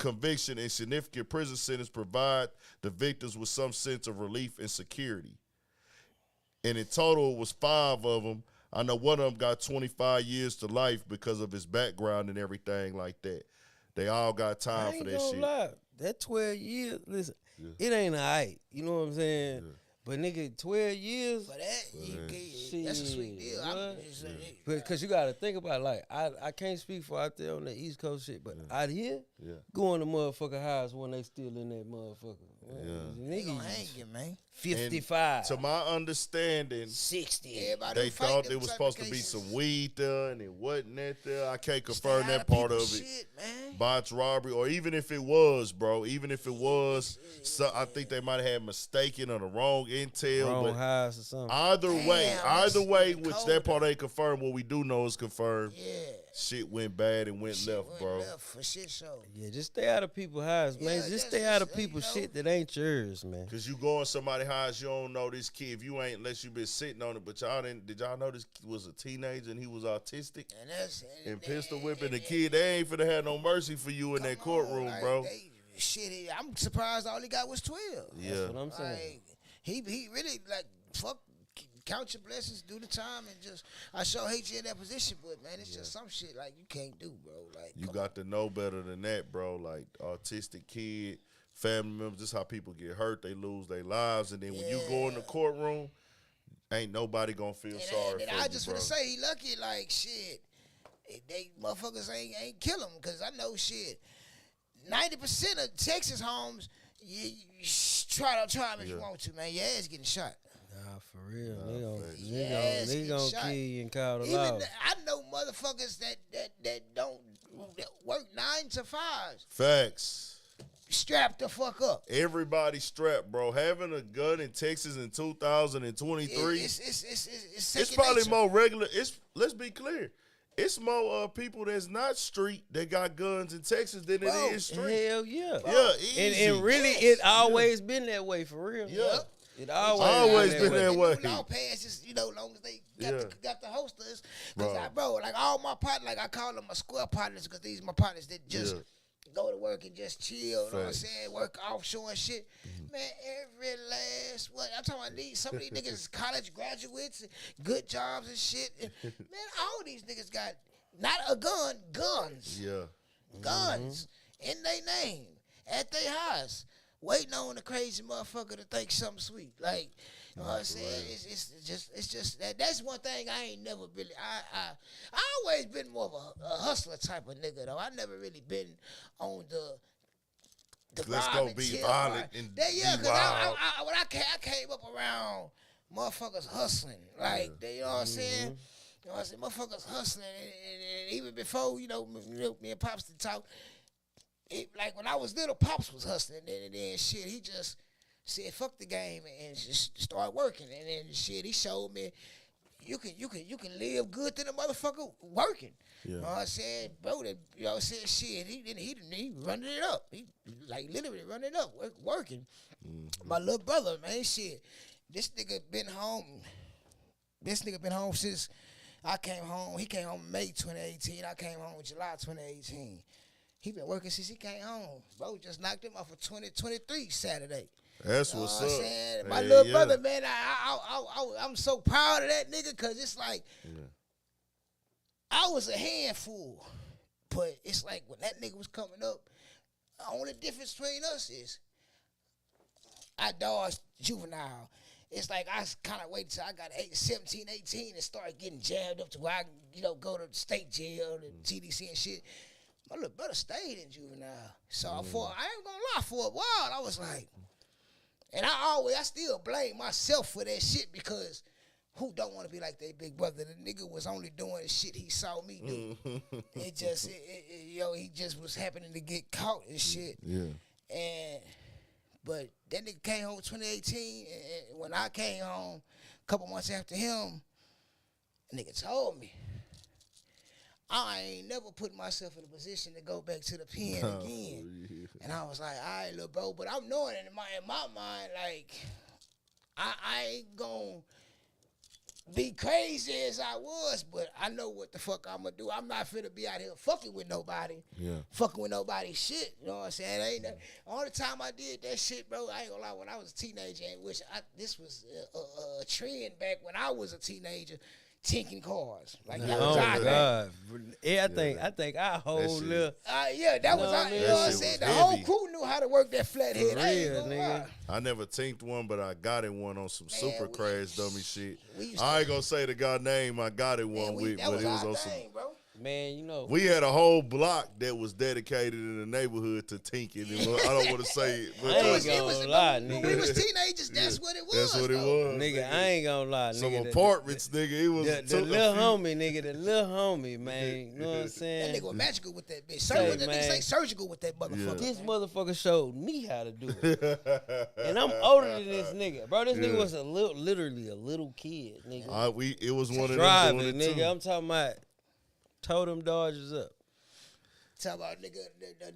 conviction and significant prison sentence provide the victims with some sense of relief and security. And in total, it was 5 of them. I know one of them got 25 years to life because of his background and everything like that. They all got time for that shit. Lie. That 12 years, listen, it ain't all right. You know what I'm saying? Yeah. But nigga, 12 years. For that, that's a sweet deal. Because you got to think about it. Like, I can't speak for out there on the East Coast shit, but out here, going to motherfucker house when they still in that motherfucker. They gonna hang you, man. 55. And to my understanding, 60. They thought there was supposed to be some weed there, and it wasn't that there. I can't confirm that part of it. Shit, man. Botched robbery, or even if it was, bro. Even if it was, I think they might have had mistaken or the wrong intel. Wrong house or something. Either way, which that part ain't confirmed. What we do know is confirmed. Yeah. Shit went bad and went left, bro. Left for shit show. Yeah, just stay out of people's house, man. Just stay out of people's shit that ain't yours, man. Cause you go in somebody's house, you don't know this kid. If you ain't, unless you been sitting on it, but did y'all know this kid was a teenager and he was autistic? And pistol whipping the kid, they ain't finna have no mercy for you in that courtroom, bro. I'm surprised all he got was 12. Yeah. That's what I'm saying. He really fuck. Count your blessings, do the time, and just I sure hate you in that position, but man, it's just some shit like you can't do, bro. Like you got to know better than that, bro. Like autistic kid, family members, just how people get hurt, they lose their lives, and then when you go in the courtroom, ain't nobody gonna feel sorry for you, I just bro. wanna say he lucky, like shit. They motherfuckers ain't kill him, cause I know shit. 90% of Texas homes, you try them if you want to, man. Your ass getting shot. Nah, for real. They gonna kill you and call the law. I know motherfuckers that don't work 9 to 5. Facts. Strapped the fuck up. Everybody strapped, bro. Having a gun in Texas in 2023, it's probably more regular. Let's be clear. It's more people that's not street that got guns in Texas than it is street. Hell yeah. Yeah, easy. And really, it always been that way, for real. Yeah. It always been that way. Long past just, long as they got the hosters. Cause like all my partners, like I call them my square partners, cause these are my partners that just go to work and just chill. You know what I'm saying? Work offshore and shit. Man, every last I'm talking about some of these niggas is college graduates, and good jobs and shit. And, man, all these niggas got not a gun, guns. Yeah. Guns in their name at their house, waiting on the crazy motherfucker to think something sweet. Like, you know what I'm saying? It's just that's one thing I ain't never really. I always been more of a hustler type of nigga though. I never really been on the let's go be violent and be wild. When I came up around motherfuckers hustling, like you know what I'm saying. You know what I'm saying? Motherfuckers hustling, and even before, me and Pops to talk, like when I was little, Pops was hustling, and then shit, he just said, fuck the game, and just start working, and then shit, he showed me, you can live good to the motherfucker working. Yeah. You know what I'm saying? Bro, you know what I'm saying? Shit, he running it up. He, like, literally running it up, working. Mm-hmm. My little brother, man, shit, this nigga been home since I came home. He came home in May 2018. I came home in July 2018. He been working since he came home. Bro, just knocked him off for 2023 Saturday. That's what's up. Saying? My little brother, man, I'm so proud of that nigga because it's like, I was a handful. But it's like when that nigga was coming up, the only difference between us is I dodged juvenile. It's like I kind of waited till I got 17, 18 and started getting jammed up to where I can, go to the state jail and TDC and shit. My little brother stayed in juvenile. So I ain't gonna lie, for a while, I was like, and I still blame myself for that shit because who don't want to be like their big brother? The nigga was only doing the shit he saw me do. He just was happening to get caught and shit. Yeah. But that nigga came home in 2018, and when I came home a couple months after him, the nigga told me, I ain't never put myself in a position to go back to the pen again. Yeah. And I was like, all right, little bro, but I'm knowing in my mind, like, I ain't gonna be crazy as I was, but I know what the fuck I'm gonna do. I'm not finna be out here fucking with nobody. Yeah. Fucking with nobody's shit. You know what I'm saying? All the time I did that shit, bro, I ain't gonna lie, when I was a teenager, this was a trend back when I was a teenager, tinking cars. Like that was our God. Yeah, I think our whole little that was our, you know what I'm saying? The whole crew knew how to work that flathead. I never tinked one, but I got in one on some super crash dummy shit. I ain't gonna say the guy name I got in one with, but it was on some. Bro. Man, we had a whole block that was dedicated in the neighborhood to tinking. I don't want to say it, but I ain't gonna lie, nigga. When we was teenagers, that's what it was. That's what it was, nigga. I ain't gonna lie, nigga. Some apartments, nigga. It was the little homie, nigga. The little homie, man. You know what I'm saying? That nigga was magical with that bitch. Surgical with that motherfucker. This motherfucker showed me how to do it, and I'm older than this nigga, bro. This nigga was literally a little kid, nigga. It was one of them driving, nigga. I'm talking about. Told them Dodgers up. Talk about nigga,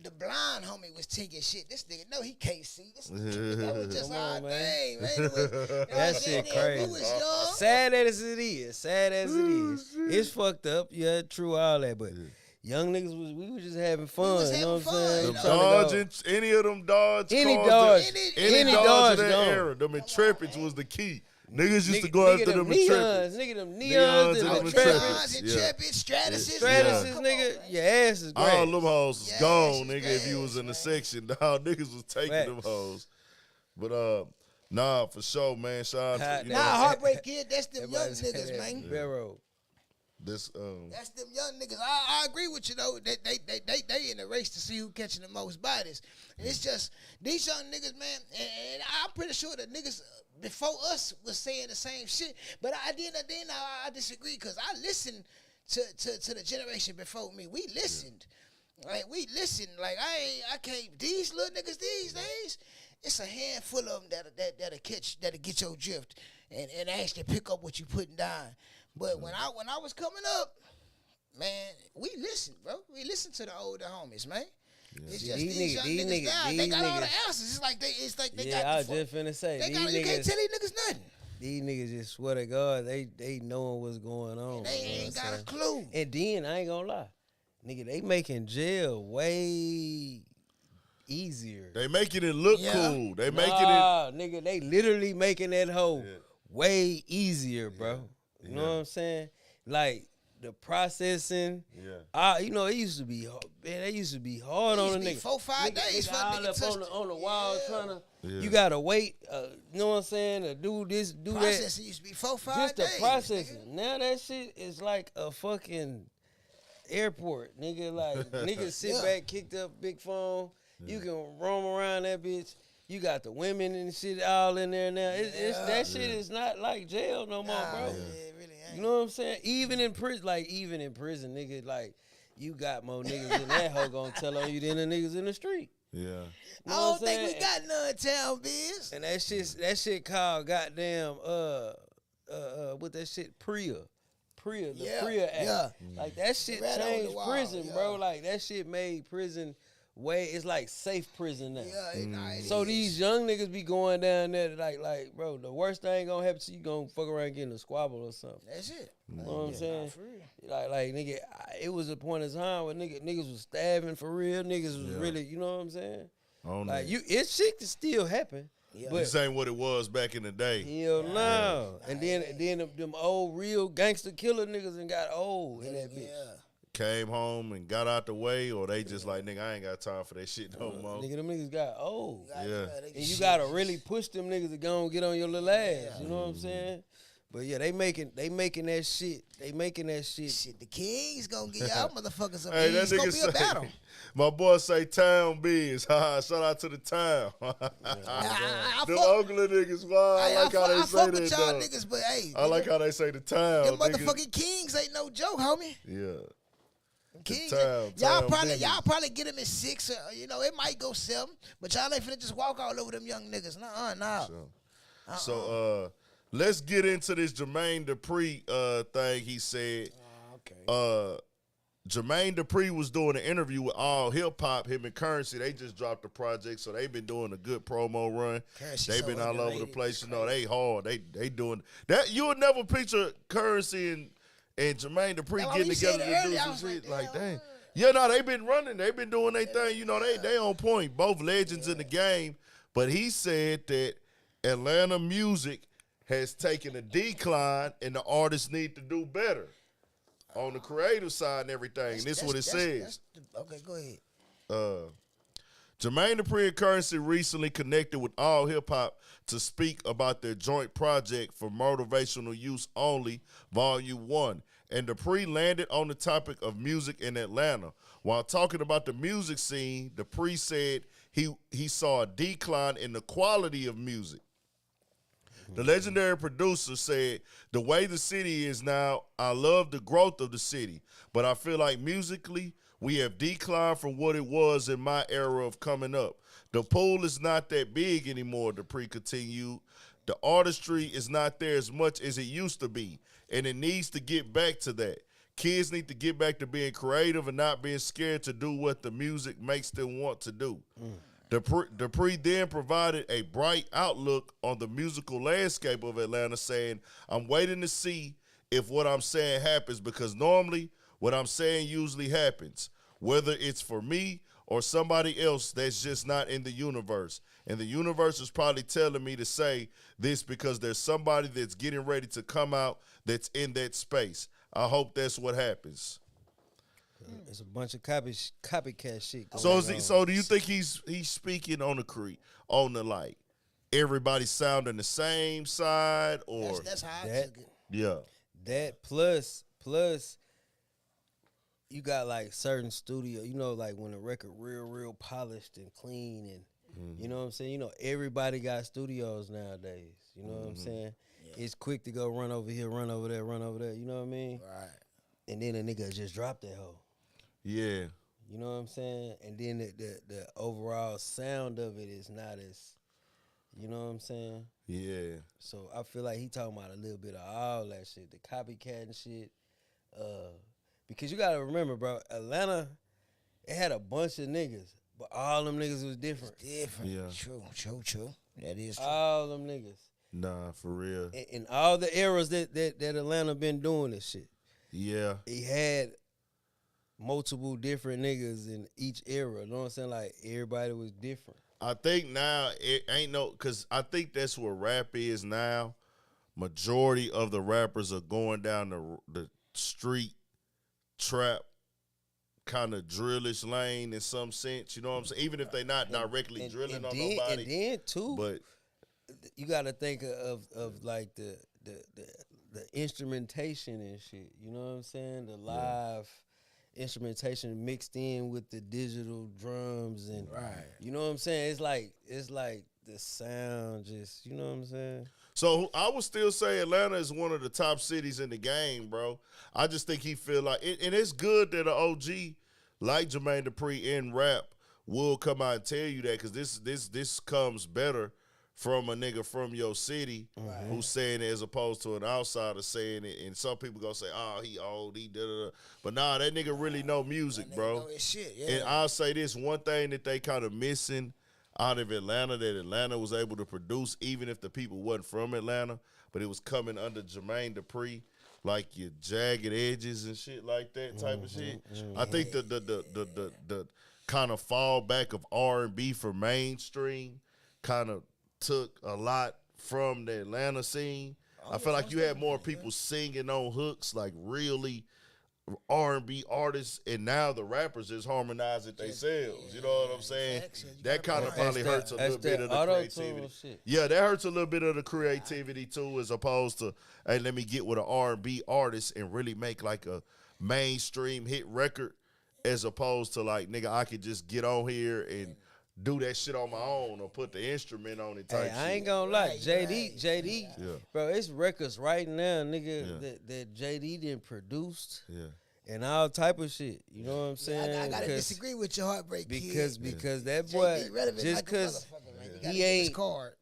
the blind homie was taking shit. This nigga, no, he can't see. That was just our thing, man. That shit crazy. We was young. Sad as it is. It's fucked up. Yeah, true, all that, but young niggas we was just having fun. You know what I'm saying? Any of them Dodge any cars, Dodge, any Dodge of that era, them Intrepids was the key. Niggas used to go after them Intrepids. Nigga, them neons and Intrepids, Stratuses, nigga. Your ass is great. All them hoes was gone, nigga, if you was in the section. All niggas was taking them hoes. But, nah, for sure, man. Shout out to, Heartbreak Kid, that's them young niggas, man. Railroad. That's them young niggas. I agree with you though. They in the race to see who catching the most bodies. It's just these young niggas, man. And I'm pretty sure the niggas before us was saying the same shit. But I disagree because I listened to the generation before me. We listened. Like I can't. These little niggas these days, it's a handful of them that'll get your drift and actually pick up what you putting down. But when I was coming up, man, we listened, bro. We listened to the older homies, man. It's just these young niggas now. They got all the answers. It's like they got. Yeah, I was just finna say. You can't tell these niggas nothing. These niggas just swear to God, they knowing what's going on. They ain't got a clue. And then I ain't gonna lie, nigga, they making jail way easier. They making it look cool. They making it. Nigga, they literally making that hoe way easier, bro. You know what I'm saying? Like the processing. Yeah. You know, it used to be hard. Man, that used to be hard on a nigga. 4-5 days for a nigga up on the wall trying to. Yeah. You gotta wait. You know what I'm saying? To do this, do processing that. Processing used to be 4-5 just days. Just the processing. Nigga. Now that shit is like a fucking airport, nigga. Like niggas sit back, kicked up big phone. You can roam around that bitch. You got the women and shit all in there now. That shit is not like jail no more, bro. It really ain't. You know what I'm saying? Even in prison, nigga, like you got more niggas in that hoe gonna tell on you than the niggas in the street. Yeah. You know I don't think we got none town biz. And that shit called goddamn what that shit Priya, the Priya Act. Yeah. Like that shit changed prison, bro. Like that shit made prison it's like safe prison now. Yeah, so these young niggas be going down there like, bro, the worst thing gonna happen to you, gonna fuck around getting a squabble or something. That's it. You know what I'm saying? Like nigga, it was a point in time where niggas was stabbing for real. Niggas was really, you know what I'm saying? Like it's shit that still happen. Yeah. But this ain't what it was back in the day. Hell no. And then them old real gangster killer niggas and got old in that bitch. Came home and got out the way, or they just like, nigga, I ain't got time for that shit no more. Nigga, them niggas got old. Yeah. And you gotta really push them niggas to go and get on your little ass. You know what I'm saying? But yeah, they making that shit. They making that shit. Shit, the Kings gonna get y'all motherfuckers up. Hey, that it's gonna nigga be a battle. My boy say town biz. Shout out to the town. Them Oakland niggas, I like how they say that. With y'all niggas, but hey, I like how they say the town. Them motherfucking Kings ain't no joke, homie. Yeah. Kings, y'all probably get them in 6, it might go 7, but y'all ain't finna just walk all over them young niggas. Nah. So let's get into this Jermaine Dupri thing he said. Okay. Jermaine Dupri was doing an interview with All Hip Hop, him and Currency. They just dropped the project, so they've been doing a good promo run. They've been all over the place. You know, they hard. They doing that. You would never picture Currency and Jermaine Dupri getting together to do some shit like that. Yeah, no, they been running. They been doing their thing. You know, they on point. Both legends in the game. But he said that Atlanta music has taken a decline and the artists need to do better on the creative side and everything. And this is what it says. Okay, go ahead. Jermaine Dupri and Currency recently connected with All Hip Hop to speak about their joint project for motivational use only, Volume 1. And Dupri landed on the topic of music in Atlanta. While talking about the music scene, Dupri said he saw a decline in the quality of music. The legendary producer said, the way the city is now, I love the growth of the city, but I feel like musically, we have declined from what it was in my era of coming up. The pool is not that big anymore, Dupri continued. The artistry is not there as much as it used to be, and it needs to get back to that. Kids need to get back to being creative and not being scared to do what the music makes them want to do. Dupri then provided a bright outlook on the musical landscape of Atlanta, saying, I'm waiting to see if what I'm saying happens, because normally what I'm saying usually happens, whether it's for me or somebody else that's just not in the universe. And the universe is probably telling me to say this because there's somebody that's getting ready to come out that's in that space. I hope that's what happens. It's a bunch of copycat shit going on. So do you think he's speaking on the like everybody sounding the same side, or that's how I took it. Yeah. That plus you got like certain studio, like when a record real polished and clean and you know what I'm saying? Everybody got studios nowadays. You know what I'm saying? Yeah. It's quick to go run over here, run over there, you know what I mean? Right. And then a nigga just drop that hoe. Yeah. You know what I'm saying? And then the overall sound of it is not as, you know what I'm saying? Yeah. So I feel like he talking about a little bit of all that shit, the copycat and shit. Because you got to remember, bro, Atlanta, it had a bunch of niggas, But all them niggas was different. Different. Yeah. True. That is true. All them niggas. Nah, for real. In all the eras that Atlanta been doing this shit. Yeah. He had multiple different niggas in each era. You know what I'm saying? Like, everybody was different. I think now it ain't because I think that's where rap is now. Majority of the rappers are going down the street trap kind of drillish lane in some sense. You know what I'm saying? Even if they're not directly drilling on nobody. And then, too, but you got to think of like the instrumentation and shit. You know what I'm saying? The live instrumentation mixed in with the digital drums and you know what I'm saying? It's like the sound just, you know what I'm saying? So I would still say Atlanta is one of the top cities in the game, bro. I just think he feel like and it's good that an OG like Jermaine Dupri in rap will come out and tell you that, because this comes better from a nigga from your city who's saying it as opposed to an outsider saying it. And some people gonna say, oh, he old, he da-da-da. But nah, that nigga really know music, bro. Know his shit, And I'll say this, one thing that they kind of missing out of Atlanta that Atlanta was able to produce, even if the people wasn't from Atlanta, but it was coming under Jermaine Dupri, like your Jagged Edges and shit like that type of shit. I think the kind of fallback of R&B for mainstream kind of took a lot from the Atlanta scene. I feel like you had more people singing on hooks, like really R&B artists, and now the rappers just harmonize it themselves. You know what I'm saying? That kind of probably hurts a little bit of the creativity. Yeah, that hurts a little bit of the creativity too, as opposed to, hey, let me get with an R&B artist and really make like a mainstream hit record, as opposed to like, nigga, I could just get on here and do that shit on my own or put the instrument on it type shit. I ain't gonna lie, JD, bro, it's records right now, nigga, that JD done produced. And all type of shit. You know what I'm saying? I gotta disagree with your Heartbreak because Kid. Because that boy, just because he ain't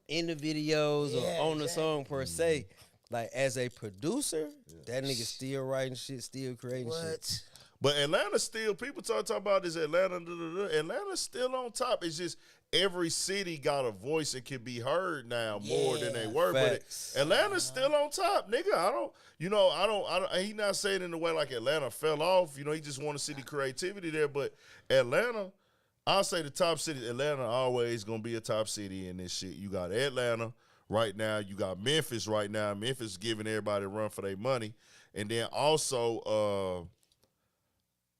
in the videos or on the song per se, like as a producer, that nigga still writing shit, still creating shit. But Atlanta still, people talk about this Atlanta, Atlanta's still on top. It's just every city got a voice and can be heard now more than they were. Facts. But Atlanta's still on top, nigga. He not saying in the way like Atlanta fell off. You know, he just want to see the creativity there. But Atlanta, I'll say the top city, Atlanta always going to be a top city in this shit. You got Atlanta right now. You got Memphis right now. Memphis giving everybody a run for their money. And then also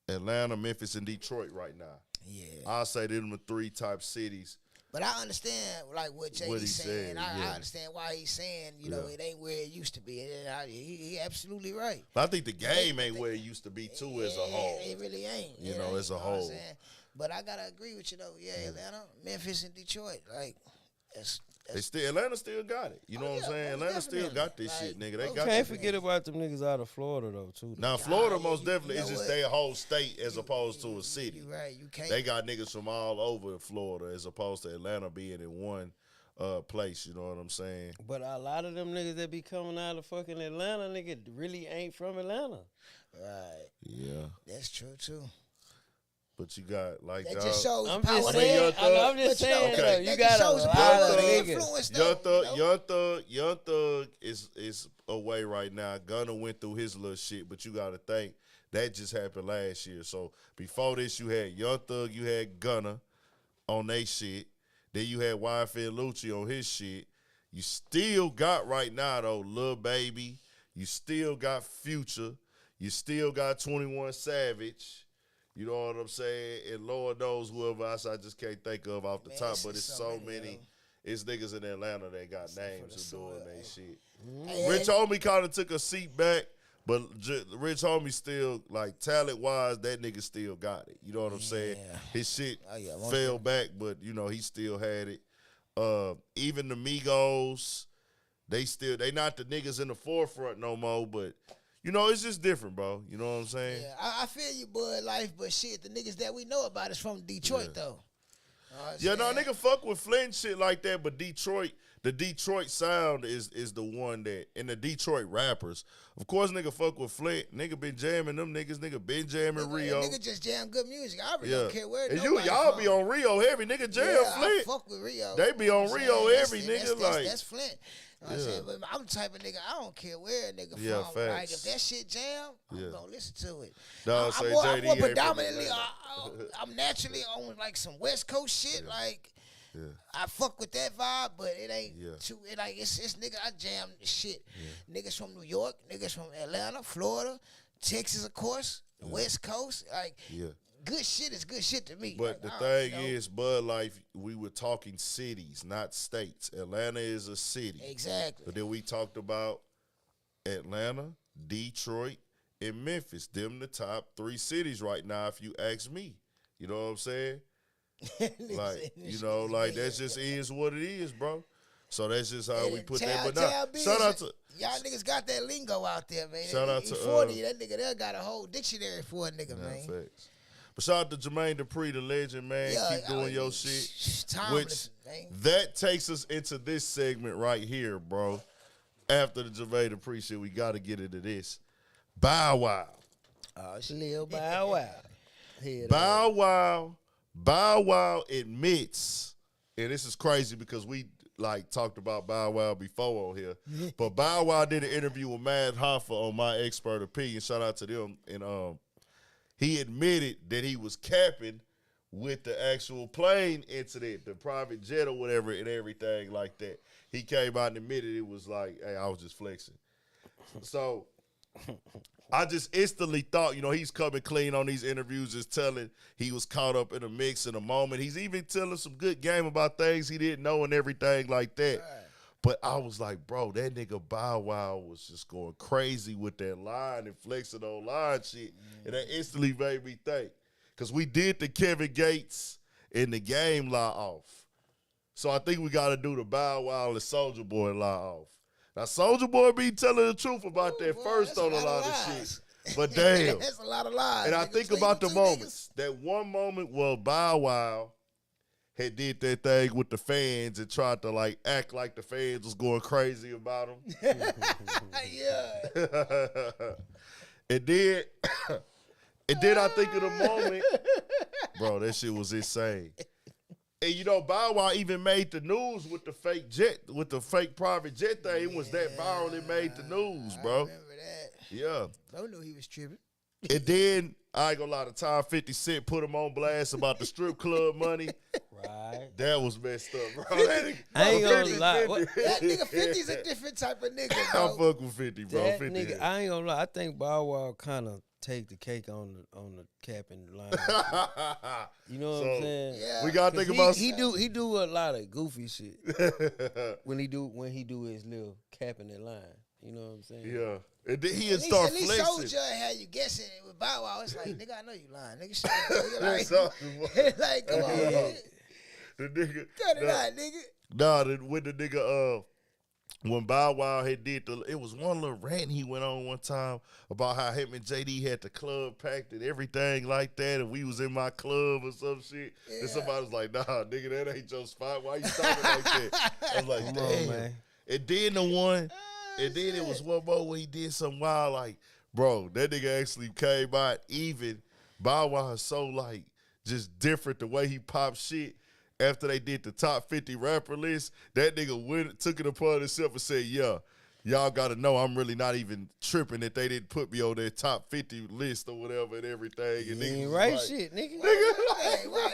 Atlanta, Memphis, and Detroit right now. Yeah, I'll say them the three type cities. But I understand like what JD's saying. I understand why he's saying, you know, it ain't where it used to be. He absolutely right. But I think the game ain't where it used to be too as a whole. It really ain't. You know, as a whole. But I gotta agree with you though. Yeah, Atlanta, Memphis, and Detroit, like Atlanta still got it. You know what I'm saying? Atlanta still got this shit, nigga. They got can't forget about them niggas out of Florida though, too. Now Florida most definitely is just their whole state as opposed to a city. You right. You can't. They got niggas from all over Florida as opposed to Atlanta being in one place. You know what I'm saying? But a lot of them niggas that be coming out of fucking Atlanta, nigga, really ain't from Atlanta. Right. Yeah. That's true too. But you got like that just shows I'm power. Just saying, I'm just saying, though, you got a lot of niggas. Young Thug is away right now. Gunna went through his little shit, but you got to think that just happened last year. So before this, you had Young Thug, you had Gunna on they shit. Then you had YFN Lucci on his shit. You still got right now though Lil Baby. You still got Future. You still got 21 Savage. You know what I'm saying? And Lord knows whoever else I just can't think of off the top, but it's so many. It's niggas in Atlanta that got names who doing that shit. Mm-hmm. Rich Homie kind of took a seat back, but Rich Homie still, like, talent-wise, that nigga still got it. You know what I'm saying? His shit fell back, but, you know, he still had it. Even the Migos, they not the niggas in the forefront no more, but you know, it's just different, bro. You know what I'm saying? Yeah, I feel you, Bud Life, but shit, the niggas that we know about is from Detroit, though. Nigga fuck with Flint shit like that, but Detroit, the Detroit sound is the one that, and the Detroit rappers, of course, nigga fuck with Flint. Nigga been jamming them niggas. Nigga been jamming Rio. Nigga just jam good music. I really don't care where and nobody y'all from. be on Rio heavy. Nigga jam Flint. I fuck with Rio. They be on Rio heavy, nigga. That's Flint. You know what I'm saying? But I'm the type of nigga, I don't care where a nigga from. Facts. Like, if that shit jam, I'm gonna listen to it. No, I'm more predominantly, I'm naturally on like some West Coast shit. Like, I fuck with that vibe, but it ain't too. It like it's nigga. I jam shit. Niggas from New York, niggas from Atlanta, Florida, Texas, of course, the West Coast. Like, good shit is good shit to me. But the thing is, Bud Life, we were talking cities, not states. Atlanta is a city. Exactly. But then we talked about Atlanta, Detroit, and Memphis. Them the top 3 cities right now, if you ask me. You know what I'm saying? Like, you know, like that just is what it is, bro. So that's just how we put that. But now, shout out to y'all niggas got that lingo out there, man. Shout out to 40. That nigga there got a whole dictionary for a nigga, man. Facts. But shout out to Jermaine Dupri, the legend, man. Keep doing your shit. Timeless, man. That takes us into this segment right here, bro. After the Jermaine Dupri shit, we got to get into this. Bow Wow. Oh, she Lil Bow Wow. Bow Wow admits, and this is crazy because we like talked about Bow Wow before on here, but Bow Wow did an interview with Mad Hoffa on My Expert Opinion. Shout out to them. And he admitted that he was capping with the actual plane incident, the private jet or whatever, and everything like that. He came out and admitted it was like, hey, I was just flexing. So I just instantly thought, you know, he's coming clean on these interviews, just telling he was caught up in a mix in a moment. He's even telling some good game about things he didn't know and everything like that. Right. But I was like, bro, that nigga Bow Wow was just going crazy with that line and flexing on line shit. And that instantly made me think. Because we did the Kevin Gates and the Game lie off. So I think we got to do the Bow Wow and Soulja Boy lie off. Now, Soulja Boy be telling the truth about that first on a lot of shit. But damn. That's a lot of lies. And I think about the moments. That one moment where Bow Wow had did that thing with the fans and tried to, like, act like the fans was going crazy about him. And then I think of the moment, bro, that shit was insane. And, you know, Bow Wow even made the news with the fake jet, with the fake private jet thing. It was that viral that made the news, bro. I remember that. Yeah. I knew he was tripping. And then, I ain't gonna lie, the time 50 Cent put him on blast about the strip club money. Right. That was messed up, bro. I ain't gonna lie. That nigga 50's a different type of nigga, bro. I fuck with 50, bro. That 50 nigga, I ain't gonna lie. I think Bow Wow kind of take the cake on the capping line. You know what I'm saying? Yeah. We gotta think about he do a lot of goofy shit when he do his little capping that line. You know what I'm saying? Yeah. And then he'd start flexing. At least Soulja had you guessing it with Bow Wow. It's like, nigga, I know you lying. Nigga, shut up. Like, come on, man. The nigga. Cut it out, nigga. Nah, when the nigga, when Bow Wow had did it was one little rant he went on one time about how him and JD had the club packed and everything like that, and we was in my club or some shit. Yeah. And somebody was like, nah, nigga, that ain't your spot. Why you talking like that? I was like, come damn. on, man. And then the one, and then it was one more where he did something wild, like, bro, that nigga actually came out even. Bow Wow is so, like, just different the way he popped shit. After they did the top 50 rapper list, that nigga took it upon himself and said, yeah, y'all got to know I'm really not even tripping that they didn't put me on their top 50 list or whatever and everything. And you ain't right like, shit, nigga. Hey, what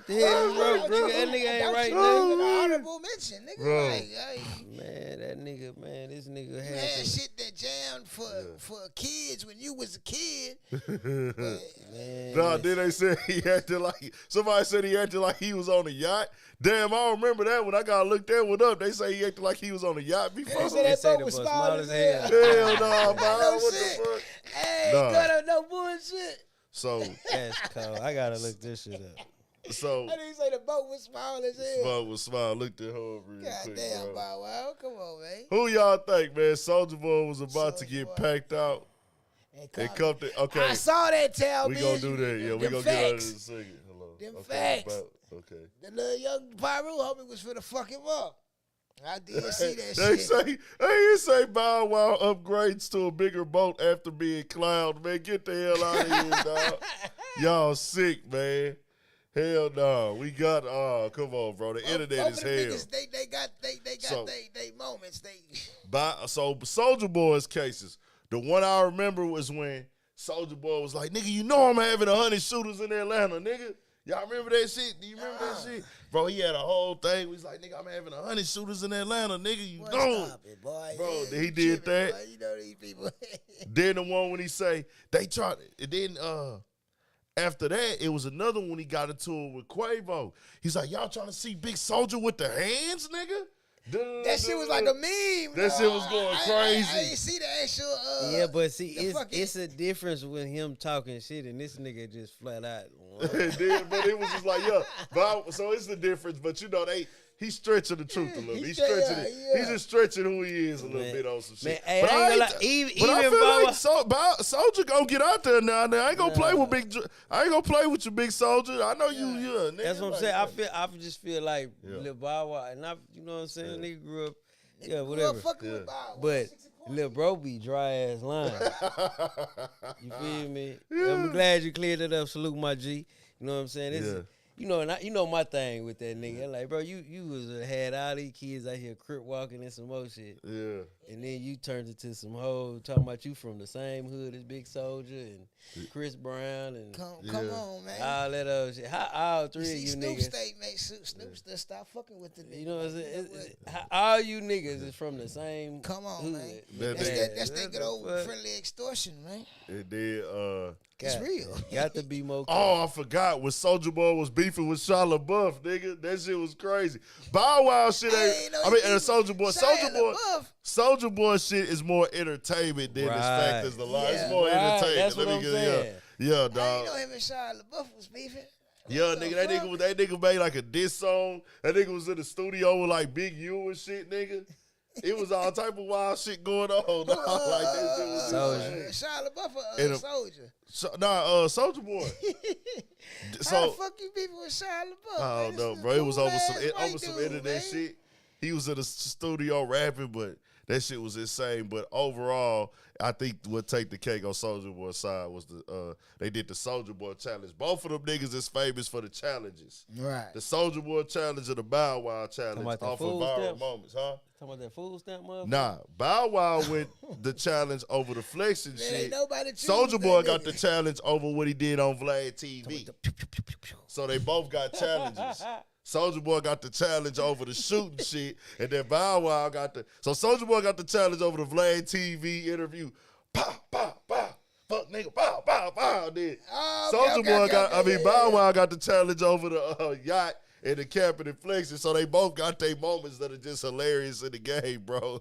the hell, bro? That nigga ain't right, nigga. An honorable mention, nigga. Bro. Like, hey. Man, that nigga, man, this nigga had shit that jammed for kids when you was a kid. Man, nah, then they said he acted like, somebody said he acted like he was on a yacht. Damn, I don't remember that when I got to look that one up. They say he acted like he was on a yacht before. They said that boat was small as hell. Hell nah, man. No What shit. the fuck? Hey, Nah. cut up no bullshit. So that's cold. I gotta look this shit up. So I didn't say the boat was small as hell. Small was small. Looked at her real quick, Goddamn, bro. Bow Wow. Come on, man. Who y'all think, man? Soulja Boy was about to get Boy. packed out. And Okay. I saw that tell We gonna do that. Yeah, we gonna get out of this second. Hello. Them okay, facts. okay. The little young Pyro homie was finna fuck him up. I did see that They shit. they say Bow Wow upgrades to a bigger boat after being clowned. Man, get the hell out of here, dog. Y'all sick, man. Hell no. We got come on, bro. The internet is hell. Niggas, they got they moments. So Soulja Boy's cases. The one I remember was when Soulja Boy was like, nigga, you know I'm having 100 shooters in Atlanta, nigga. Y'all remember that shit? Do you remember that shit? Bro, he had a whole thing. He was like, nigga, I'm having 100 shooters in Atlanta, nigga. You know Stop it, boy. Bro, Yeah, he did that. Boy. You know these people. Then the one when he say, they tried it. Then after that, it was another one he got into it with Quavo. He's like, y'all trying to see Big Soulja with the hands, nigga? That shit was like a meme. That shit was going crazy. I ain't see the actual. Yeah, but see, it's a difference with him talking shit and this nigga just flat out. But it was just like, yeah. So it's the difference. But you know, he's stretching the truth a little bit. He's stretching it. Yeah. He's just stretching who he is a little bit on some shit. Man, but I feel like Soulja gonna get out there now. I ain't gonna play with I ain't gonna play with your Big Soulja. I know you, nigga. That's what I'm saying. I just feel like Lil Bow Wow, and you know what I'm saying. Nigga grew up, whatever. With Bow Wow. But Lil Bro be dry ass line. You feel me? I'm glad you cleared it up. Salute my G. You know what I'm saying? You know my thing with that nigga. Like, bro, you had all these kids out here crip walking and some more shit. Yeah. And then you turned into some hoes talking about you from the same hood as Big Soulja and Chris Brown and come on, man. All that other shit. How all three of you Snoop niggas? Snoop stop fucking with the nigga. You know what I'm saying? All you niggas is from the same. Come on, hood. man. That's that good old friendly extortion, man. It did. It's real. Got to be more. Oh, I forgot when Soulja Boy was beefing with Shia LaBeouf, nigga. That shit was crazy. Bow Wow shit ain't. And Soulja Boy shit is more entertainment than the fact is the lie. It's more entertainment. That's what I'm saying. Yeah, dog. I know him and Shia LaBeouf was beefing. Yeah, nigga, that nigga made like a diss song. That nigga was in the studio with like Big U and shit, nigga. It was all type of wild shit going on. Like that shit was Soulja. Shia LaBeouf or Soulja? Soulja Boy. How the fuck you beefing with Shia LaBeouf? I don't know, bro. It was over some internet shit. He was in the studio rapping, but that shit was insane. But overall, I think what take the cake on Soulja Boy's side was they did the Soulja Boy challenge. Both of them niggas is famous for the challenges. Right. The Soulja Boy challenge and the Bow Wow challenge off of viral moments, huh? Talking about that food stamp motherfucker? Nah, Bow Wow went the challenge over the flexing shit. Nobody Soulja Boy got the challenge over what he did on Vlad TV. So they both got challenges. Soulja Boy got the challenge over the shooting shit, and then Bow Wow got So Soulja Boy got the challenge over the Vlad TV interview. Pow, pow, pow. Fuck nigga, pow, pow, pow. Then Bow Wow got the challenge over the yacht and the captain and flexing. So they both got their moments that are just hilarious in the game, bro.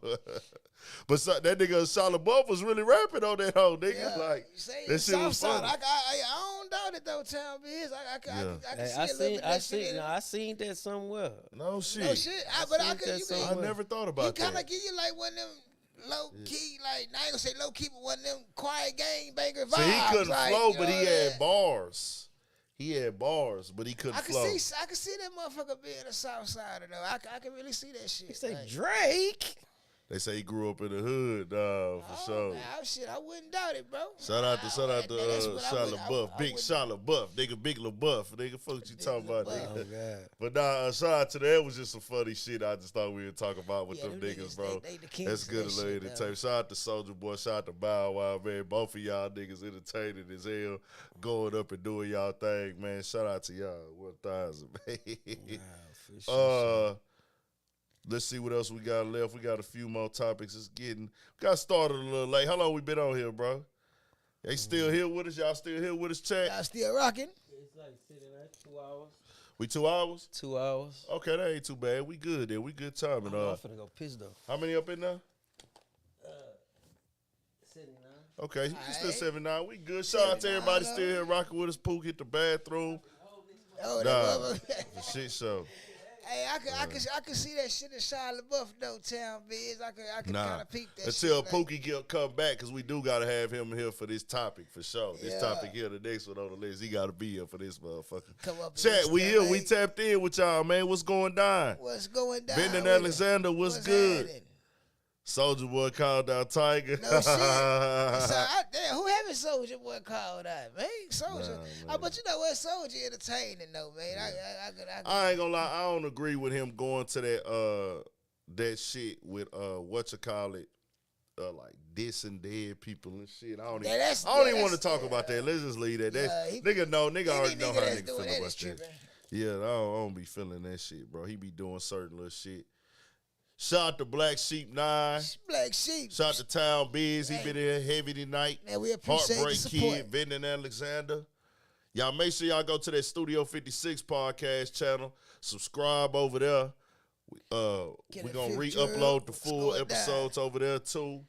But that nigga Shia LaBeouf was really rapping on that whole nigga. Yeah, like that shit was funny. I don't doubt it though, Town Biz. I seen that somewhere. No shit. I never thought about that. He kind of give you like one of them low key, like I ain't gonna say low key, but one of them quiet gang banger vibes. So he couldn't flow, but he had bars. He had bars, but he couldn't flow. I can see that motherfucker being a Southsider though. I can really see that shit. You say Drake? They say he grew up in the hood, for sure. Man, shit, I wouldn't doubt it, bro. Shout out to Shia LaBeouf, big Shia LaBeouf, nigga, big LaBeouf, nigga. Fuck what you talking about, nigga? Oh, God. But nah, shout out to that. Was just some funny shit. I just thought we would talk about with them niggas, bro. That's good to lay the tape. Shout out to Soulja Boy, shout out to Bow Wow, man. Both of y'all niggas entertaining as hell, going up and doing y'all thing, man. Shout out to y'all. 1,000, man. Wow, for sure. Let's see what else we got left. We got a few more topics. Got started a little late. How long we been on here, bro? They still here with us? Y'all still here with us, chat? Y'all still rocking? It's like sitting at 2 hours. We 2 hours? 2 hours. Okay, that ain't too bad. We good then. We good timing. I'm finna go piss though. How many up in there? 79. Okay, you still 79. We good. Shout out to everybody still here rocking with us. Pook hit the bathroom. For shit show. Hey, I could see that shit in Charlotte Buff though, town biz. I could kind of peep that until shit. Pookie come back, because we do gotta have him here for this topic for sure. This topic here, the next one on the list, he gotta be here for this motherfucker. Come up. Chat, we here. We tapped in with y'all, man. What's going down? What's going down? Ben and Alexander, what's good? Happening? Soulja Boy called out Tiger. No shit. Damn, who haven't Soulja Boy called out, man? Soulja. But you know what? Soulja entertaining though, man. Yeah. I ain't gonna lie. I don't agree with him going to that shit with whatchamacallit, like dissing dead people and shit. I don't even want to talk about that. Let's just leave that. Nigga already know how nigga feel about that. Yeah, I don't be feeling that shit, bro. He be doing certain little shit. Shout out to Black Sheep 9. Black Sheep. Shout out to Town Biz. He been here heavy tonight. Man, we appreciate Heartbreak the support. Kid, Ben and Alexander. Y'all make sure y'all go to that Studio 56 podcast channel. Subscribe over there. We're going to re-upload the full episodes over there too.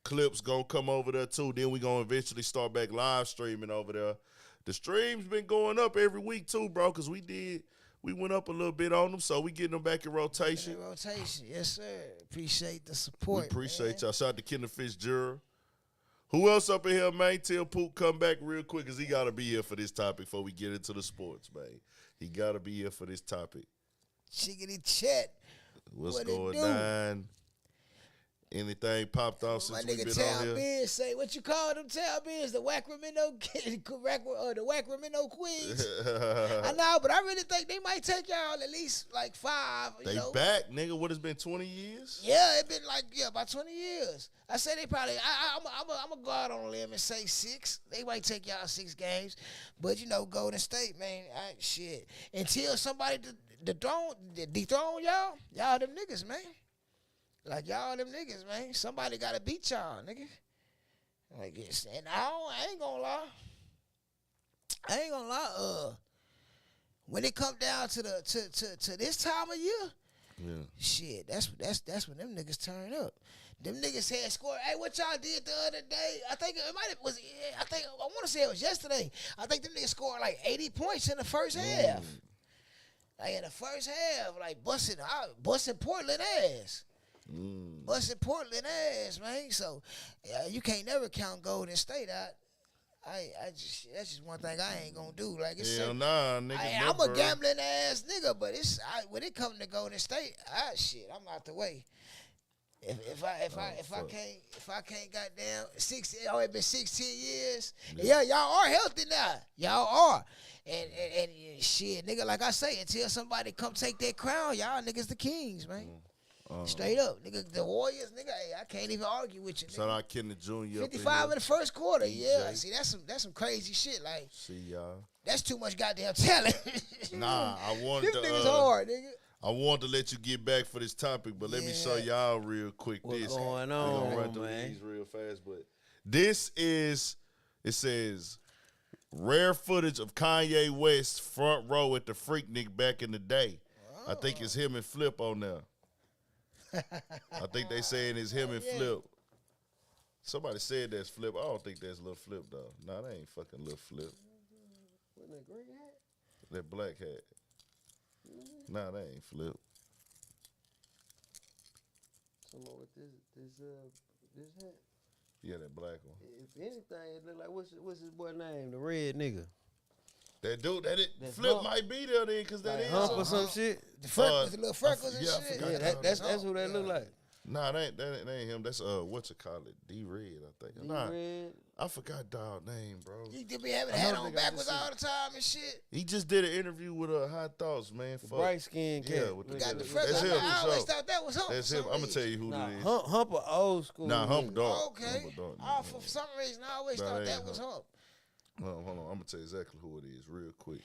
Clips going to come over there too. Then we're going to eventually start back live streaming over there. The streams been going up every week too, bro, because we went up a little bit on them, so we getting them back in rotation. Yes, sir. Appreciate the support. We appreciate y'all. Shout out to Kendall Fitzgerald. Who else up in here, man? Tell Pook come back real quick, because he got to be here for this topic before we get into the sports, man. He got to be here for this topic. Chickity Chat. What's going on? Anything popped off since we been on here? Biz say, what you call them Tal Biz? The Wacramento Queens. I know, but I really think they might take y'all at least like 5. They back, nigga. What, it's been 20 years? Yeah, it been like, about 20 years. I say they probably, I'm going to go out on a limb and say 6. They might take y'all 6 games. But, Golden State, man, shit. Until somebody dethrone y'all them niggas, man. Like, y'all them niggas, man. Somebody got to beat y'all, nigga. Like, and I ain't gonna lie. When it come down to this time of year, shit, that's when them niggas turn up. Them niggas had scored. Hey, what y'all did the other day? I think it might have was. I want to say it was yesterday. I think them niggas scored like 80 points in the first half. Like in the first half, like busting Portland ass. Busting Portland ass, man. So you can't never count Golden State out. That's just one thing I ain't gonna do. Like it's nigga. I'm a gambling ass nigga, but when it comes to Golden State, I'm out the way. If I can't goddamn 16, it's been 16 years. Yeah, y'all are healthy now. Y'all are. And shit, nigga, like I say, until somebody come take that crown, y'all niggas the kings, man. Straight up, nigga. The Warriors, nigga. Hey, I can't even argue with you, nigga. Shout out Kenneth Jr. 55 in the first quarter. Yeah. See, that's some crazy shit. Like, see y'all. That's too much goddamn talent. Nah, I wanted them niggas hard, nigga. I wanted to let you get back for this topic, but let me show y'all real quick. What's going on, we're gonna run through these real fast, but this is, it says, rare footage of Kanye West front row at the Freaknik back in the day. I think it's him and Flip on there. I think they saying it's him and Flip. Somebody said that's Flip. I don't think that's Lil Flip, though. Nah, that ain't fucking Lil Flip. What, that green hat? That black hat. Nah, that ain't Flip. Someone with this hat? Yeah, that black one. If anything, it look like, what's his boy name? The red nigga. That dude, Flip Hump. might be there then, because that like is Hump or some shit. The freckles, the little freckles and shit. Yeah, that's who that look like. Nah, that ain't him. That's D-Red, I think. Nah, I forgot dog name, bro. He did be having a hat on backwards all the time and shit. He just did an interview with Hot Thoughts, man. Bright skin cat. Yeah, got the freckles. That's him. I always thought that was Hump. That's him. I'm gonna tell you who that is. Hump a old school. Nah, Hump dog. Okay. For some reason, I always thought that was Hump. Hold on. I'm gonna tell you exactly who it is, real quick.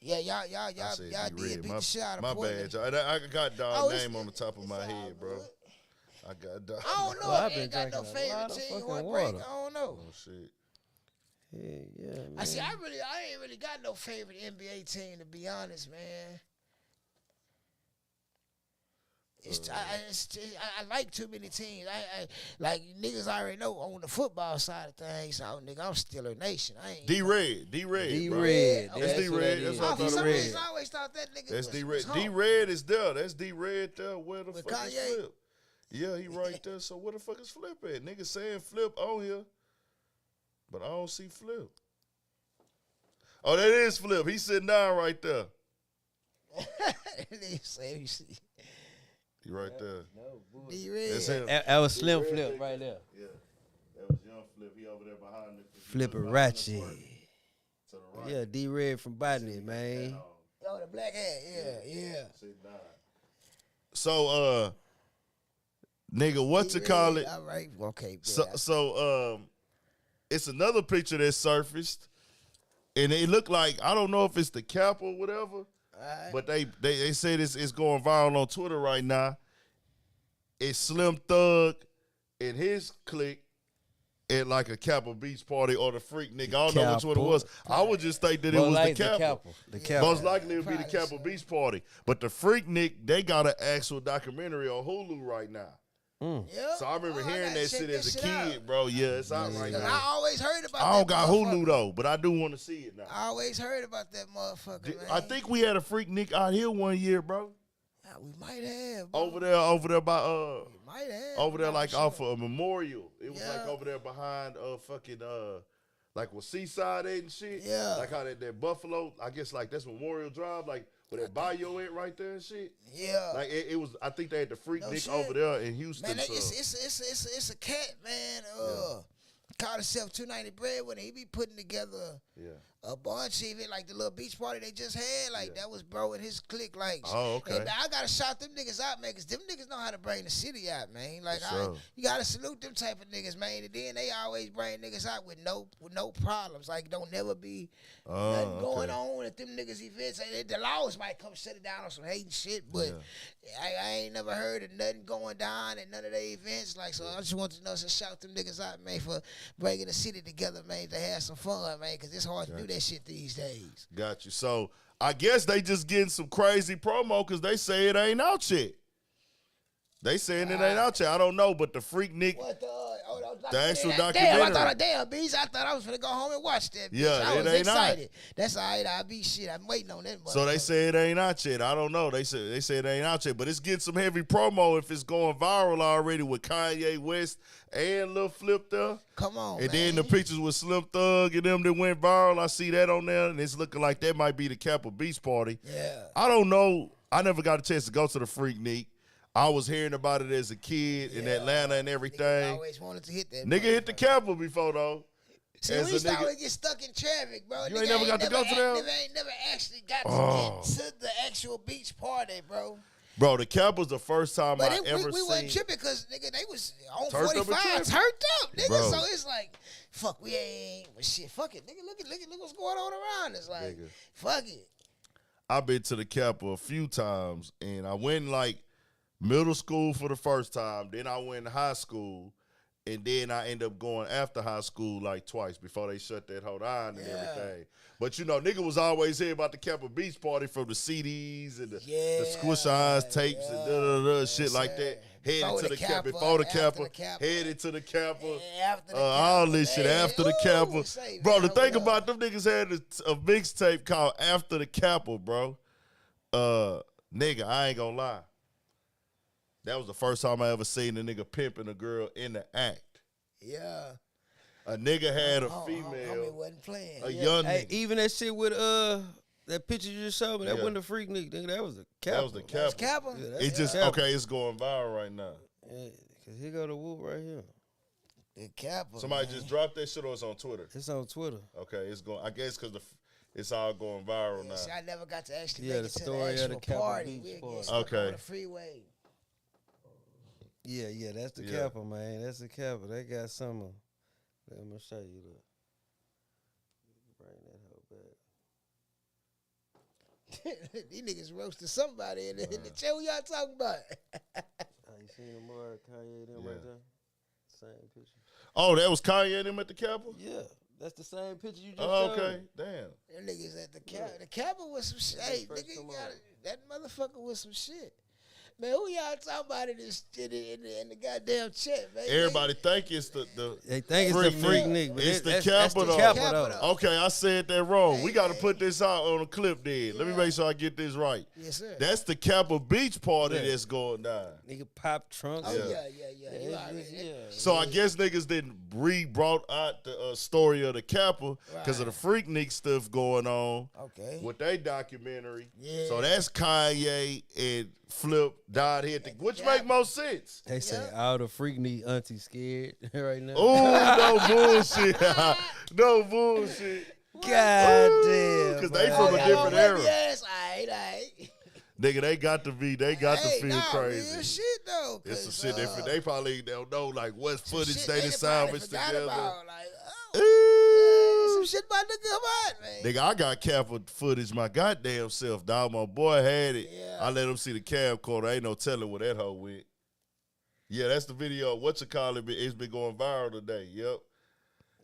Yeah, y'all did beat the shit out of my Portland. bad, y'all. I got dog name on the top of my head, bro. I got dog. I don't know. Well, I ain't got no favorite team. Heartbreak. I don't know. Oh shit. Yeah, man. I ain't really got no favorite NBA team, to be honest, man. I like too many teams. I like niggas already know on the football side of things. So nigga, I'm Steeler Nation. I ain't D-Red. D-Red. That's D-Red. That's what I for thought some it was. reason, I always thought that nigga That's was D-Red. home. D-Red is there. That's D-Red there. Where the With fuck is Kanye? Flip? Yeah, he right there. So where the fuck is Flip at? Nigga saying Flip on here, but I don't see Flip. Oh, that is Flip. He's sitting down right there. Nigga say you see. He right there. D-Red. That's him. That was Slim Flip right there. Yeah, that was young Flip. He over there behind the Flipperace. To the right. Yeah, D-Red from Botany, man. Oh, the black hat. Yeah. Sitting down. So, nigga, what you call it? All right. Okay. So, it's another picture that surfaced, and it looked like, I don't know if it's the cap or whatever, but they said it's going viral on Twitter right now. It's Slim Thug and his clique at like a Kappa Beach party or the Freaknik. I don't know which one it was. I would just think that it was the Kappa. The Kappa. Most likely it would be the Kappa Beach party. But the Freaknik, they got an actual documentary on Hulu right now. Yep. So I remember hearing that shit as a kid, out. bro. Yeah, it's out right now. I always heard about that. I don't got Hulu though, but I do want to see it now. I always heard about that motherfucker, man. I think we had a Freaknik out here one year, bro. Yeah, we might have. Bro. Over there by Might have. over there like sure. off of a Memorial. It was like over there behind fucking like with Seaside and shit. Yeah. Like how that Buffalo, I guess like that's Memorial Drive, like where that Bayou at right there and shit. Yeah. Like it was. I think they had the Freaknik shit. over there in Houston. Man, so. it's a cat, man. Called himself 290 Breadwinner. He be putting together a bunch of it, like the little beach party they just had. Like that was bro and his clique. Like, oh, okay. And I gotta shout them niggas out, man, because them niggas know how to bring the city out, man. Like, sure. you gotta salute them type of niggas, man. And then they always bring niggas out with no problems. Like, don't never be nothing going on at them niggas events. The laws might come shut it down on some hating shit, but I ain't never heard of nothing going down at none of their events. Like, so I just want to know, so shout them niggas out, man, for bringing the city together, man, to have some fun, man, because it's hard to do that shit these days. Got you. So I guess they just getting some crazy promo because they say it ain't out yet. They saying it ain't out yet. I don't know, but the Freaknik, the actual documentary. Damn, Bees, I thought I was finna go home and watch that. Bitch. Yeah, I it was ain't excited. That's all right. I'll be shit. I'm waiting on that. So they say it ain't out yet. I don't know. They say it ain't out yet, but it's getting some heavy promo if it's going viral already with Kanye West and Lil Flip there. Come on, and man. then the pictures with Slim Thug and them that went viral. I see that on there, and it's looking like that might be the Kappa Beach party. Yeah. I don't know. I never got a chance to go to the Freaknik. I was hearing about it as a kid in Atlanta and everything. I always wanted to hit that. Nigga hit the Kappa before though. See, we used to always get stuck in traffic, bro. You ain't never got to go to them? Never actually got to get to the actual beach party, bro. Bro, the Cap was the first time But I ever we seen. wasn't tripping because, nigga, they was on Turned up and 45, tripping. turned up, nigga. Bro. So it's like, fuck, we ain't, but shit, fuck it, nigga. Look what's going on around us. Like, Nigga. fuck it. I've been to the Kappa a few times, and I went in like middle school for the first time. Then I went in high school, and then I ended up going after high school like twice before they shut that whole down and everything. But you know, nigga was always hearing about the Kappa Beach party from the CDs and the Squish Eyes tapes and shit like that. Headed to the Kappa, before the Kappa, headed to the Kappa, all this shit after the Kappa. Bro, the thing about them niggas had a mixtape called After the Kappa, bro. Nigga, I ain't gonna lie. That was the first time I ever seen a nigga pimping a girl in the act. Yeah. A nigga had a Homie female, wasn't playing. a young Hey, nigga. even that shit with that picture you just showed me, that wasn't the Freaknik, nigga. That was the Kappa. That was the Kappa. Kappa? Yeah, that's It just Kappa. okay. It's going viral right now. Yeah, cause here go the whoop right here. The Kappa. Somebody man. just dropped that shit, or it's on Twitter. It's on Twitter. Okay, it's going. I guess because it's all going viral now. See, I never got to actually Yeah, make the it to story the of the actual Kappa party. Beach We party. get stuck Okay. on the freeway. Yeah, that's the Yeah. Kappa, man. That's the Kappa. They got some. Let me show you that. Bring that hoe back. These niggas roasted somebody in the chat. What y'all talking about? Oh, you seen them more Kanye them right there? Same picture. Oh, that was Kanye and him at the Kappa. Yeah, that's the same picture you just Oh, showed okay, me. damn. Them niggas at the Kappa. The Kappa was some shit. Hey, nigga, that motherfucker was some shit. Man, who y'all talking about in this shit in the goddamn chat, man? Everybody think it's the They think it's the Freaknik, but it's the that's Kappa, the though. Kappa, though. Okay, I said that wrong. We got to put this out on a clip then. Let me make sure I get this right. Yes, sir. That's the Kappa Beach party that's going down. Nigga pop trunks. Oh, yeah. You already, So I guess niggas didn't brought out the story of the Kappa because of the Freaknik stuff going on. Okay. With their documentary. Yeah. So that's Kanye and Flip died here, which make most sense. They say all the Freaknik auntie scared right now. Oh, no bullshit. No bullshit. God damn. Because they from a different era. Yes, all right. Nigga, they got to feel crazy. Real shit though. It's some shit they probably don't know like what footage they done salvaged together. Some shit about to come out, man. Nigga, I got Kappa footage my goddamn self, dog. My boy had it. Yeah. I let him see the camcorder. Ain't no telling where that hoe went. Yeah, that's the video. It's been going viral today. Yep.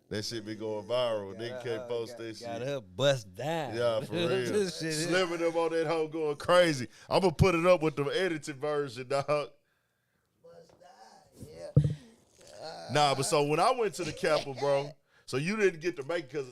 That shit been going viral. Nigga can't post that shit. Got her bust down. Yeah, for real. Slimming them on that hoe going crazy. I'm going to put it up with the edited version, dog. Bust down, yeah. Nah, but so when I went to the Kappa, bro, so you didn't get to make it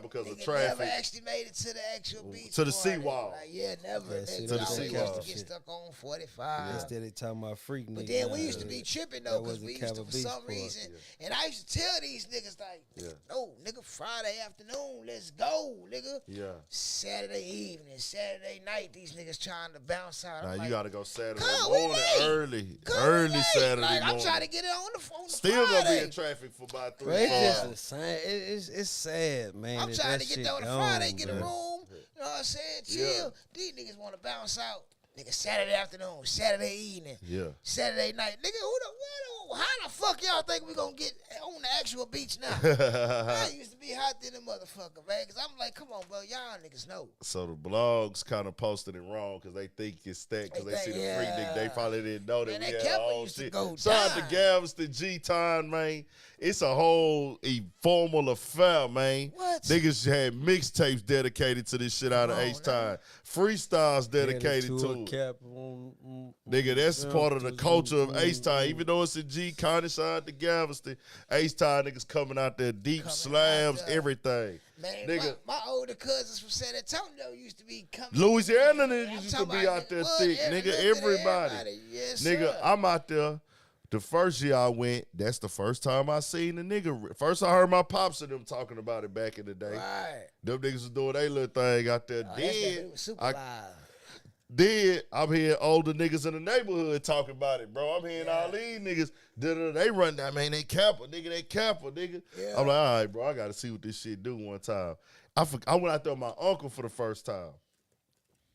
because of traffic. Never actually made it to the actual beach. To the party. seawall. Like, yeah, never. Yeah, to the seawall. Used to get stuck on 45. Instead they talking about Freaknik. But then we used to be tripping though, because we used to, Kappa for Beach some party. reason, and I used to tell these niggas like, no, nigga, Friday afternoon, let's go, nigga. Yeah. Saturday evening, Saturday night, these niggas trying to bounce out. Nah, I'm you like, got to go Saturday "Come, morning, we early late." Saturday like, morning. I'm trying to get it on the phone. Still going to be in traffic for about 3 Bro, it's just hours. a sign. It's sad, man. I'm trying to get there on a gone, Friday, get a bro. room. You know what I'm saying? Chill. These niggas want to bounce out. Nigga, Saturday afternoon, Saturday evening, Saturday night. Nigga, how the fuck y'all think we gonna get on the actual beach now? I used to be hot than a motherfucker, man. Because I'm like, come on, bro. Y'all niggas know. So the blogs kind of posted it wrong because they think it's that because they see the Freaknik. They probably didn't know that Man, we that had Kappa all used to shit. go Shout out down. to Galveston, G-Time, man. It's a whole formal affair, man. What? Niggas had mixtapes dedicated to this shit out of H-Time. Freestyles dedicated to it. Nigga, that's part of the culture of H-Time. Even though it's a G-Con, shout out to Galveston. H-Time niggas coming out there, deep slabs, everything. Man, Nigga. my older cousins from San Antonio used to be coming. Louisiana I'm niggas used to talking be about out there what, thick, every nigga. little bit of Everybody. Yes, Nigga, sir. I'm out there. The first year I went, that's the first time I seen the nigga. First I heard my pops and them talking about it back in the day. Right. Them niggas was doing their little thing out there. Oh, it was super live. Then I'm hearing older niggas in the neighborhood talking about it, bro. I'm hearing all these niggas, they run down, man, they Kappa, nigga. Yeah. I'm like, all right, bro, I got to see what this shit do one time. I went out there with my uncle for the first time.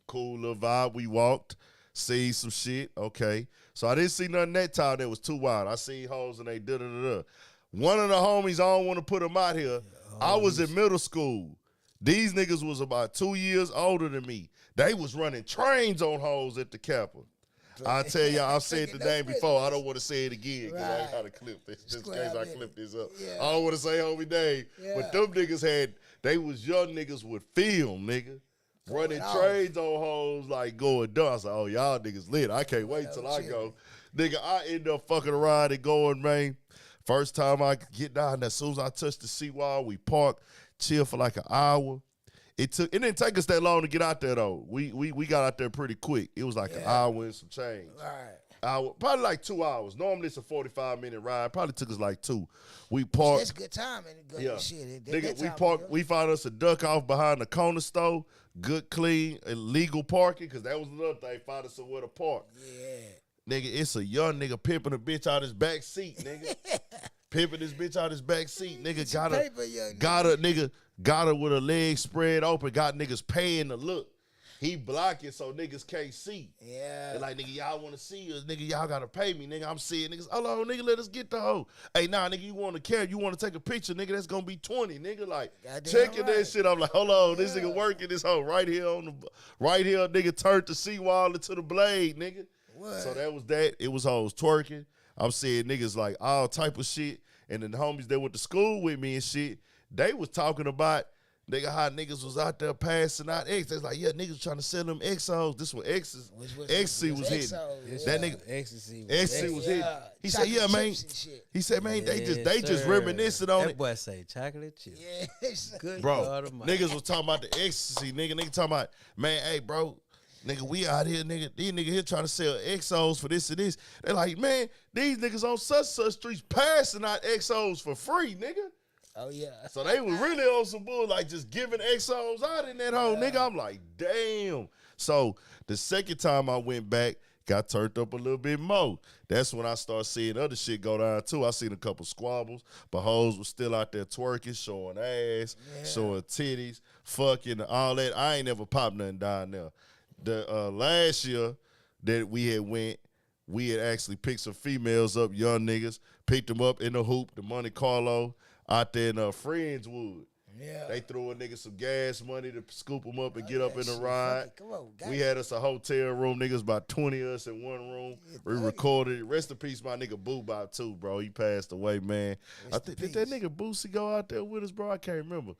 Cool little vibe. We walked, see some shit, okay. So I didn't see nothing that time that was too wild. I seen hoes and they da-da-da-da. One of the homies, I don't want to put them out here, I was in middle school. These niggas was about 2 years older than me. They was running trains on hoes at the Kappa. I tell y'all, I've said the name before. I don't want to say it again because I ain't got to clip this. Just in case I clip this up. Yeah. I don't want to say homie name. Yeah. But them niggas they was young niggas with film, nigga. Running trains on hoes like going dumb. I was like, oh, y'all niggas lit. I can't wait till I go. Nigga, I end up fucking around and going, man. First time I get down there, as soon as I touched the seawall, we parked, chill for like an hour. It didn't take us that long to get out there though. We got out there pretty quick. It was like an hour and some change. Right. Probably like 2 hours. Normally it's a 45-minute ride. Probably took us like 2. We parked. That's good timing. Good shit. Nigga, we parked. We found us a duck off behind the corner store. Good, clean, illegal parking because that was another thing. Found us somewhere to park. Yeah. Nigga, it's a young nigga pimping a bitch out his back seat, nigga. Pimping this bitch out his back seat, nigga. Got her with her legs spread open. Got niggas paying to look. He blocking so niggas can't see. Yeah. They're like, nigga, y'all want to see us. Nigga, y'all got to pay me. Nigga, I'm seeing niggas. Hold on, nigga, let us get the hoe. Hey, nah, nigga, you want to care? You want to take a picture? Nigga, that's going to be 20. Nigga, like, checking that shit. I'm like, hold on, this nigga working this hoe right here nigga, turned the seawall into the blade, nigga. What? So that was that. It was hoes twerking. I'm seeing niggas like all type of shit. And then the homies that went to school with me and shit, they was talking about Nigga, how niggas was out there passing out X. They was like, yeah, niggas trying to sell them XOs. This was ecstasy was hitting. That nigga ecstasy was hitting. He said, yeah, man. He said, man, they just reminiscing on it. That boy say chocolate chip. Yeah, good. Bro, niggas was talking about the ecstasy, nigga. Nigga talking about, man, hey, bro, nigga, we out here, nigga. These niggas here trying to sell XOs for this and this. They like, man, these niggas on such streets passing out XOs for free, nigga. Oh, yeah. So they was really on some bull, like just giving XOs out in that hole, nigga. I'm like, damn. So the second time I went back, got turned up a little bit more. That's when I started seeing other shit go down, too. I seen a couple squabbles, but hoes was still out there twerking, showing ass, showing titties, fucking, all that. I ain't never popped nothing down there. The last year that we had actually picked some females up, young niggas, picked them up in the hoop, the Monte Carlo, out there in Friendswood. Yeah. They threw a nigga some gas money to scoop them up and get up in the ride. Come on, we had us a hotel room, niggas, about 20 of us in one room. We recorded it. Rest in peace, my nigga Boo Bop too, bro. He passed away, man. I think did that nigga Boosie go out there with us, bro? I can't remember.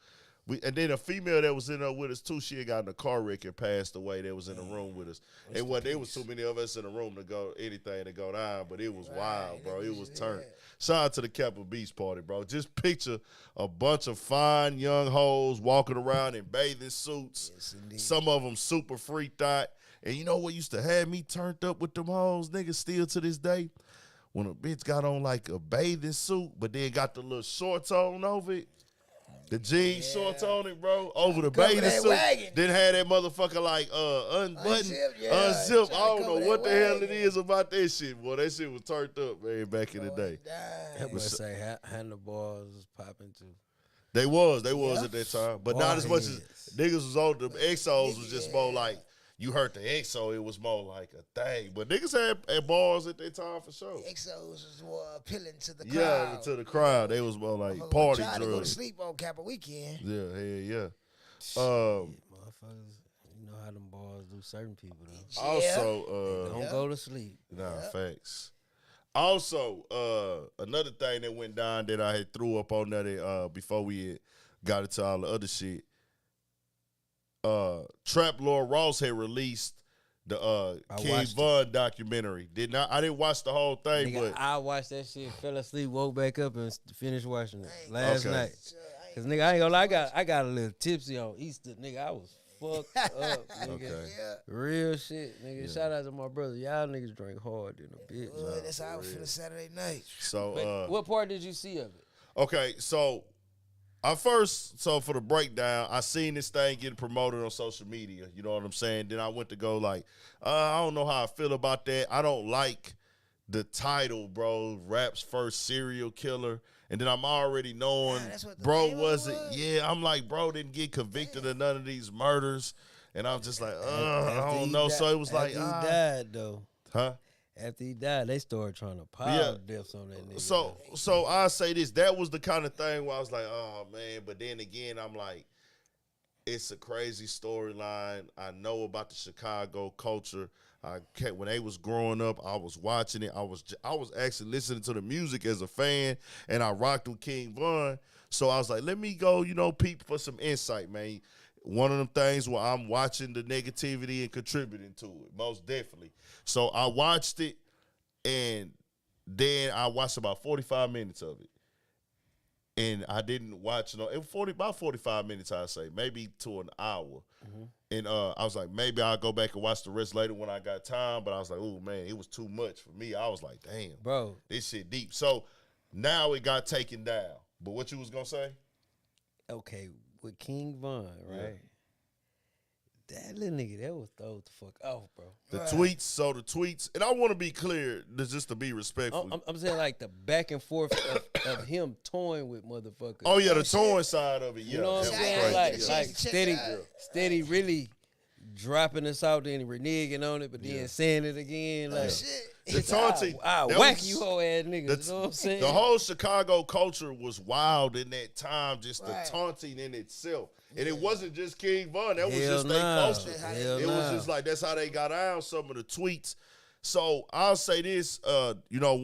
And then a female that was in there with us too, she had got in a car wreck and passed away. That was in the room with us. And there was too many of us in the room to go anything to go down, but it was wild, bro. It was turned. Shout out to the Capitol Beach party, bro. Just picture a bunch of fine young hoes walking around in bathing suits. Yes, some of them super freaked out. And you know what used to have me turned up with them hoes, niggas, still to this day? When a bitch got on like a bathing suit, but then got the little shorts on over it. The jeans shorts on it, bro, over the bathing suit. Then had that motherfucker like unbuttoned, unzipped. I don't know what the hell it is about that shit, boy. That shit was turned up, man, back in the day. That boy say handlebars was popping too. They was at that time, but not as much as niggas was on the XOs was just more like. You heard the XO, it was more like a thing. But niggas had bars at that time for sure. XOs was more appealing to the crowd. Yeah, to the crowd. They was more like party drugs. Trying to go to sleep on Kappa weekend. Yeah, yeah. Motherfuckers, you know how them bars do certain people, though. Also, don't go to sleep. Nah, facts. Also, another thing that went down that I had threw up on that before we had got into all the other shit. Trap Lord Ross had released the King Von documentary. I didn't watch the whole thing, nigga, but I watched that shit, fell asleep, woke back up, and finished watching it last night. Cause nigga, I ain't gonna lie, I got a little tipsy on Easter, nigga. I was fucked up, nigga. Okay. Real shit, nigga. Shout out to my brother. Y'all niggas drink hard in a bitch. That's how I was feeling Saturday night. So, what part did you see of it? Okay, so for the breakdown, I seen this thing getting promoted on social media. You know what I'm saying? Then I went to go like, I don't know how I feel about that. I don't like the title, bro. Rap's first serial killer. And then I'm already knowing, bro wasn't. Yeah, I'm like, bro didn't get convicted of none of these murders. And I'm just like, I don't know. So it was like, he died though. Huh? After he died, they started trying to pile deaths on that nigga. So I say this, that was the kind of thing where I was like, oh man, but then again, I'm like, it's a crazy storyline. I know about the Chicago culture. When they was growing up, I was watching it. I was actually listening to the music as a fan, and I rocked with King Von. So I was like, let me go, peep for some insight, man. One of them things where I'm watching the negativity and contributing to it, most definitely. So I watched it, and then I watched about 45 minutes of it. And I didn't watch, about 45 minutes, I'd say, maybe to an hour. Mm-hmm. And I was like, maybe I'll go back and watch the rest later when I got time. But I was like, oh, man, it was too much for me. I was like, damn, bro, this shit deep. So now it got taken down. But what you was going to say? Okay, with King Von, right? Yeah. That little nigga, that was throw the fuck off, bro. The tweets, and I want to be clear, just to be respectful. I'm saying like the back and forth of him toying with motherfuckers. Oh yeah, the toying side of it. Yeah, you know what I'm saying? Like steady, really dropping us out there and reneging on it, but then saying it again. Like shit. The taunting, I'll whack you whole ass niggas. You know what I'm saying? The whole Chicago culture was wild in that time, just the taunting in itself. And it wasn't just King Von. That was just their culture. It was just like, that's how they got out some of the tweets. So I'll say this,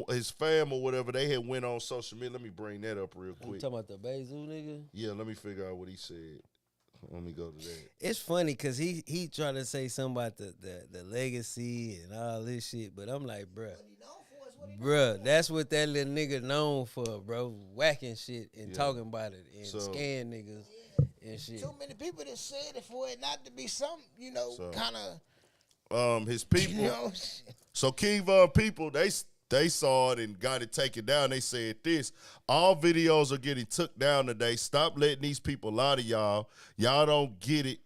his fam or whatever, they had went on social media. Let me bring that up real quick. You talking about the Bezu nigga? Yeah, let me figure out what he said. Let me go to that. It's funny because he tried to say something about the legacy and all this shit, but I'm like, bruh, that's what that little nigga known for, bro. Whacking shit and talking about it and scaring niggas and shit. Too many people that said it for it not to be something, kind of. His people. So King Von people, they saw it and got it taken down. They said this: all videos are getting took down today. Stop letting these people lie to y'all. Y'all don't get it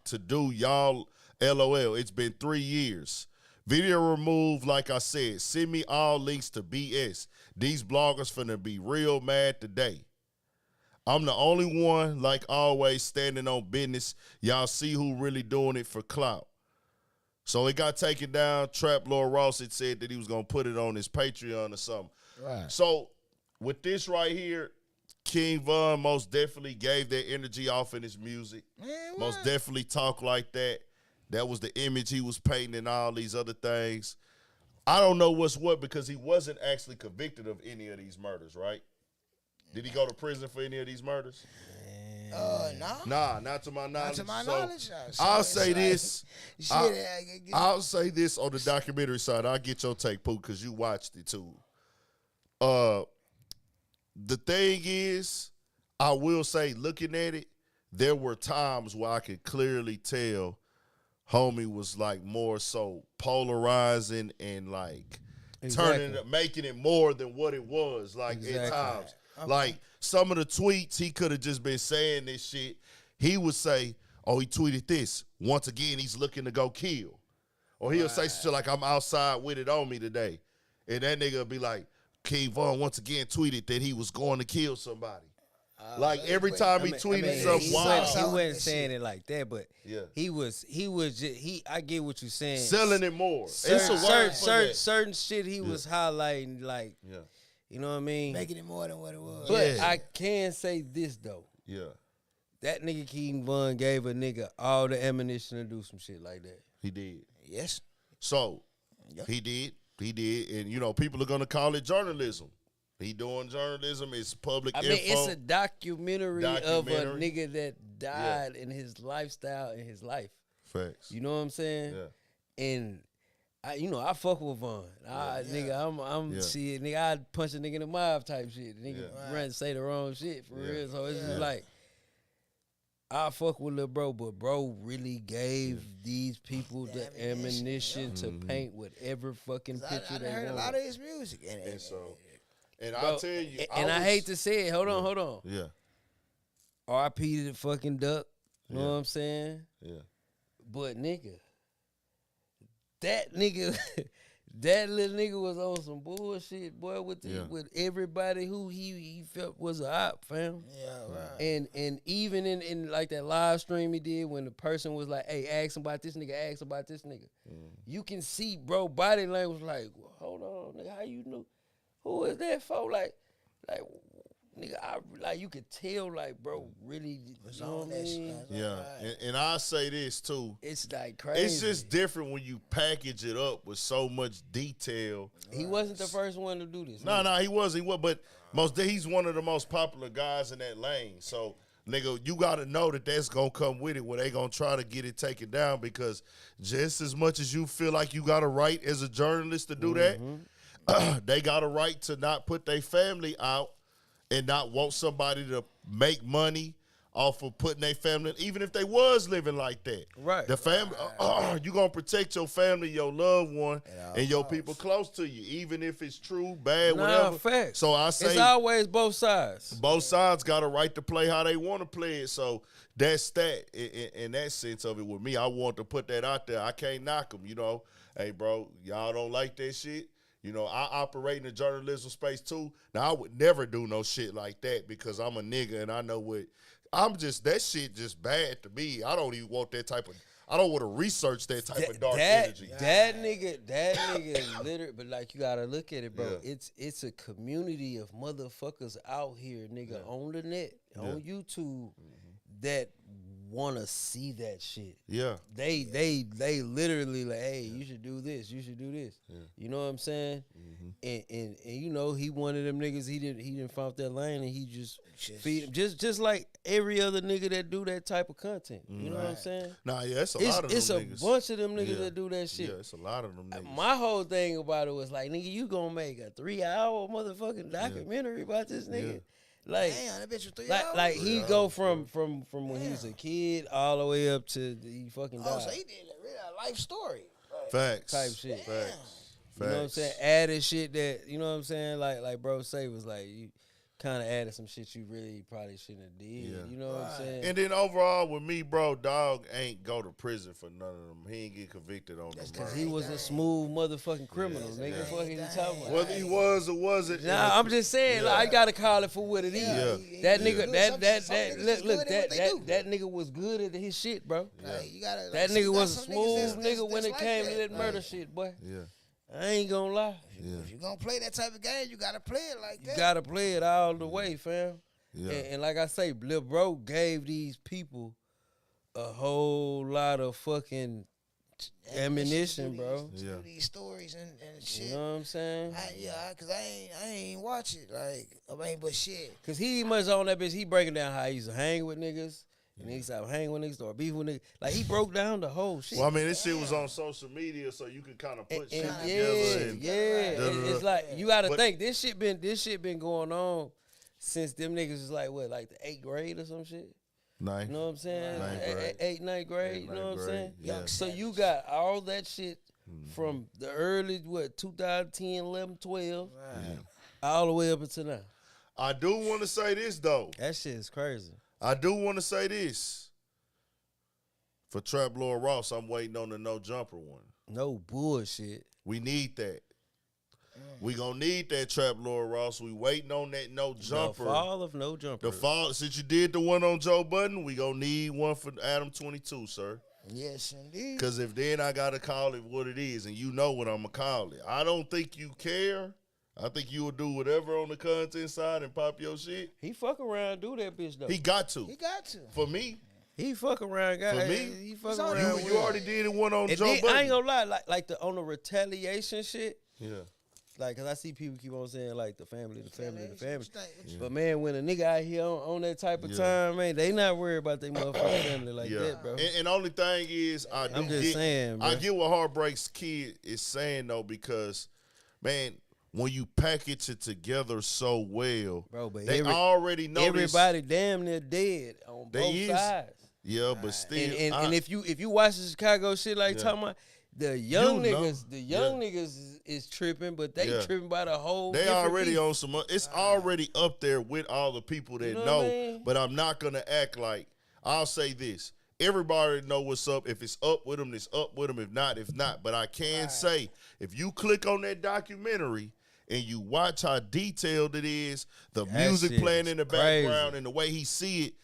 to do y'all. LOL. It's been 3 years. Video removed, like I said. Send me all links to BS. These bloggers finna be real mad today. I'm the only one, like always, standing on business. Y'all see who really doing it for clout. So it got taken down. Trap Lord Ross had said that he was going to put it on his Patreon or something. Right. So with this right here, King Von most definitely gave that energy off in his music. Man, most definitely talk like that. That was the image he was painting and all these other things. I don't know what's what because he wasn't actually convicted of any of these murders, right? Did he go to prison for any of these murders? Nah, not to my knowledge. Not to my knowledge. I'll say this. I'll say this on the documentary side. I'll get your take, Pooh, because you watched it too. The thing is, I will say, looking at it, there were times where I could clearly tell homie was like more so polarizing and like turning it, making it more than what it was. Like at times. Okay. Like some of the tweets, he could have just been saying this shit. He would say, oh, he tweeted this. Once again, he's looking to go kill. Or he'll say shit like, I'm outside with it on me today. And that nigga would be like, King Von once again tweeted that he was going to kill somebody. Like every time he tweeted something wild. He wasn't saying it like that, but he was just, I get what you're saying. Selling it more. Certain shit he was highlighting, like, you know what I mean? Making it more than what it was. But I can say this, though. Yeah. That nigga King Von gave a nigga all the ammunition to do some shit like that. He did. Yes. So, he did. He did. And, you know, people are going to call it journalism. He doing journalism. It's public info. It's a documentary of a nigga that died in his lifestyle in his life. Facts. You know what I'm saying? Yeah. And I fuck with Von. Nigga, I'm shit. Nigga, I'd punch a nigga in the mob type shit. Nigga run and say the wrong shit for real. So it's just like, I fuck with lil' bro, but bro really gave these people the ammunition to paint whatever fucking picture they want. I heard a lot of his music. And so, and I'll tell you. I hate to say it. Hold on. Yeah. R.I.P. to the fucking duck. You know what I'm saying? Yeah. But nigga, that little nigga was on some bullshit, boy, with everybody who he felt was a op, fam. Yeah, right. And even in like that live stream he did when the person was like, hey, ask him about this nigga. You can see, bro, body language like, well, hold on, nigga, how you know? Who is that for? Like, nigga, you could tell, like, bro, really, you know what I mean? Yeah, and I say this too. It's like crazy. It's just different when you package it up with so much detail. He wasn't the first one to do this. No, he wasn't. But he's one of the most popular guys in that lane. So, nigga, you got to know that that's going to come with it when they going to try to get it taken down because just as much as you feel like you got a right as a journalist to do that, they got a right to not put their family out and not want somebody to make money off of putting their family, even if they was living like that. Right. The family, you going to protect your family, your loved one, and your people close to you, even if it's true, bad, whatever. Facts. So I say, it's always both sides. Both sides got a right to play how they want to play it. So that's that. In that sense of it with me, I want to put that out there. I can't knock them, you know. Hey, bro, y'all don't like that shit? You know, I operate in the journalism space too. Now, I would never do no shit like that because I'm a nigga and I know what that shit just bad to me. I don't even want that type of, I don't want to research that type of dark energy. That nigga literally, but like you gotta look at it, bro. Yeah. It's a community of motherfuckers out here, nigga, on the net, on YouTube, that want to see that shit. Yeah. They literally like, hey, you should do this. You should do this. Yeah. You know what I'm saying? And you know, he one of them niggas. He didn't found that lane, and he just feed him just like every other nigga that do that type of content. You know what I'm saying? Nah, yeah, it's a lot of them It's a niggas. bunch of them niggas that do that shit. Yeah, it's a lot of them niggas. My whole thing about it was like, nigga, you gonna make a 3-hour motherfucking documentary about this nigga? Like, damn, that bitch was 3 hours. like he go from when he was a kid all the way up to he fucking died. Oh, so he did a real life story. Facts. Type shit. Facts. You know what I'm saying? Added shit that, you know what I'm saying? Like bro say was like, you kind of added some shit you really probably shouldn't have did. Yeah. You know what I'm saying? And then overall with me, bro, dog ain't go to prison for none of them. He ain't get convicted on them. Because he was a smooth motherfucking criminal, nigga. Fucking you talking about? Whether he was or wasn't. Nah, I'm just saying, like, I gotta call it for what it is. That nigga, that nigga was good at his shit, bro. That nigga was a smooth nigga when it came to that murder shit, boy. Yeah. I ain't gonna lie. If you gonna play that type of game, you gotta play it like that. You gotta play it all the way, fam. Yeah. And like I say, Lil Bro gave these people a whole lot of fucking ammunition, bro. To these stories and shit. You know what I'm saying? Cause I ain't watch it. Like, I mean, but shit. Cause he much on that bitch. He breaking down how he used to hang with niggas. And he stopped hanging with niggas, start beefing with niggas. Like, he broke down the whole shit. Well, I mean, this shit was on social media, so you can kind of put shit together. It's like, you gotta think, this shit been going on since them niggas was like, what, like the 8th grade or some shit? Ninth. You know what I'm saying? Ninth grade. 9th grade, you know what I'm saying? Yeah. So you got all that shit from the early, 2010, 11, 12, all the way up until now. I do want to say this, though. That shit is crazy. I do want to say this. For Trap Lord Ross, I'm waiting on the No Jumper one. No bullshit. We need that. We gonna need that, Trap Lord Ross. We waiting on that No Jumper. The fall of No Jumper. The fall, since you did the one on Joe Budden, we gonna need one for Adam 22, sir. Yes, indeed. Because if then I gotta call it what it is, and you know what I'm gonna call it. I don't think you care. I think you will do whatever on the content side and pop your shit. He fuck around, do that bitch though. He got to. He got to. For me. He fuck around, guys. For me. He fuck around. You already did it one on Joe Budden. I ain't gonna lie, like on the retaliation shit. Yeah. Like, cause I see people keep on saying like the family. But man, when a nigga out here on that type of time, man, they not worried about their motherfucking family like that, bro. And only thing is, I'm just saying, bro. I get what Heartbreak's kid is saying though, because man, when you package it together so well, bro, but they already know everybody damn near dead on both sides. Yeah, but still, and if you watch the Chicago shit, like talking about the young niggas is tripping, but they tripping by the whole. They already on some. It's already up there with all the people that know. What I mean? But I'm not gonna act like. I'll say this. Everybody know what's up. If it's up with them, it's up with them. If not, if not. But I can say, if you click on that documentary and you watch how detailed it is, the music playing in the background and the way he see it,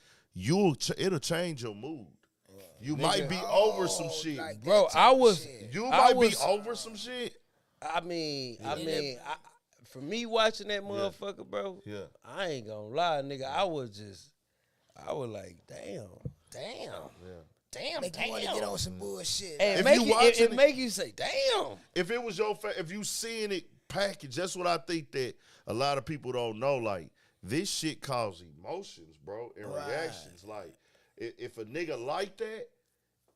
it'll change your mood. You might be over some shit, like bro. You might be over some shit. I mean, for me watching that motherfucker, bro. Yeah. I ain't gonna lie, nigga. I was like, damn. Make you want to get on some bullshit. And like, it make you say, damn. If it was if you seeing it packaged, that's what I think that a lot of people don't know. Like, this shit causes emotions, bro, and reactions. Like, if a nigga like that,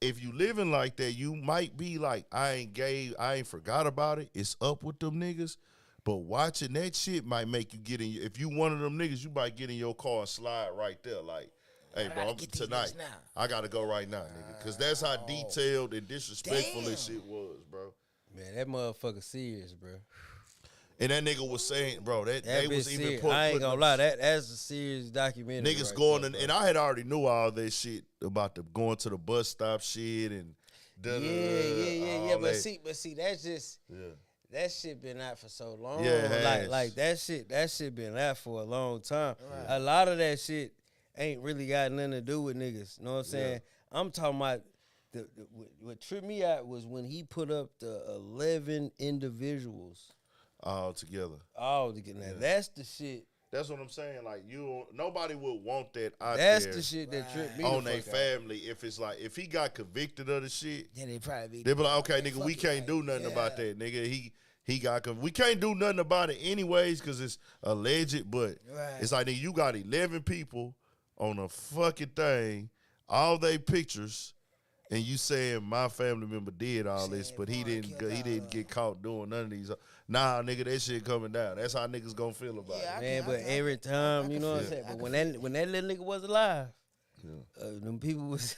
if you living like that, you might be like, I ain't forgot about it. It's up with them niggas. But watching that shit might make you get in. If you one of them niggas, you might get in your car and slide right there. Like, hey, bro, tonight, I got to go right now, nigga. Because that's how detailed and disrespectful this shit was, bro. Man, that motherfucker serious, bro. And that nigga was saying, bro, that they was even serious. put. I ain't gonna lie, that's a serious documentary. Niggas right going there, and I had already knew all that shit about the going to the bus stop shit and yeah. But see, that's just that shit been out for so long. Yeah, like that shit been out for a long time. Right. A lot of that shit ain't really got nothing to do with niggas. You know what I'm saying? I'm talking about what tripped me out was when he put up the 11 individuals all together. Now that's the shit That's what I'm saying. Like nobody would want that out That's there. the shit that tripped me on the their fuck out. family. If it's like if he got convicted of the shit, Then they probably they be like, okay, nigga, we can't do nothing about that, nigga. He got we can't do nothing about it anyways because it's alleged. But it's like, nigga, you got 11 people on a fucking thing, all they pictures, and you saying my family member did all this, but he didn't get caught doing none of these. Nah, nigga, that shit coming down. That's how niggas gonna feel about it. Man, but every time, you know what I'm saying? But when that little nigga was alive, them people was,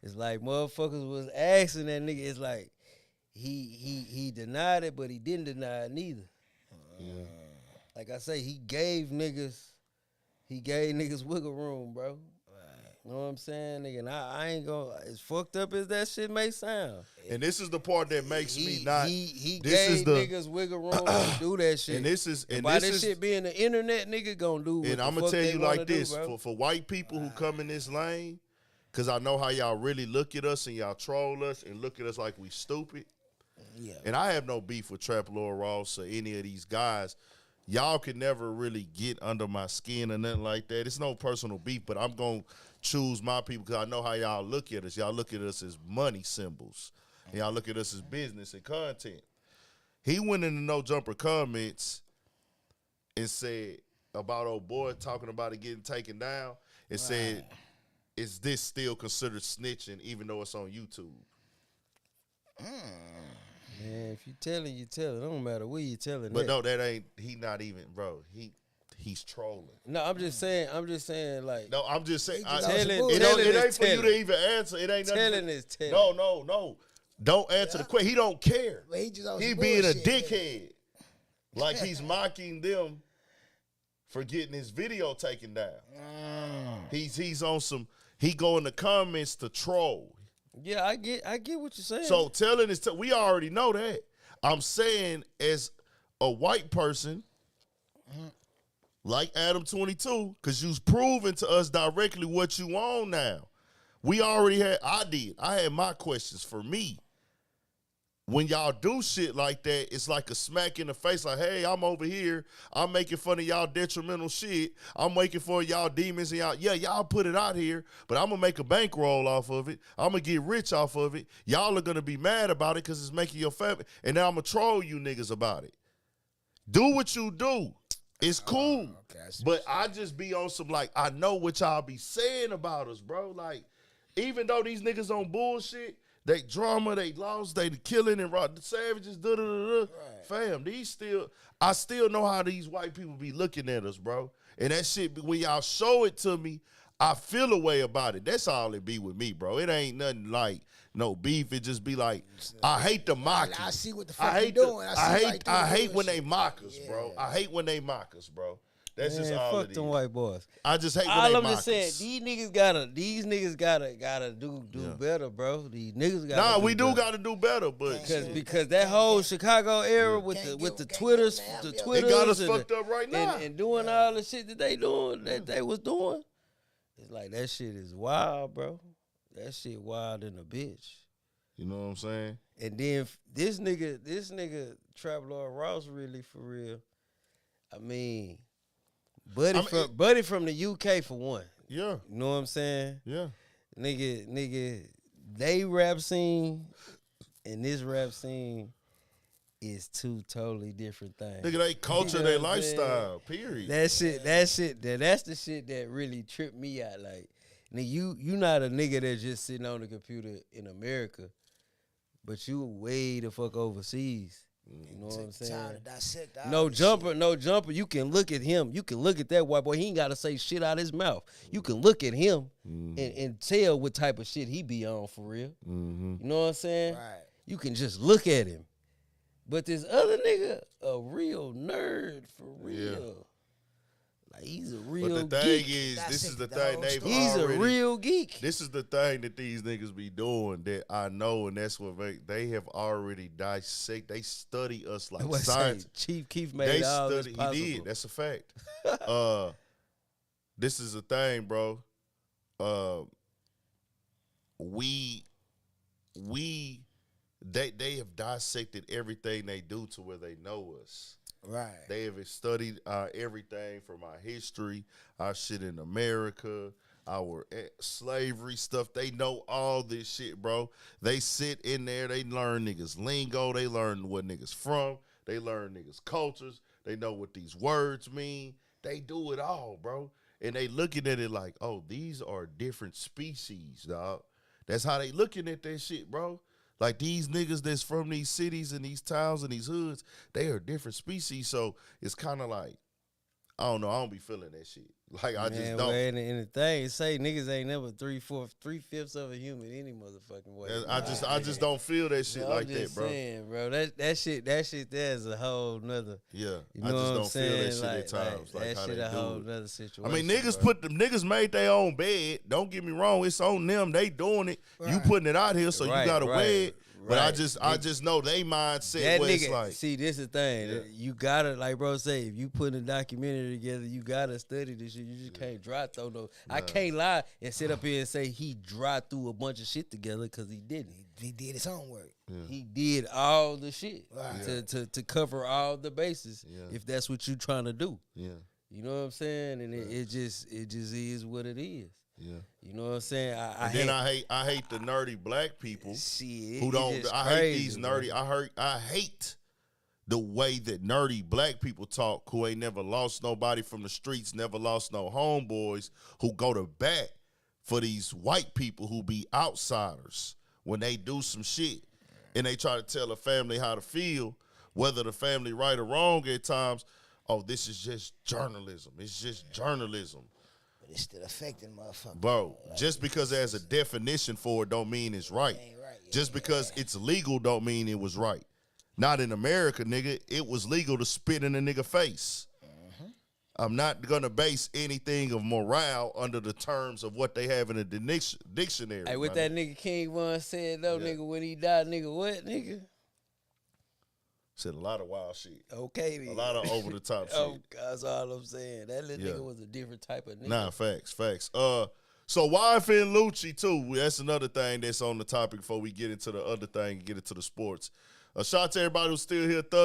it's like motherfuckers was asking that nigga. It's like he denied it, but he didn't deny it neither. Like I say, he gave niggas wiggle room, bro. You know what I'm saying, nigga? And I ain't gonna, as fucked up as that shit may sound. And this is the part that makes me not. He this gave is the, niggas wiggle room to do that shit. And this is, by this shit being the internet, nigga gonna do what and I'm gonna tell you like this: for white people who come in this lane, because I know how y'all really look at us and y'all troll us and look at us like we stupid. Yeah. And I have no beef with Trap Lord Ross or any of these guys. Y'all can never really get under my skin or nothing like that. It's no personal beef, but I'm gonna choose my people because I know how y'all look at us. Y'all look at us as money symbols. And y'all look at us as business and content. He went into No Jumper comments and said about old boy talking about it getting taken down and said, is this still considered snitching even though it's on YouTube? Man, if you telling, you tell it. It don't matter where you telling. But no, that ain't, he not even, bro. He's trolling. No, I'm just saying, like. No, I'm just saying. It ain't for you to even answer. It ain't nothing. Telling is telling. No. Don't answer the question. He don't care. He being a dickhead. Like he's mocking them for getting his video taken down. He's on some, he go in the comments to troll. Yeah, I get what you're saying. So telling is, we already know that. I'm saying as a white person, like Adam 22, because you've proven to us directly what you on now. We already had, I had my questions for me. When y'all do shit like that, it's like a smack in the face, like, hey, I'm over here. I'm making fun of y'all detrimental shit. I'm making fun of y'all demons and y'all put it out here, but I'm going to make a bankroll off of it. I'm going to get rich off of it. Y'all are going to be mad about it because it's making your family, and now I'm going to troll you niggas about it. Do what you do. It's cool. But I just be on some, like, I know what y'all be saying about us, bro. Like, even though these niggas on bullshit, they drama, they lost, they the killing and the savages, fam, I still know how these white people be looking at us, bro. And that shit, when y'all show it to me, I feel a way about it. That's all it be with me, bro. It ain't nothing like no beef. It just be like, I hate the mocking. I see what the fuck you doing. I hate when they mock us, bro. I hate when they mock us, bro. That's just all fuck it is. them white boys. I just hate when all they I'm mock just saying, us. these niggas gotta do better, bro. These niggas gotta. Nah, we do gotta do better, but because that whole Chicago era with the Twitters, it got us fucked up right now, and doing all the shit that they doing, that they was doing. It's like that shit is wild, bro. That shit wild than a bitch. You know what I'm saying? And then this nigga Trap Lord Ross, really for real. I mean. Buddy from the UK for one. Yeah. You know what I'm saying? Yeah. Nigga, they rap scene and this rap scene is two totally different things. Nigga, they culture, You know their what I'm lifestyle, period. That's the shit that really tripped me out. Like, nigga, you not a nigga that's just sitting on the computer in America, but you way the fuck overseas. You know what I'm saying? Time to dissect no jumper. You can look at him. You can look at that white boy. He ain't got to say shit out his mouth. You can look at him and tell what type of shit he be on for real. You know what I'm saying? Right. You can just look at him. But this other nigga, a real nerd for real. Yeah. Like, he's a real geek. But the thing is, this is the thing He's a real geek. This is the thing that these niggas be doing that I know, and that's what they have already dissected. They study us like science. Chief Keef made all this possible. He did. That's a fact. This is a thing, bro. They have dissected everything they do to where they know us. Right. They have studied everything from our history, our shit in America, our slavery stuff. They know all this shit, bro. They sit in there. They learn niggas lingo. They learn what niggas from. They learn niggas cultures. They know what these words mean. They do it all, bro. And they looking at it like, oh, these are different species, dog. That's how they looking at that shit, bro. Like these niggas that's from these cities and these towns and these hoods, they are different species. So it's kind of like, I don't know. I don't be feeling that shit. Like I just don't. Well, and the thing say niggas ain't never 3/5 of a human any motherfucking way. I just don't feel that shit like that, bro. Saying, bro. That shit there's a whole nother. Yeah, you know I just what don't I'm feel that saying? shit at times. Like that how shit they a whole do nother it. situation. I mean, niggas bro. niggas made their own bed. Don't get me wrong, it's on them. They doing it. Right. You putting it out here, so you gotta wear it. But I just know they mindset that where nigga, it's like. see, this is the thing. You gotta, like bro say, if you put a documentary together, you gotta study this shit. You just can't dry throw no. I can't lie and sit up here and say he dry threw a bunch of shit together because he didn't. He did his homework. Yeah. He did all the shit Right. to cover all the bases. Yeah. If that's what you trying to do. Yeah, You know what I'm saying? And it just is what it is. yeah. You know what I'm saying? I hate the nerdy black people shit, who don't. just I crazy, hate these nerdy. bro. I hate the way that nerdy black people talk who ain't never lost nobody from the streets, never lost no homeboys, who go to bat for these white people who be outsiders when they do some shit and they try to tell a family how to feel, whether the family right or wrong at times. Oh, this is just journalism. It's just journalism. But it's still affecting motherfuckers. Bro, just because there's a definition for it don't mean it's right. Just because it's legal don't mean it was right. Not in America, nigga. It was legal to spit in a nigga face. I'm not going to base anything of morale under the terms of what they have in the dictionary. Hey, what that nigga King Von said though, nigga, when he died, nigga, what, nigga? Said a lot of wild shit. Okay, then. A lot of over the top shit. Oh, that's all I'm saying. That little nigga was a different type of nigga. Nah, facts. So wife and Lucci too. That's another thing that's on the topic before we get into the other thing and get into the sports. Shout out to everybody who's still here thugging.